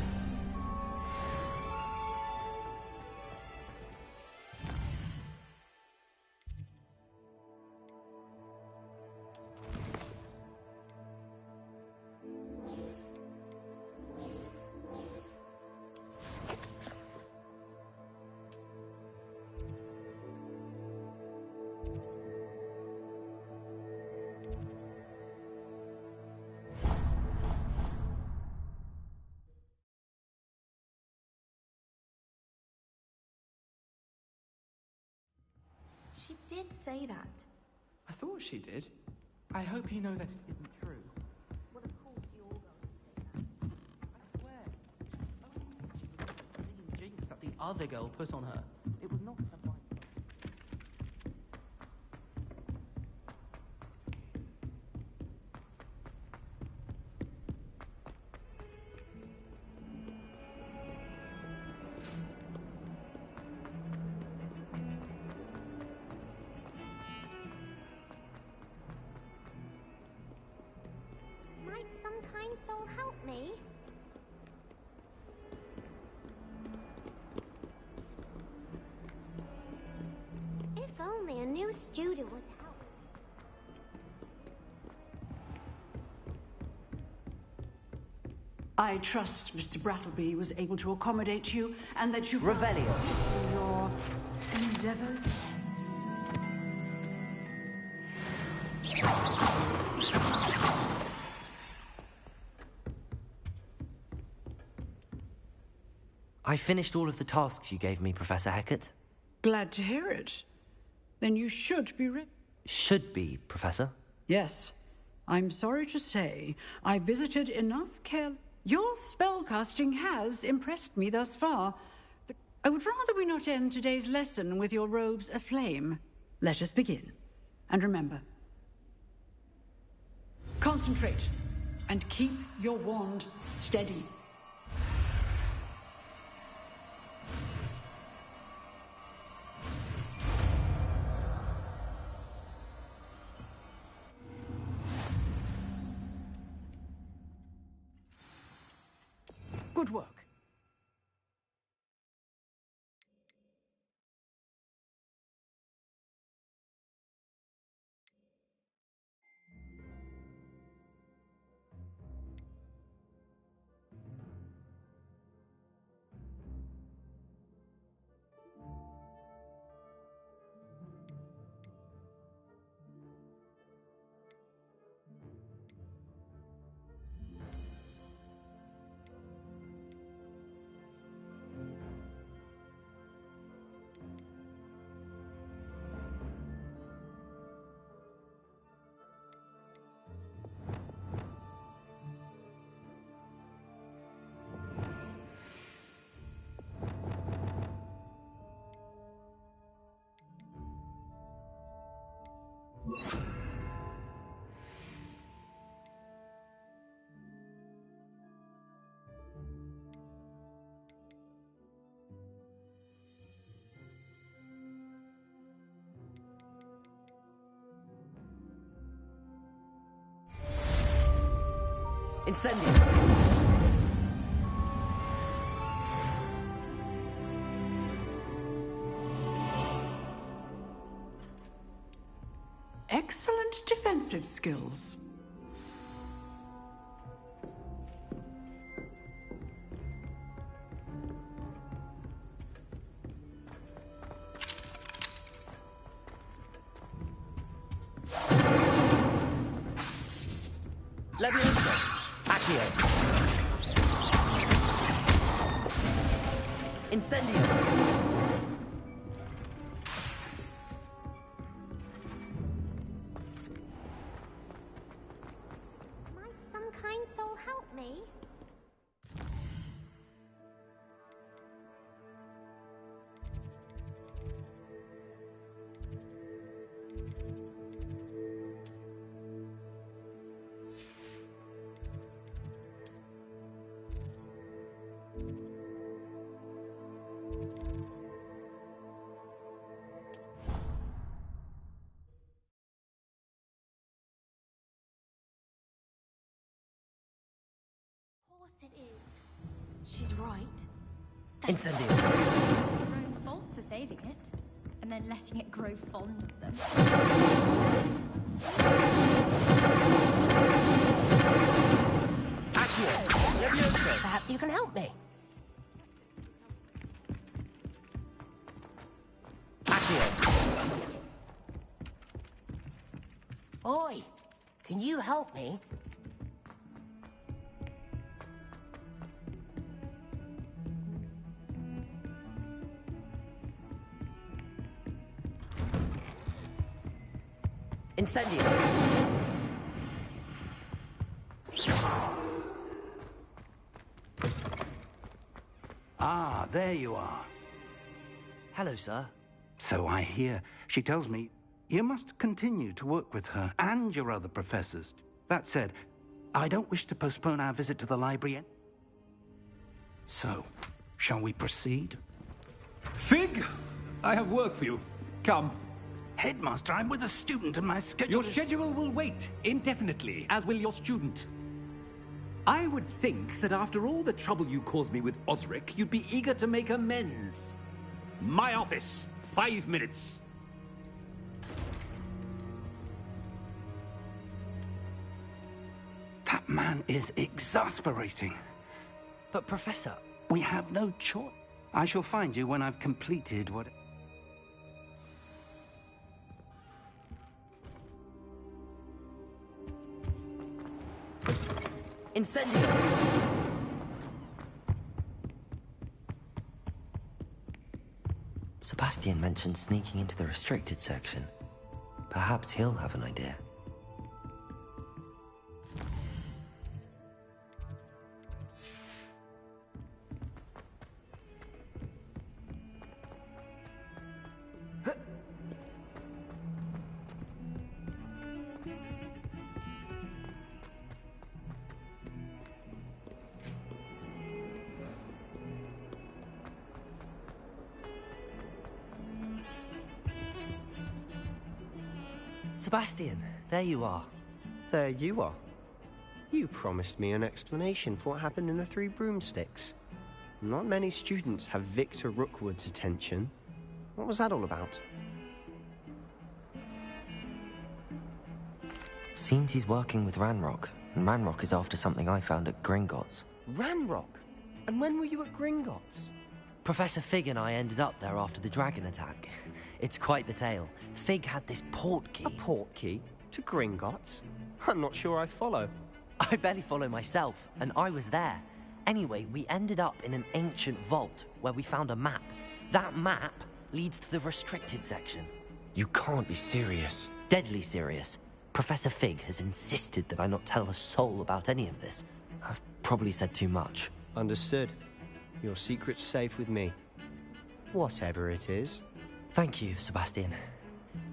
did say that. I thought she did. I hope you know that it isn't true. Well, of course you all go and say that. I swear. Only she was jinx that the other girl put on her. It was not her fault. Might some kind soul help me? If only a new student would help. I trust Mr. Brattleby was able to accommodate you and that you Revelio. your endeavors. I finished all of the tasks you gave me, Professor Hecat. Glad to hear it. Then you should be ready. Should be, Professor. Yes. I'm sorry to say, I visited enough care. Your spellcasting has impressed me thus far, but I would rather we not end today's lesson with your robes aflame. Let us begin. And remember, concentrate and keep your wand steady. Good work. Incendio. Excellent defensive skills. Leviosa. Accio. Incendio. Might some kind soul help me? Of course it is. She's right. Incendio. Their own fault for saving it, and then letting it grow fond of them. Accio. Leviosa. Perhaps you can help me. Accio. Oi, can you help me? Incendio! Ah, there you are. Hello, sir. So I hear. She tells me you must continue to work with her and your other professors. That said, I don't wish to postpone our visit to the library. So, shall we proceed? Fig! I have work for you. Come. Headmaster, I'm with a student and my schedule Your schedule will wait indefinitely, as will your student. I would think that after all the trouble you caused me with Osric, you'd be eager to make amends. My office. 5 minutes. That man is exasperating. But, Professor... We have no choice. I shall find you when I've completed what... Incendio! Sebastian mentioned sneaking into the restricted section. Perhaps he'll have an idea. Sebastian, there you are. There you are. You promised me an explanation for what happened in the Three Broomsticks. Not many students have Victor Rookwood's attention. What was that all about? Seems he's working with Ranrock, and Ranrock is after something I found at Gringotts. Ranrock? And when were you at Gringotts? Professor Fig and I ended up there after the dragon attack. It's quite the tale. Fig had this portkey. A portkey? To Gringotts? I'm not sure I follow. I barely follow myself, and I was there. Anyway, we ended up in an ancient vault where we found a map. That map leads to the restricted section. You can't be serious. Deadly serious. Professor Fig has insisted that I not tell a soul about any of this. I've probably said too much. Understood. Your secret's safe with me. Whatever it is. Thank you, Sebastian.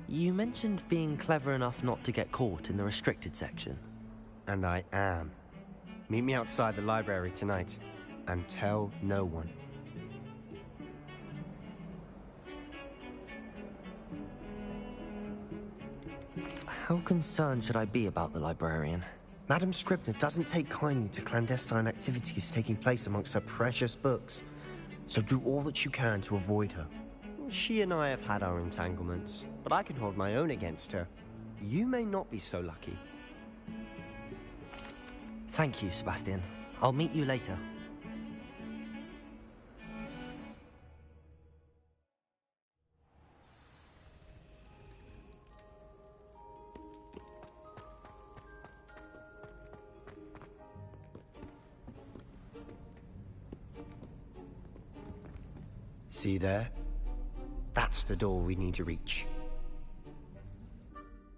You mentioned being clever enough not to get caught in the restricted section. And I am. Meet me outside the library tonight, and tell no one. How concerned should I be about the librarian? Madam Scribner doesn't take kindly to clandestine activities taking place amongst her precious books, so do all that you can to avoid her. She and I have had our entanglements, but I can hold my own against her. You may not be so lucky. Thank you, Sebastian. I'll meet you later. See there? That's the door we need to reach.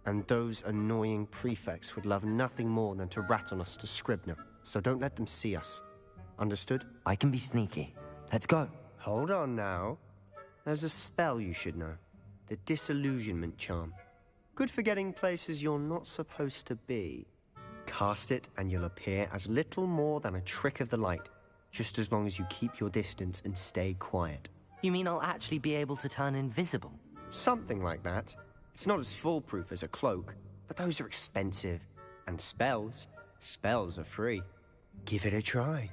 And those annoying prefects would love nothing more than to rat on us to Scribner, so don't let them see us. Understood? I can be sneaky. Let's go. Hold on now. There's a spell you should know. The Disillusionment Charm. Good for getting places you're not supposed to be. Cast it and you'll appear as little more than a trick of the light, just as long as you keep your distance and stay quiet. You mean I'll actually be able to turn invisible? Something like that. It's not as foolproof as a cloak, but those are expensive. And spells are free. Give it a try.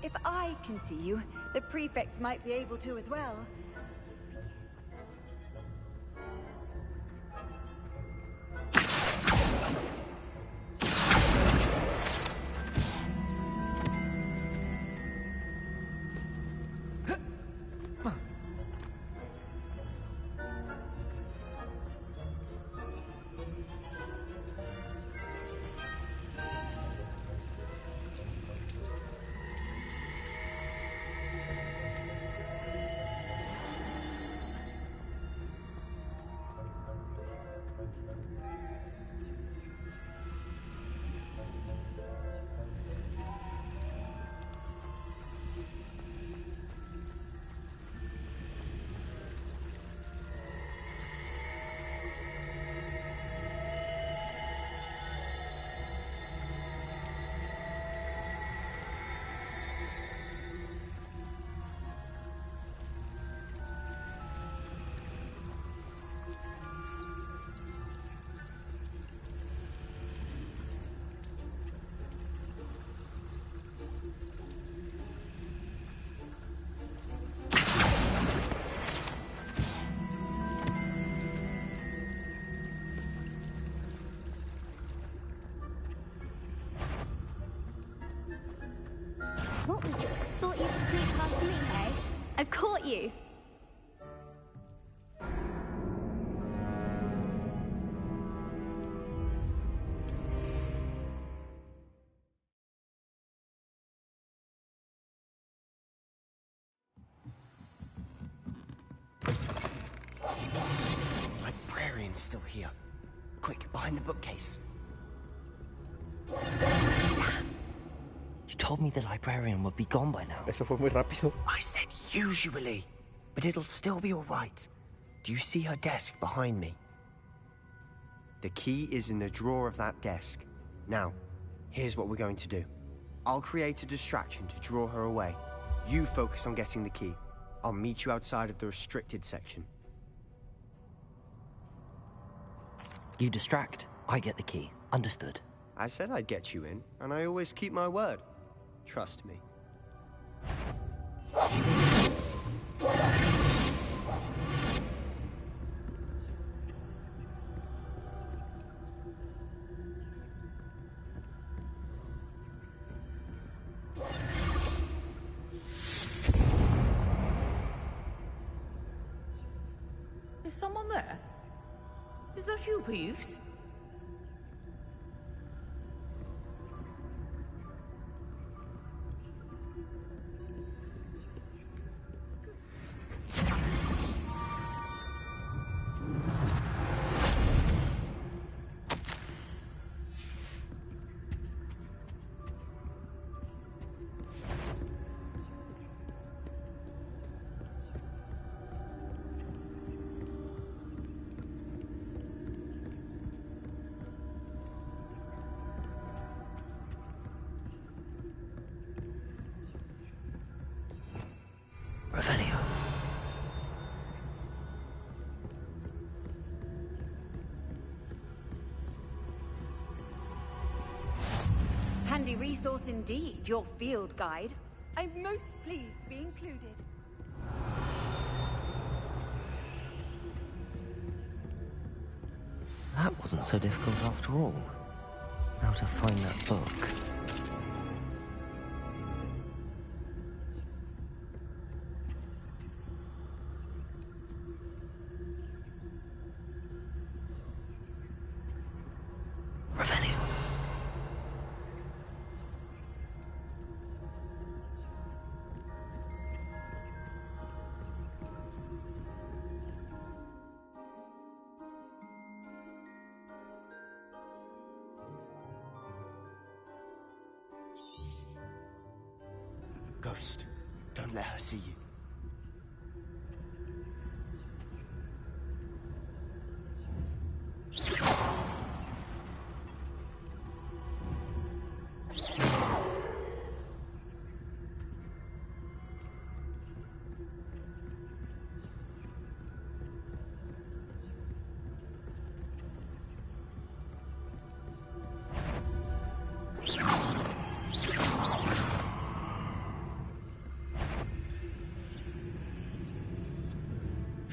If I can see you, the prefects might be able to as well. What was it? Thought you could sneak past me, eh? I've caught you. Librarian's still here. Quick, behind the bookcase. You told me the librarian would be gone by now. Eso fue muy rápido. I said usually, but it'll still be all right. Do you see her desk behind me? The key is in the drawer of that desk. Now, here's what we're going to do. I'll create a distraction to draw her away. You focus on getting the key. I'll meet you outside of the restricted section. You distract, I get the key. Understood. I said I'd get you in, and I always keep my word. Trust me. Is someone there? Is that you, Peeves? Revelio. Handy resource indeed, your field guide. I'm most pleased to be included. That wasn't so difficult after all. How to find that book. Revelio. Ghost, don't let her see you.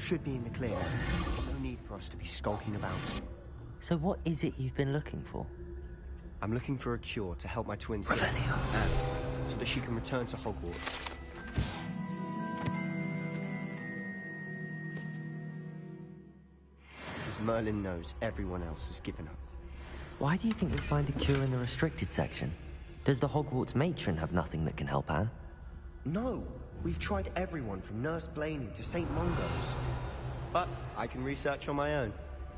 should be in the clear. There's no need for us to be skulking about. So what is it you've been looking for? I'm looking for a cure to help my twin sister, so that she can return to Hogwarts. Because Merlin knows everyone else has given up. Why do you think you'll find a cure in the restricted section? Does the Hogwarts matron have nothing that can help Anne? No, we've tried everyone from Nurse Blaney to St. Mungo's. But I can research on my own.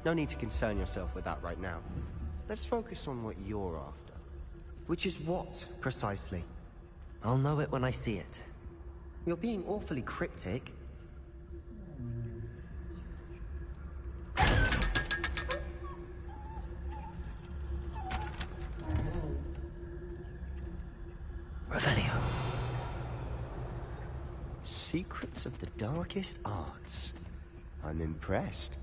No need to concern yourself with that right now. Let's focus on what you're after. Which is what, precisely? I'll know it when I see it. You're being awfully cryptic. Revelio. Secrets of the darkest arts. I'm impressed.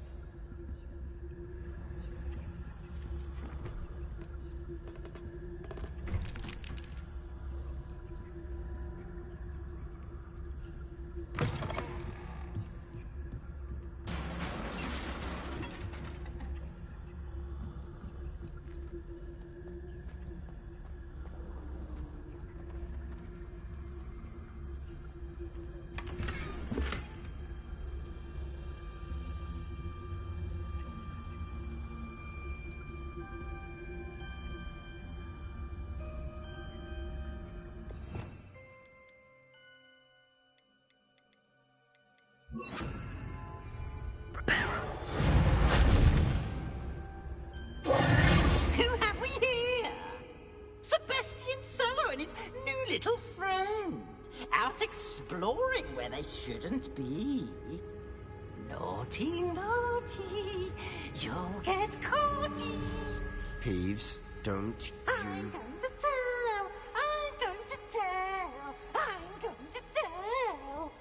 Who have we here? Sebastian Solo and his new little friend. Out exploring where they shouldn't be. Naughty, naughty, you'll get caughty. Peeves, don't I'm going to tell, I'm going to tell, I'm going to tell.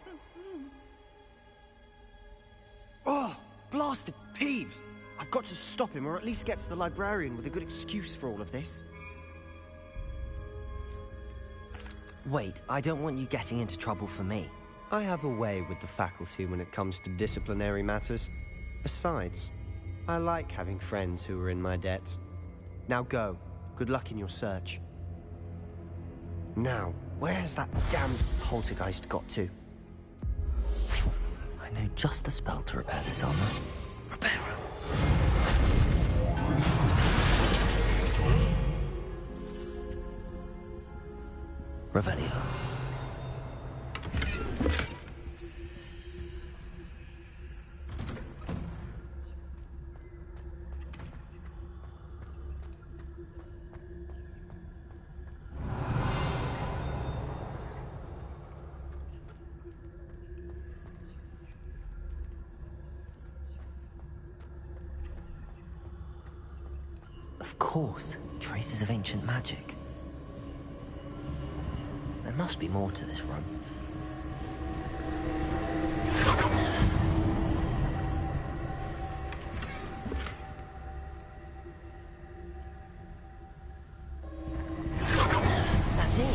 Oh, blasted Peeves! I've got to stop him, or at least get to the librarian with a good excuse for all of this. Wait, I don't want you getting into trouble for me. I have a way with the faculty when it comes to disciplinary matters. Besides, I like having friends who are in my debt. Now go. Good luck in your search. Now, where's that damned poltergeist got to? I know just the spell to repair this armor. Repair it. Revelio. Of course, traces of ancient magic. There must be more to this room. That's it.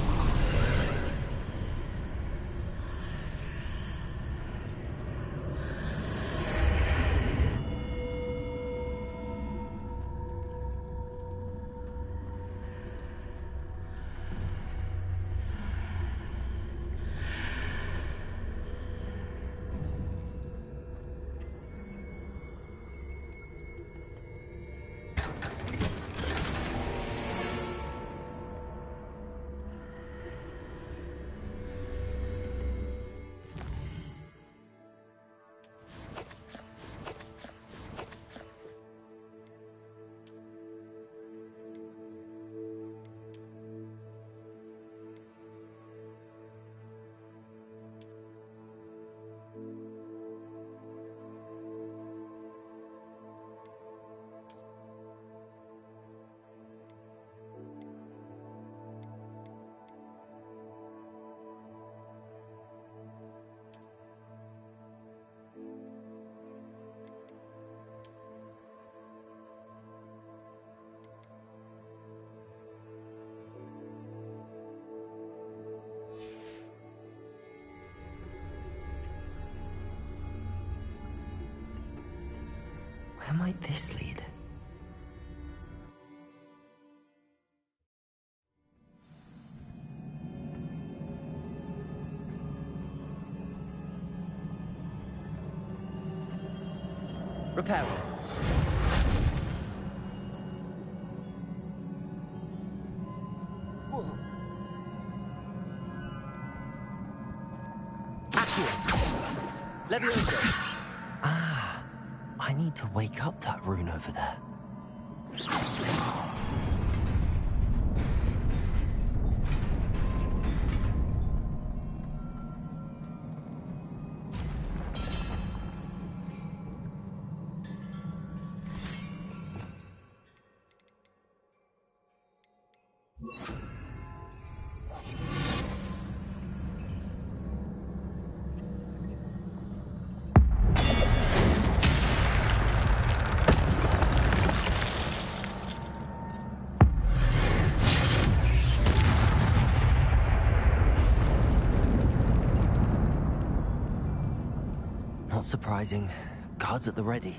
Where might this lead? Repairing. Levioso. Ah, I need to wake up that rune over there. Not surprising. Guards at the ready.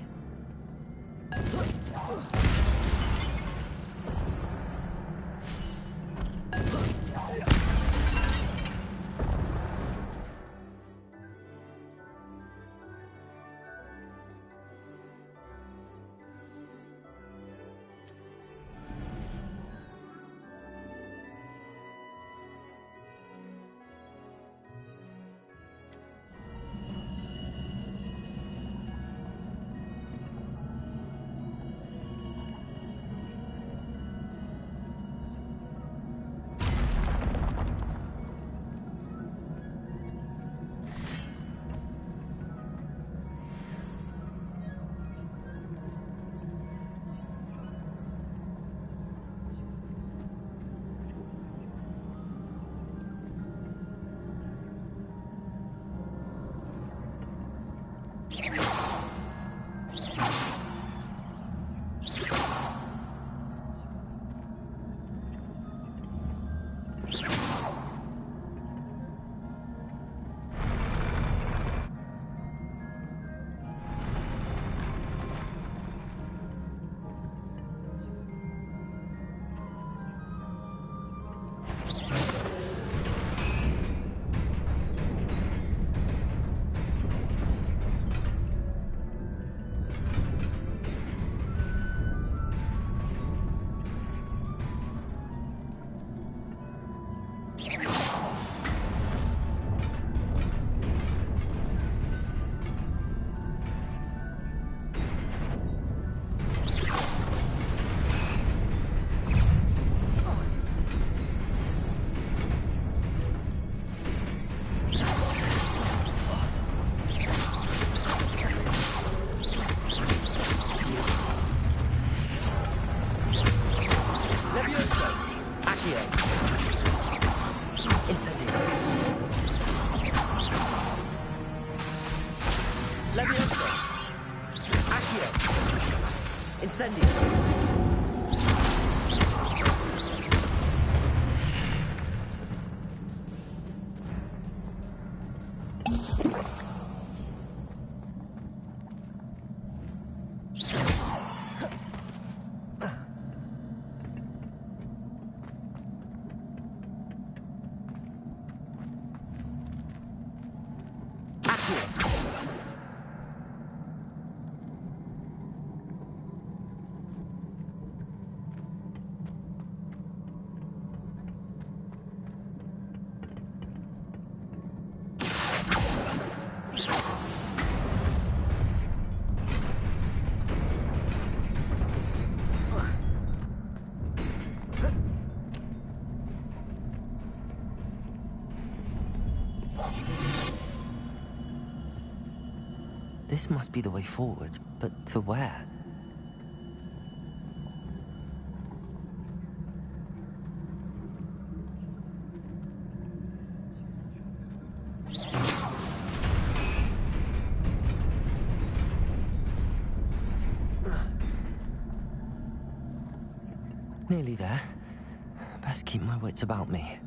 This must be the way forward, but to where? Nearly there. Best keep my wits about me.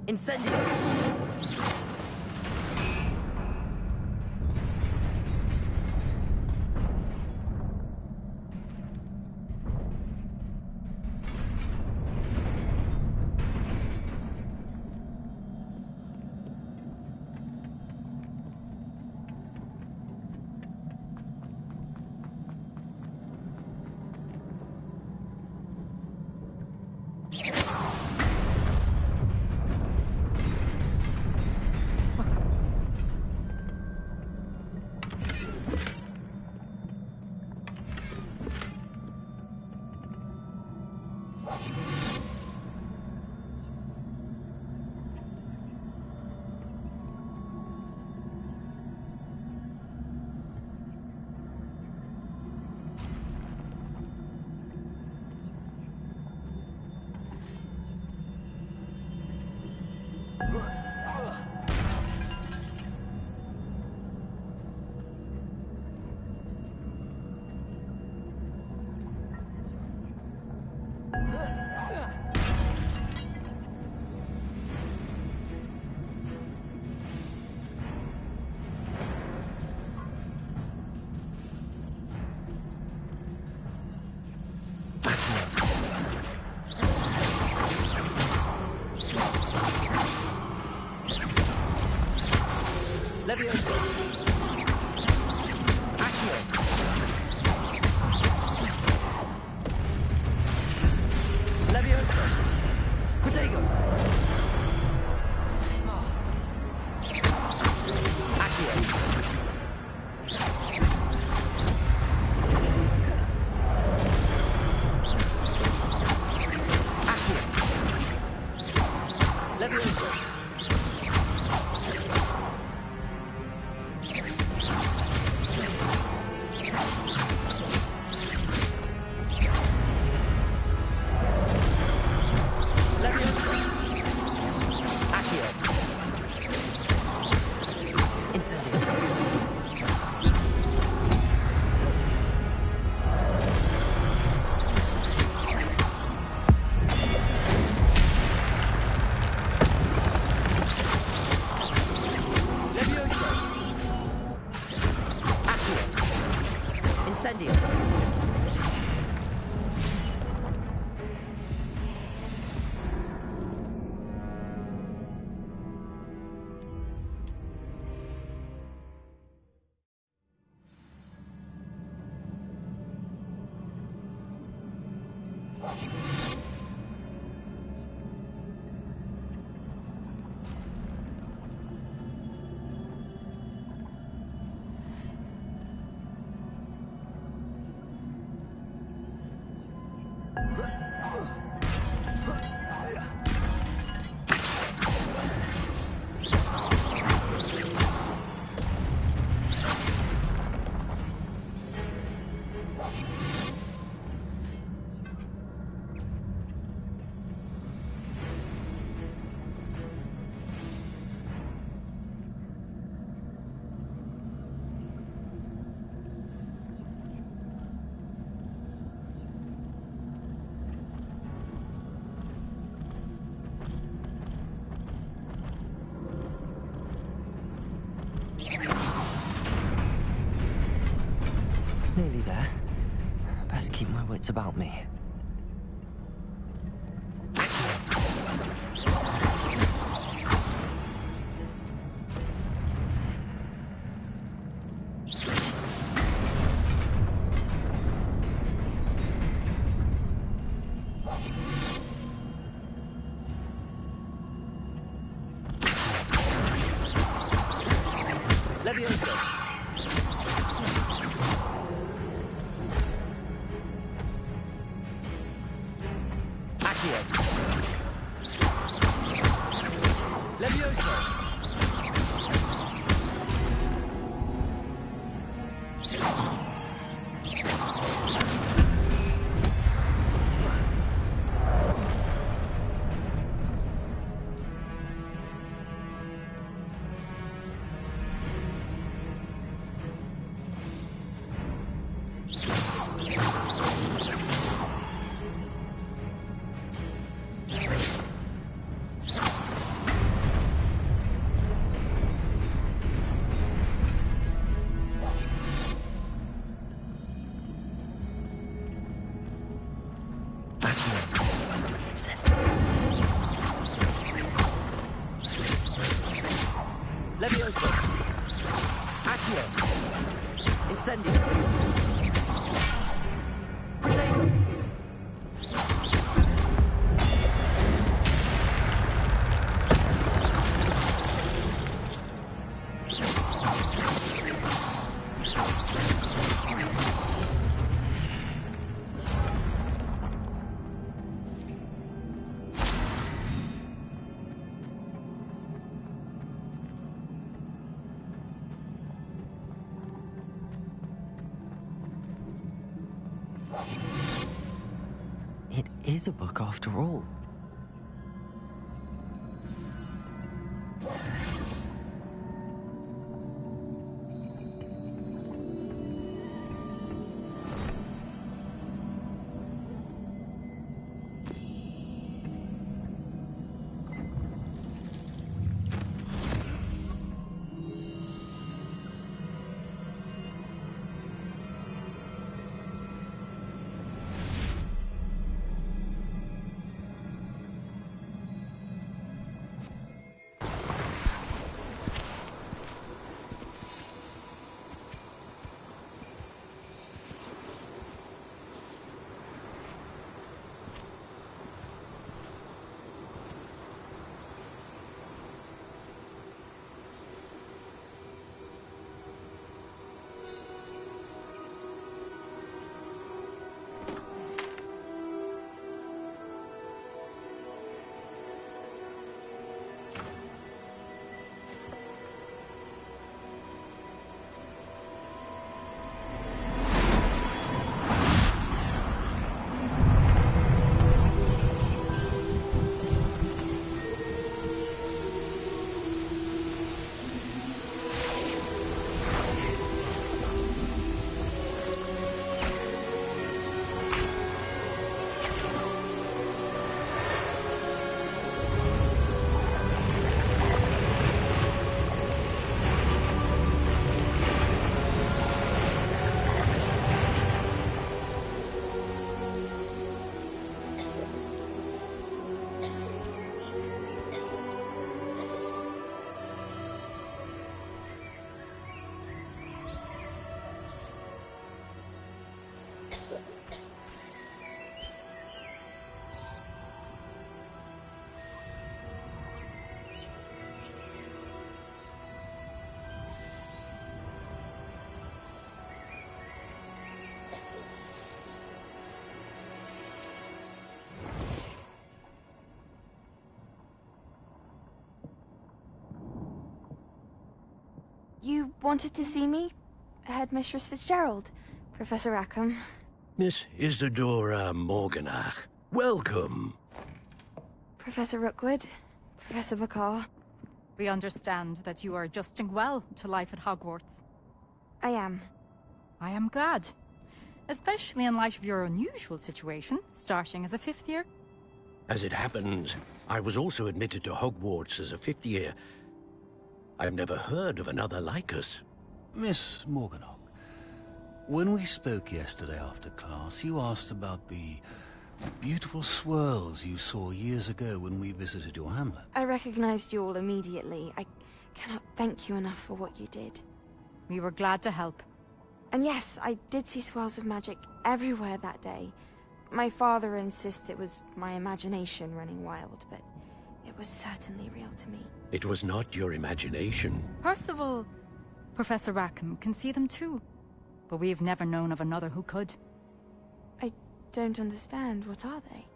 Incendio! Nearly there. Best keep my wits about me. That's it. Levioso. Accio. Incendio. Protego. It is a book after all. You wanted to see me? Headmistress Fitzgerald, Professor Rackham. Miss Isadora Morganach, welcome. Professor Rookwood, Professor Bakar. We understand that you are adjusting well to life at Hogwarts. I am. I am glad. Especially in light of your unusual situation, starting as a 5th year. As it happens, I was also admitted to Hogwarts as a 5th year. I've never heard of another like us. Miss Morganach, when we spoke yesterday after class, you asked about the beautiful swirls you saw years ago when we visited your hamlet. I recognized you all immediately. I cannot thank you enough for what you did. We were glad to help. And yes, I did see swirls of magic everywhere that day. My father insists it was my imagination running wild, but it was certainly real to me. It was not your imagination. Percival, Professor Rackham can see them too. But we've never known of another who could. I don't understand. What are they?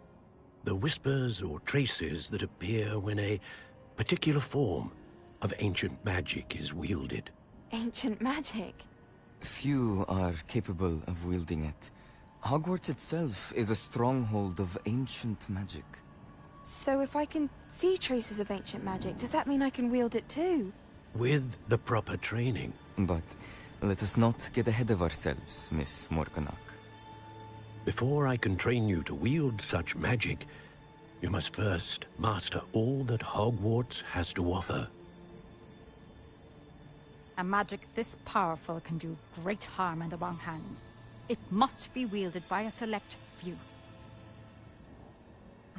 The whispers or traces that appear when a particular form of ancient magic is wielded. Ancient magic? Few are capable of wielding it. Hogwarts itself is a stronghold of ancient magic. So if I can see traces of ancient magic, does that mean I can wield it too? With the proper training. But let us not get ahead of ourselves, Miss Morganach. Before I can train you to wield such magic, you must first master all that Hogwarts has to offer. A magic this powerful can do great harm in the wrong hands. It must be wielded by a select few.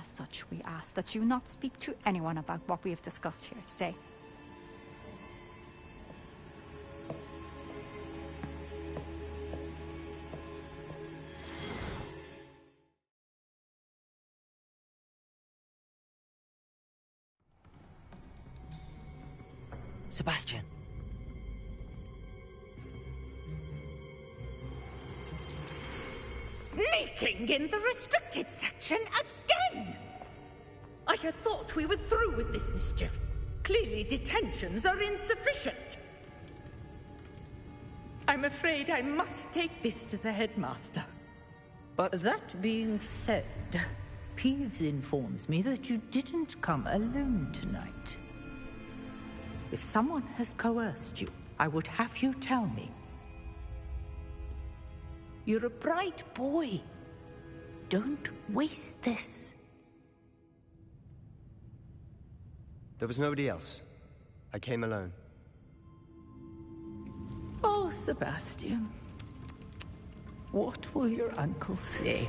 As such, we ask that you not speak to anyone about what we have discussed here today. Sebastian. Sneaking in the restricted section again! I had thought we were through with this mischief. Clearly detentions are insufficient. I'm afraid I must take this to the headmaster. But that being said, Peeves informs me that you didn't come alone tonight. If someone has coerced you, I would have you tell me. You're a bright boy. Don't waste this. There was nobody else. I came alone. Oh, Sebastian. What will your uncle say?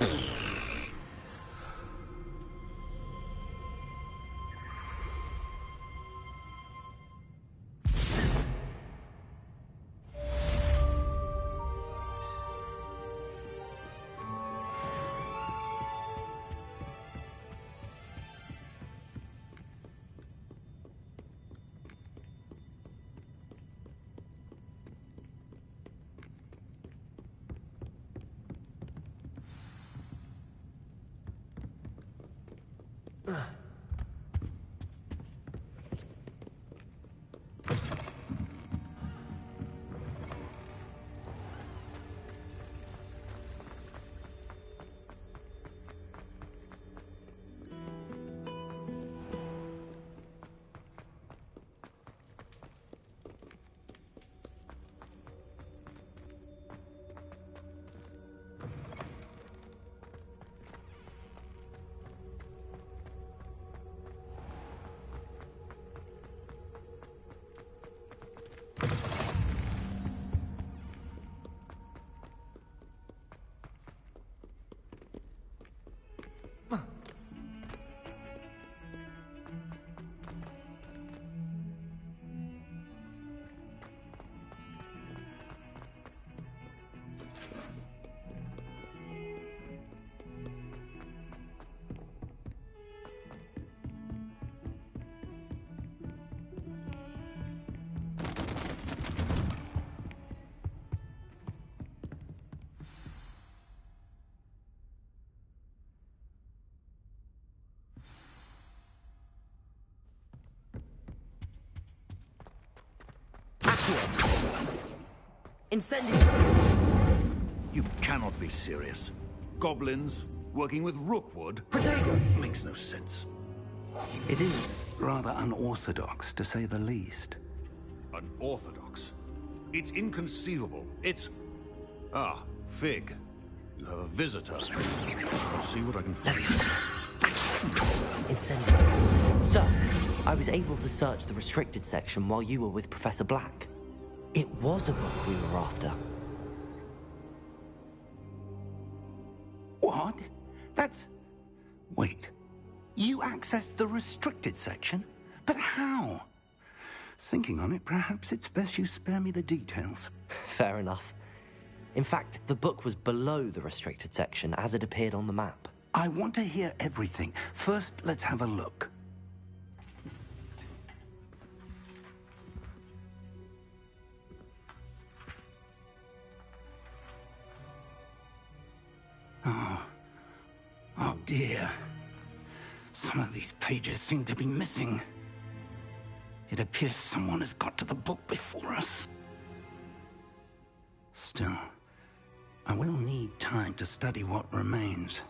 Incendio! You cannot be serious. Goblins working with Rookwood? Protego! Makes no sense. It is rather unorthodox, to say the least. Unorthodox? It's inconceivable. It's... Ah, Fig. You have a visitor. I'll see what I can find. Incendio. Sir, I was able to search the restricted section while you were with Professor Black. It was a book we were after. What? That's... Wait. You accessed the restricted section? But how? Thinking on it, perhaps it's best you spare me the details. Fair enough. In fact, the book was below the restricted section as it appeared on the map. I want to hear everything. First, let's have a look. Oh dear. Some of these pages seem to be missing. It appears someone has got to the book before us. Still, I will need time to study what remains.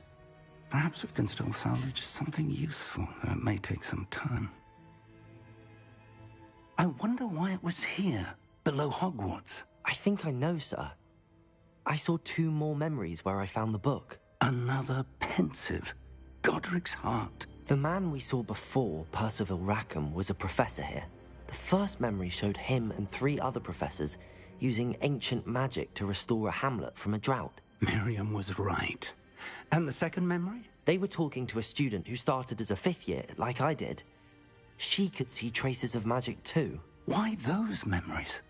Perhaps we can still salvage something useful, though it may take some time. I wonder why it was here, below Hogwarts. I think I know, sir. I saw 2 more memories where I found the book. Another pensive. Godric's heart. The man we saw before, Percival Rackham, was a professor here. The first memory showed him and 3 other professors using ancient magic to restore a hamlet from a drought. Miriam was right. And the second memory? They were talking to a student who started as a 5th year, like I did. She could see traces of magic too. Why those memories?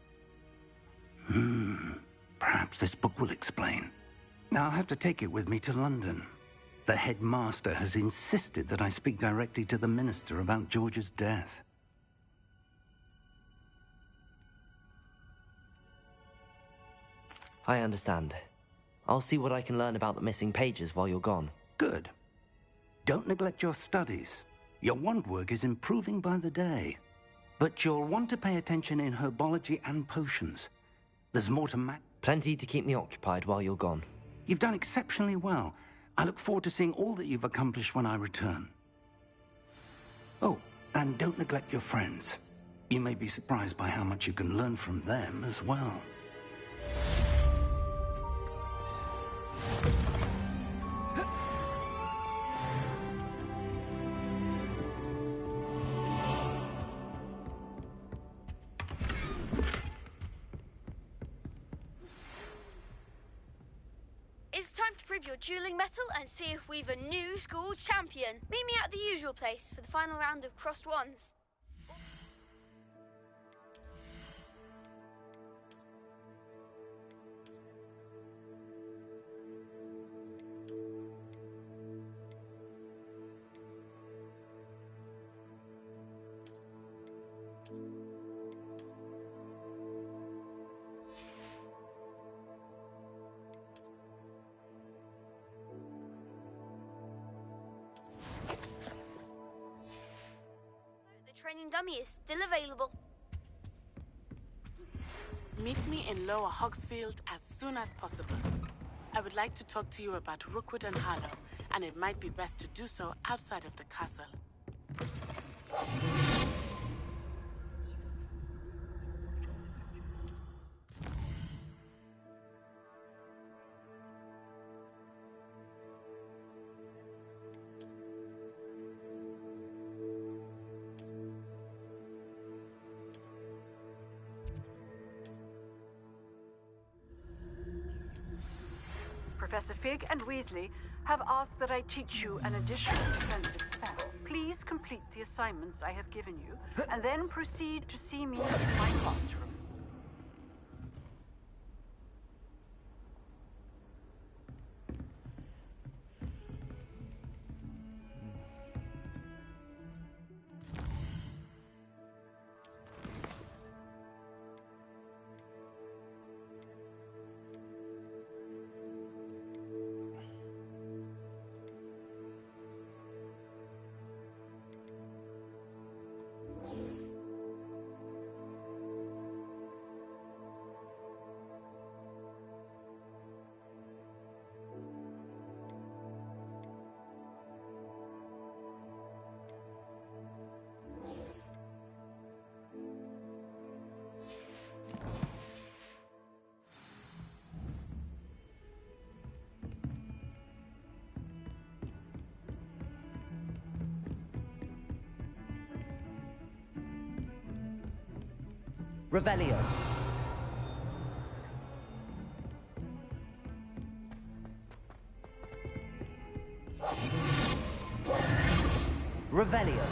Perhaps this book will explain. Now I'll have to take it with me to London. The headmaster has insisted that I speak directly to the minister about George's death. I understand. I'll see what I can learn about the missing pages while you're gone. Good. Don't neglect your studies. Your wand work is improving by the day. But you'll want to pay attention in herbology and potions. There's more to Plenty to keep me occupied while you're gone. You've done exceptionally well. I look forward to seeing all that you've accomplished when I return. Oh, and don't neglect your friends. You may be surprised by how much you can learn from them as well. It's time to prove your dueling mettle and see if we've a new school champion. Meet me at the usual place for the final round of crossed wands. Training dummy is still available. Meet me in Lower Hogsfield as soon as possible. I would like to talk to you about Rookwood and Harlow, and it might be best to do so outside of the castle. Professor Fig and Weasley have asked that I teach you an additional defensive spell. Please complete the assignments I have given you, and then proceed to see me in my classroom. Revelio. Revelio.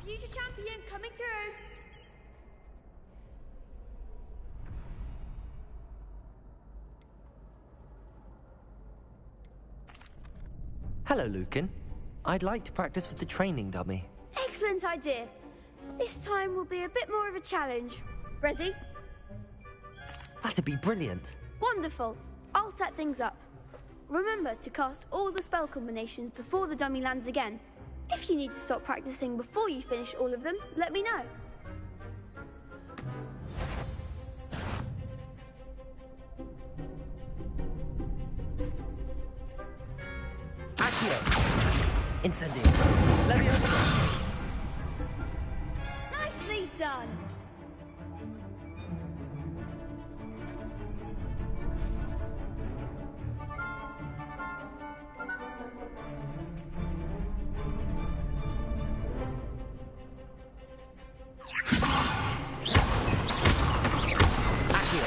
Future champion coming through. Hello, Lucan. I'd like to practice with the training dummy. Excellent idea. This time will be a bit more of a challenge. Ready? That'd be brilliant. Wonderful. I'll set things up. Remember to cast all the spell combinations before the dummy lands again. If you need to stop practicing before you finish all of them, let me know. Accio! Incendio! Leviosa! Nicely done! Accio!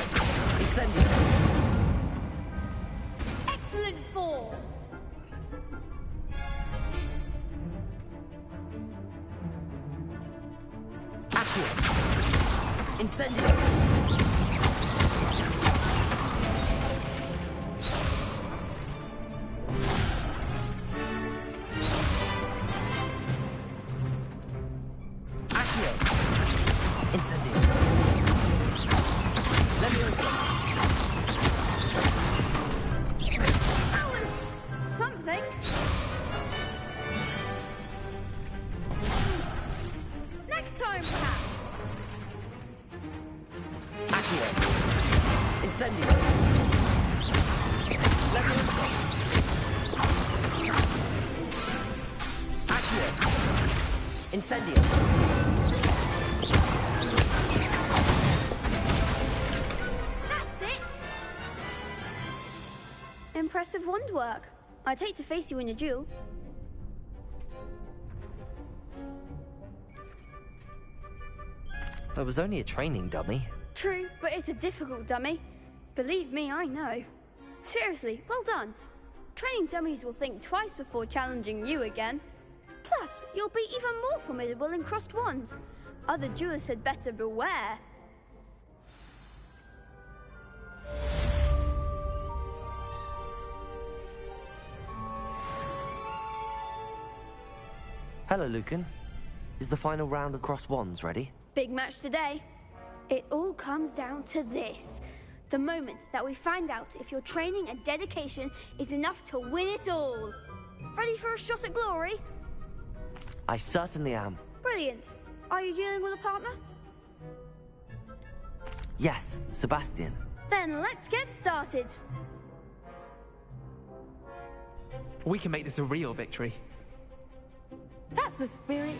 Incendio! Excellent form! Incendio! Accio! Incendio! Leviosa! That was something. Next time, perhaps. Accio! Incendio! Leviosa! Accio! Incendio! That's it! Impressive wand work. I'd hate to face you in a duel. It was only a training dummy. True, but it's a difficult dummy. Believe me, I know. Seriously, well done. Training dummies will think twice before challenging you again. Plus, you'll be even more formidable in crossed wands. Other duelists had better beware. Hello, Lucan. Is the final round of cross wands ready? Big match today. It all comes down to this. The moment that we find out if your training and dedication is enough to win it all. Ready for a shot at glory? I certainly am. Brilliant. Are you dealing with a partner? Yes, Sebastian. Then let's get started. We can make this a real victory. That's the spirit.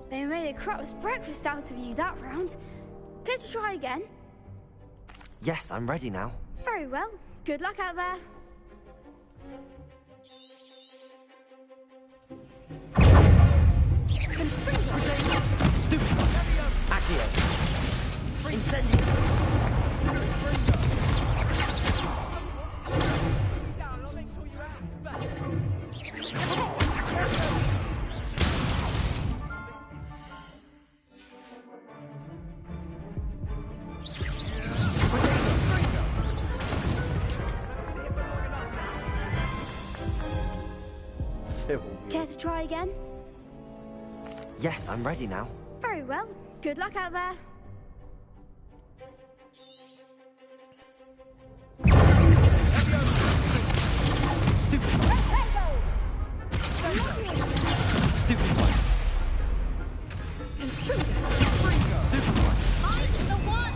They made a crap's breakfast out of you that round. Care to try again? Yes, I'm ready now. Very well. Good luck out there. Stupid! Accio! Incendio! Care to try again? Yes, I'm ready now. Very well. Good luck out there. Stupid one! I'm the one!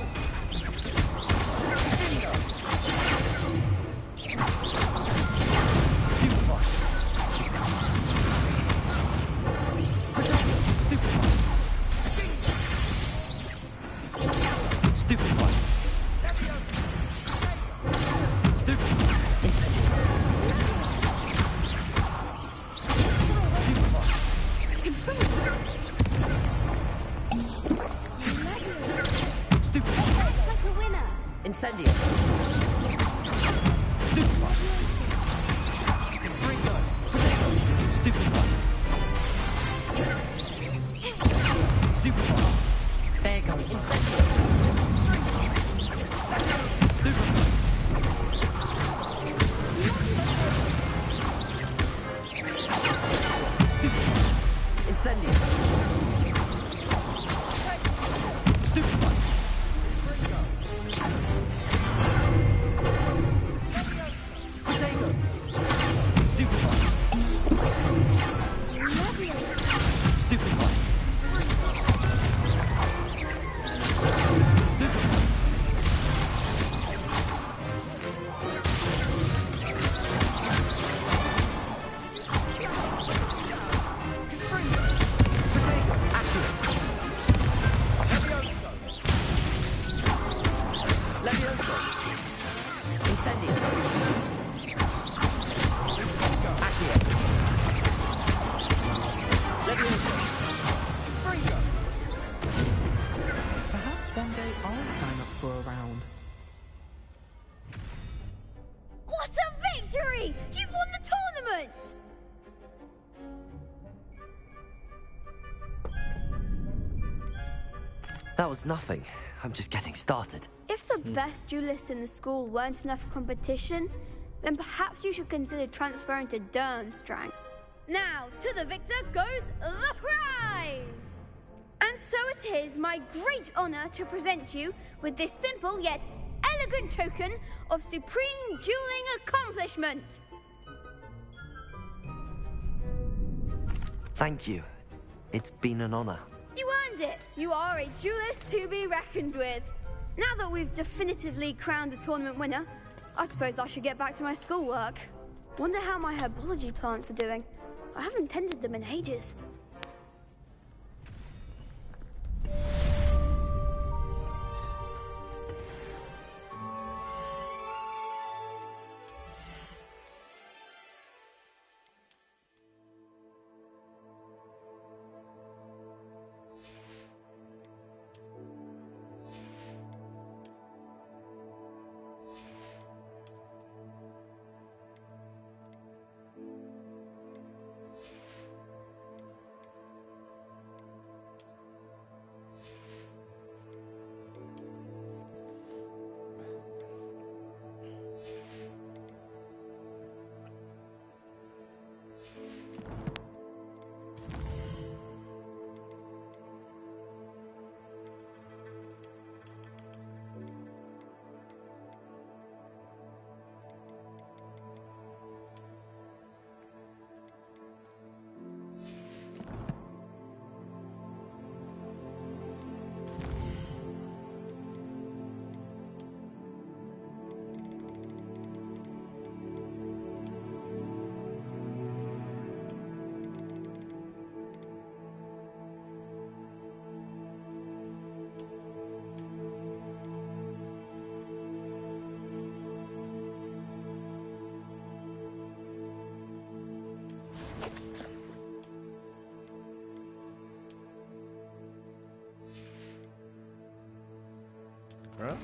Stupefy. Stupefy. Incendiary. Stupefy. Like a winner. Incendio. Stupefy. Freego. Stupefy. Stupefy. There you go. Incendio. Stupefy. Incendio. Stupefy. Potato. Stupefy. Stupefy. Levioso. Incendio. Accio. Levioso. Freego. Perhaps one day I'll sign up for a round. What a victory! You've won the tournament! That was nothing. I'm just getting started. If the best duelists in the school weren't enough competition, then perhaps you should consider transferring to Durmstrang. Now, to the victor goes the prize! And so it is my great honor to present you with this simple yet elegant token of supreme dueling accomplishment. Thank you. It's been an honor. You earned it! You are a duelist to be reckoned with. Now that we've definitively crowned the tournament winner, I suppose I should get back to my schoolwork. Wonder how my herbology plants are doing. I haven't tended them in ages. Huh?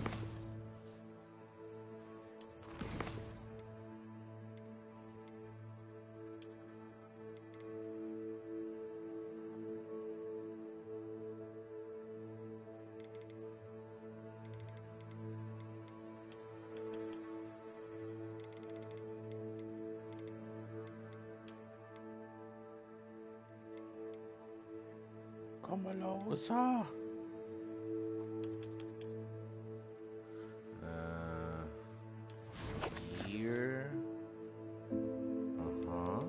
¿Cómo lo uso? Here. Uh-huh.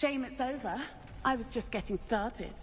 Shame it's over. I was just getting started.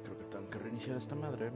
Creo que tengo que reiniciar esta madre.